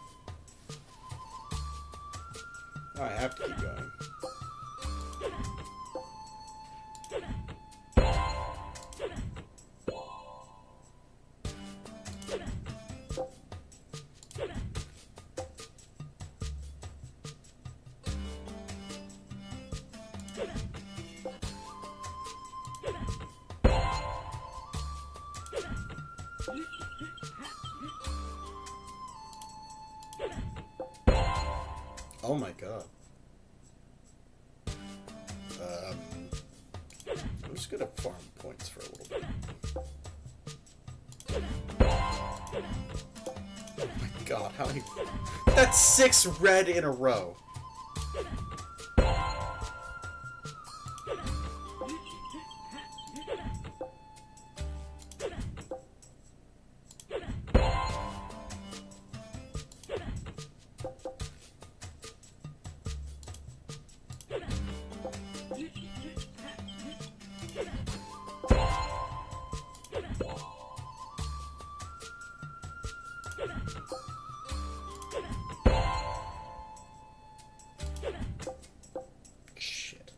Now I have to keep going. Oh my god. I'm just gonna farm points for a little bit. Oh my god, how many... That's 6 red in a row. Shit.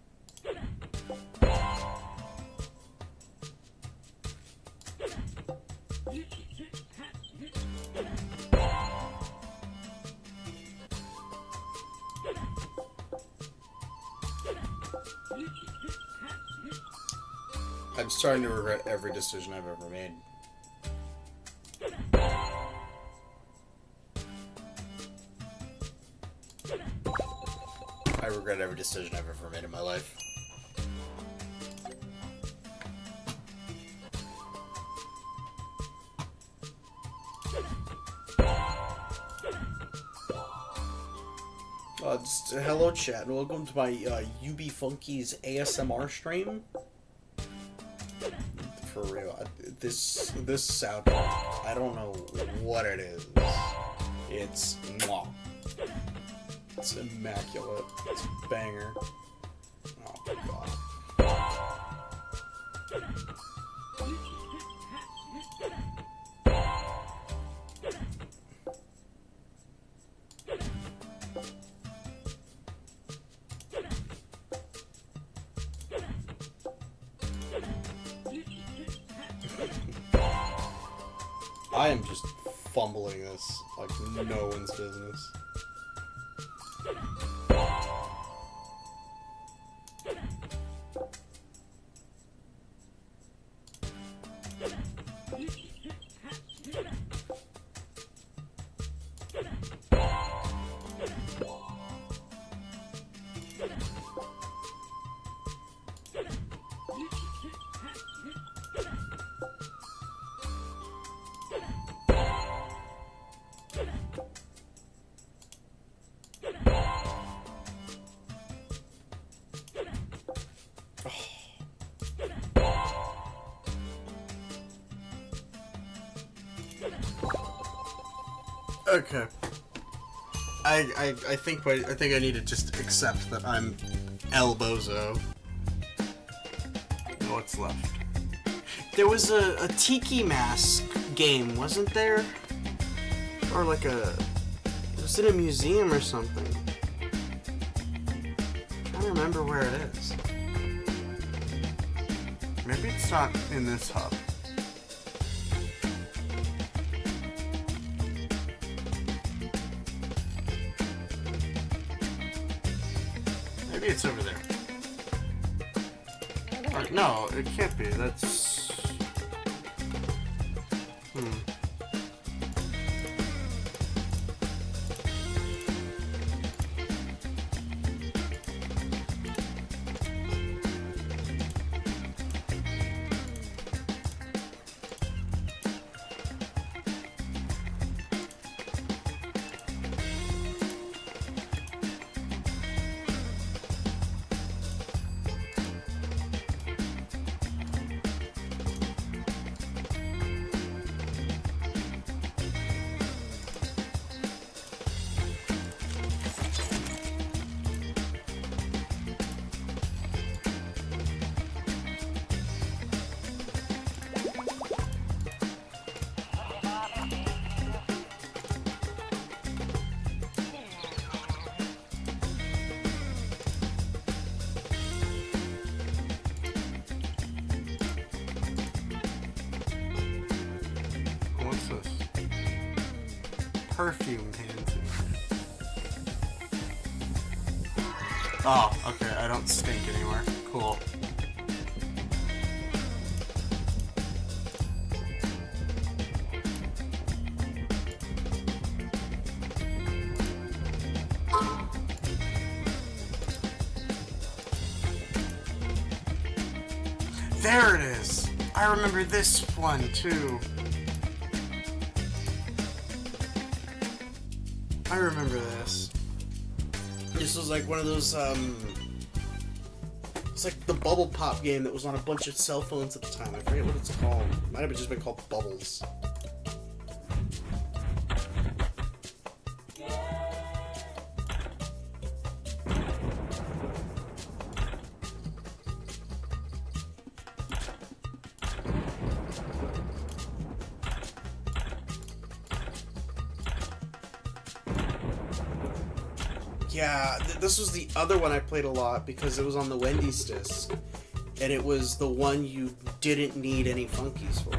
I'm starting to regret every decision I've ever made. regret every decision I've ever made in my life. Just, hello chat, and welcome to my UB Funkeys ASMR stream. For real, this sound, I don't know what it is. It's mwah. It's immaculate. It's a banger. Oh my god. I am just fumbling this like no one's business. Okay. I think I need to just accept that I'm El Bozo. What's left? There was a tiki mask game, wasn't there? Or like it was in a museum or something. I don't remember where it is. Maybe it's not in this hub. Maybe it's over there. Or, no, it can't be. That's... What's this? Perfume hands. Oh, okay, I don't stink anymore. Cool. There it is! I remember this one too. I remember this. This was like one of those, it's like the Bubble Pop game that was on a bunch of cell phones at the time. I forget what it's called. It might have just been called Bubbles. Yeah, this was the other one I played a lot because it was on the Wendy's disc, and it was the one you didn't need any funkies for.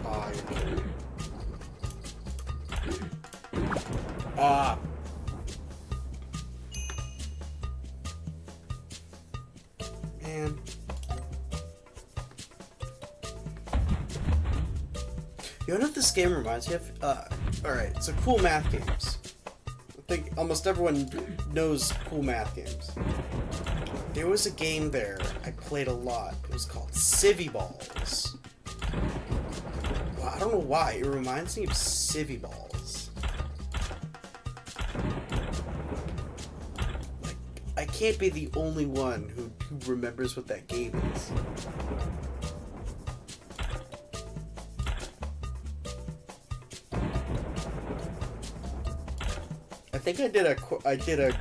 Ah, you're kidding. Ah. Man. You know what this game reminds me of? Alright, so cool math games. I think almost everyone knows cool math games. There was a game there I played a lot. It was called Civvy Balls. Well, I don't know why. It reminds me of Civvy Balls. Like, I can't be the only one who remembers what that game is. I think I did a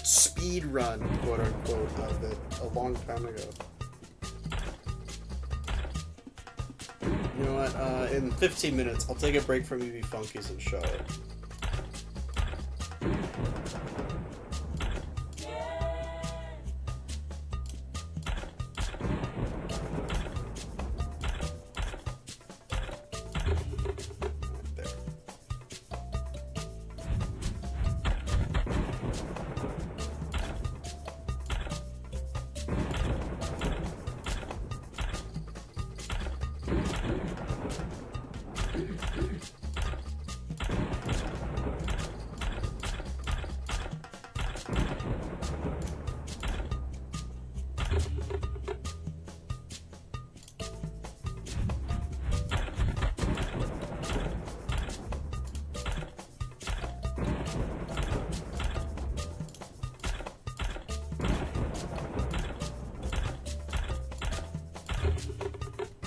speed run, quote unquote, of it a long time ago. You know what? In 15 minutes, I'll take a break from UV Funkies and show it.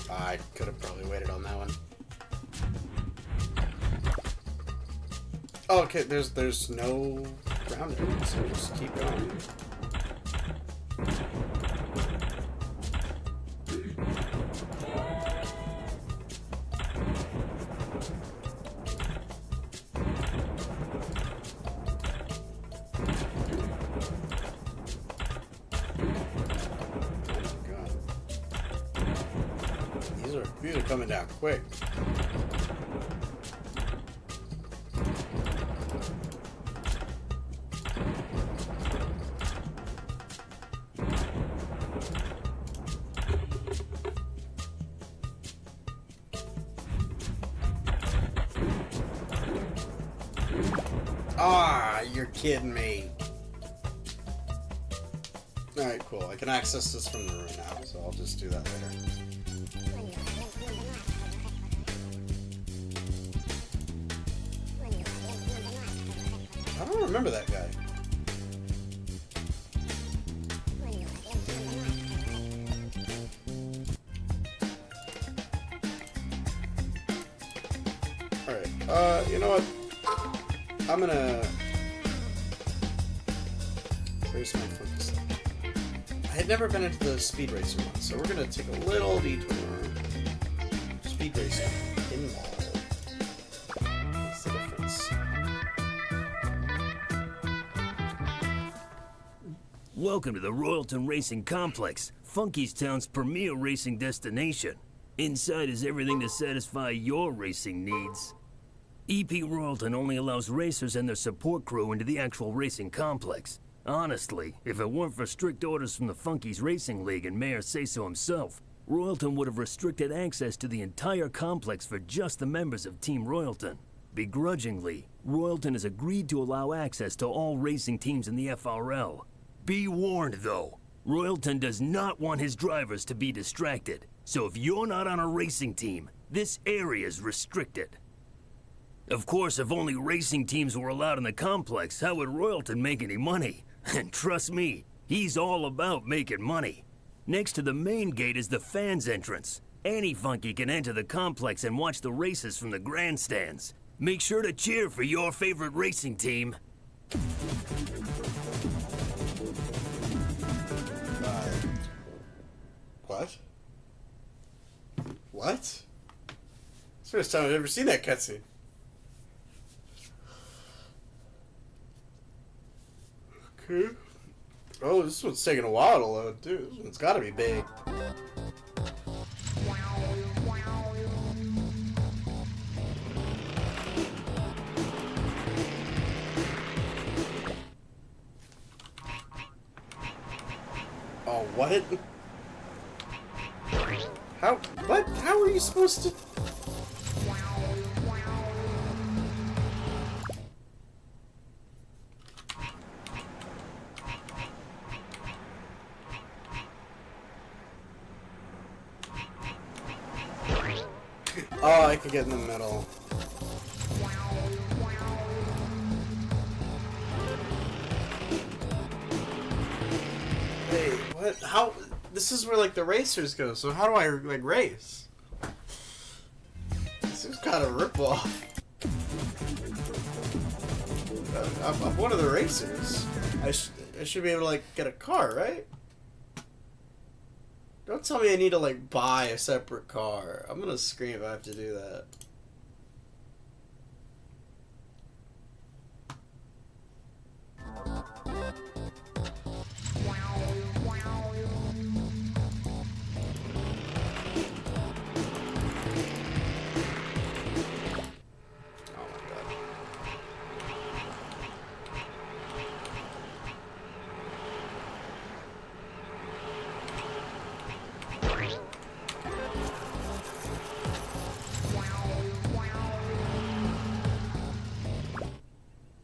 I could have probably waited on that one. Oh, okay, there's no ground there, so just keep going. These are coming down quick. Ah, you're kidding me. Alright, cool. I can access this from the room now, so I'll just do that later. I don't remember that guy. Alright, you know what? I'm gonna... Where's my funky stuff? I had never been into the speed racer one, so we're gonna take a little detour. Speed racing. Pinball. What's the difference? Welcome to the Royalton Racing Complex, Funky's Town's premier racing destination. Inside is everything to satisfy your racing needs. EP Royalton only allows racers and their support crew into the actual racing complex. Honestly, if it weren't for strict orders from the Funkies Racing League and Mayor Say-So himself, Royalton would have restricted access to the entire complex for just the members of Team Royalton. Begrudgingly, Royalton has agreed to allow access to all racing teams in the FRL. Be warned, though, Royalton does not want his drivers to be distracted, so if you're not on a racing team, this area is restricted. Of course, if only racing teams were allowed in the complex, how would Royalton make any money? And trust me, he's all about making money. Next to the main gate is the fans' entrance. Any funky can enter the complex and watch the races from the grandstands. Make sure to cheer for your favorite racing team. What? What? It's the first time I've ever seen that cutscene. Okay. Oh, this one's taking a while to load, too. This one's gotta be big. Oh, what? How? What? How are you supposed to? Oh, I could get in the middle. Hey, what? How? This is where like the racers go. So how do I like race? This is kind of a ripoff. I'm one of the racers. I should be able to like get a car, right? Don't tell me I need to like buy a separate car. I'm gonna scream if I have to do that.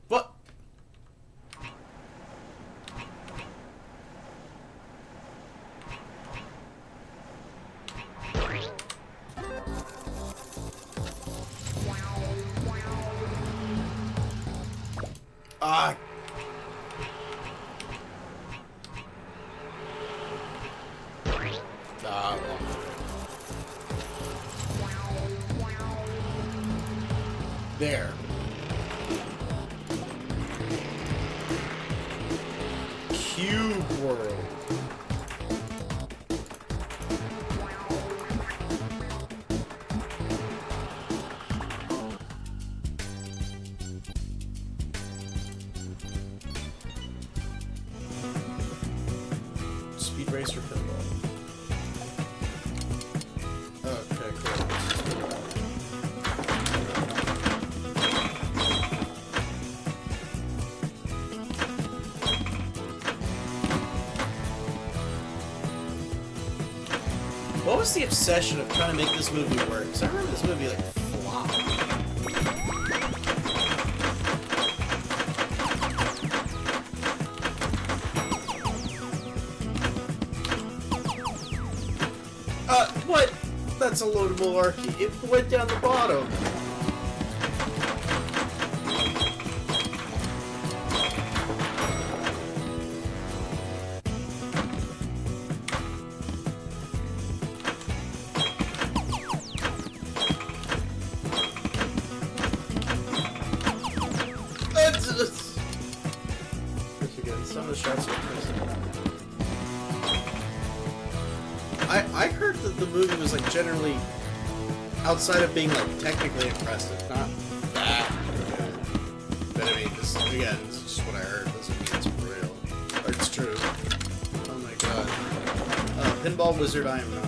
What? Ah. Ah, well. There. Cube World. Speed Racer Pinball. Okay, cool. What was the obsession of trying to make this movie work? Because I remember this movie like flopped. What? That's a loadable arcade. It went down the bottom. Again, some of the shots are impressive. I heard that the movie was like generally, outside of being like technically impressive, not that good. But I mean, this again, this is just what I heard. Doesn't mean it's real or it's true. Oh my god, Pinball Wizard, I am not.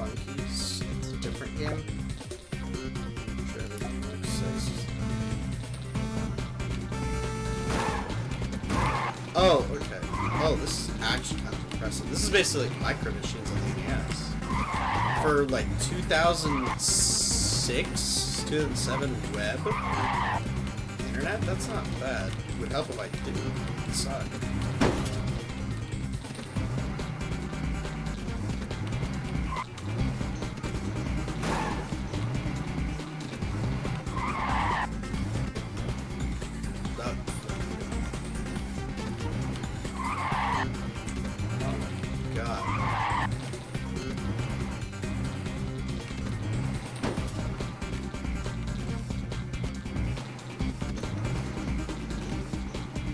Funkeys. It's a different game. I'm sure everything exists. Oh, okay. Oh, this is actually kind of impressive. This is basically like Micro Machines on the NES. For like 2006, 2007 web internet, that's not bad. It would help if I didn't suck.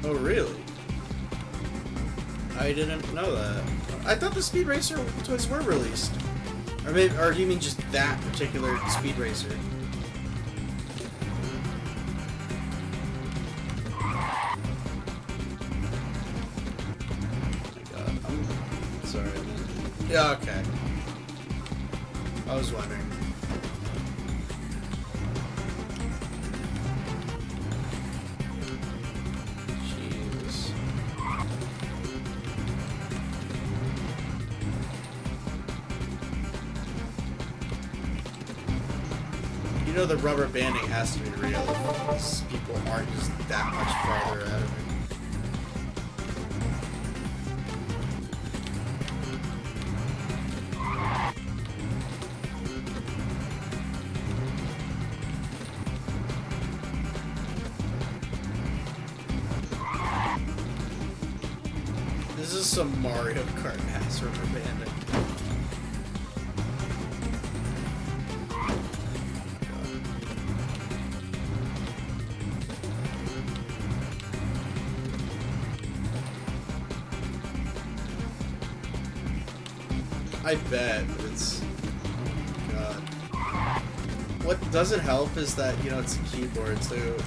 Oh, really? I didn't know that. I thought the Speed Racer toys were released. Or maybe, or do you mean just that particular Speed Racer? Sorry. Yeah, okay. I was wondering. Jeez. You know the rubber banding has to be real. These people aren't just that much farther out of it. This is some Mario Kart ass rubber banding. I bet it's... God. What doesn't help is that, you know, it's a keyboard, too.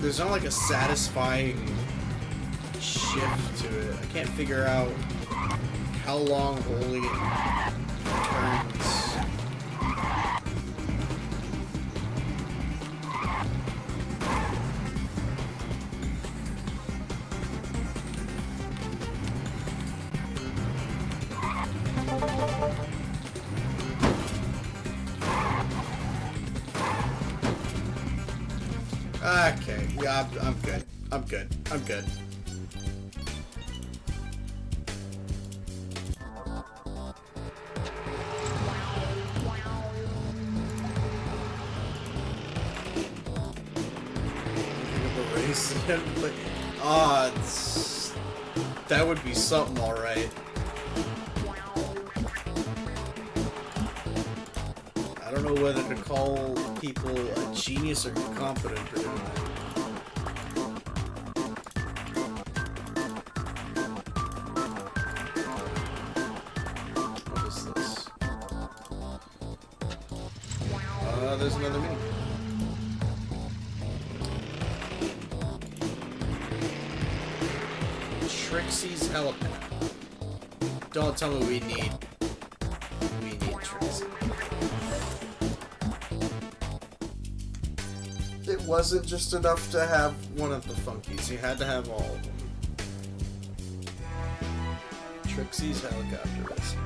There's not like a satisfying shift to it. I can't figure out how long holding it turns. Okay, yeah, I'm good. I'm good. I'm good. That would be something, alright. I don't know whether to call people a genius or incompetent for doing that. What is this? There's another mini. Trixie's helipad. Don't tell me we need Trixie. It wasn't just enough to have one of the funkies. You had to have all of them. Trixie's helicopter racer.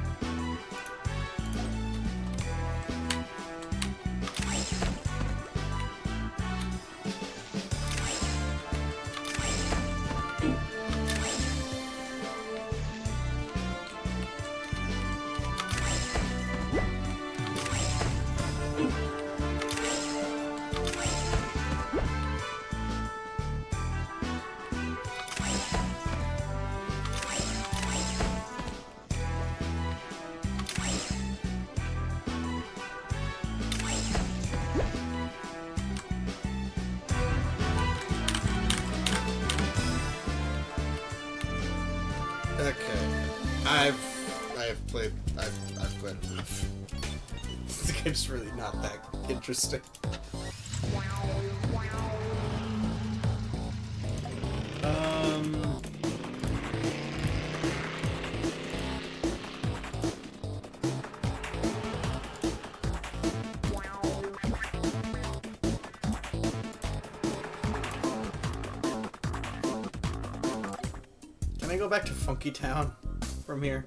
I've played enough. This game's really not that interesting. Can I go back to Funky Town from here?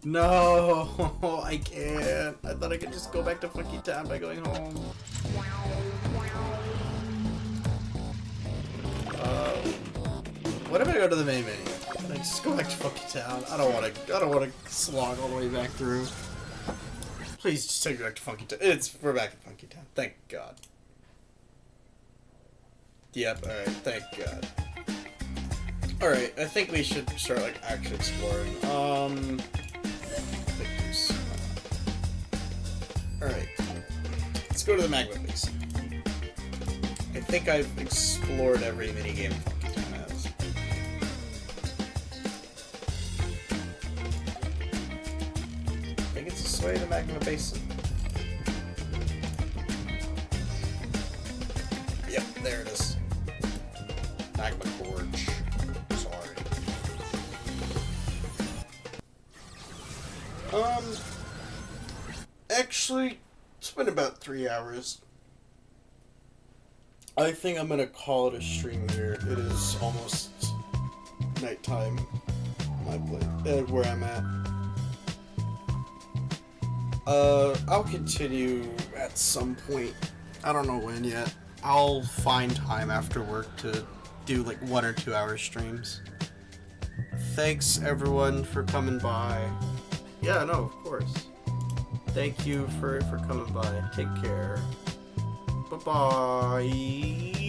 No, I can't. I thought I could just go back to Funky Town by going home. What if I go to the main menu? Can I just go back to Funky Town? I don't want to slog all the way back through. Please just take me back to Funky Town. We're back at Funky Town. Thank God. Yep. All right. Thank God. All right. I think we should start like actually exploring. Alright. Let's go to the magma base. I think I've explored every minigame Funky Town has. I think it's this way to Magma Basin. Yep, there it is. Magma Gorge. Sorry. Actually, it's been about 3 hours. I think I'm gonna call it a stream here. It is almost nighttime. My place, where I'm at. I'll continue at some point. I don't know when yet. I'll find time after work to do like 1 or 2 hour streams. Thanks everyone for coming by. Yeah, no, of course. Thank you for coming by. Take care. Bye-bye.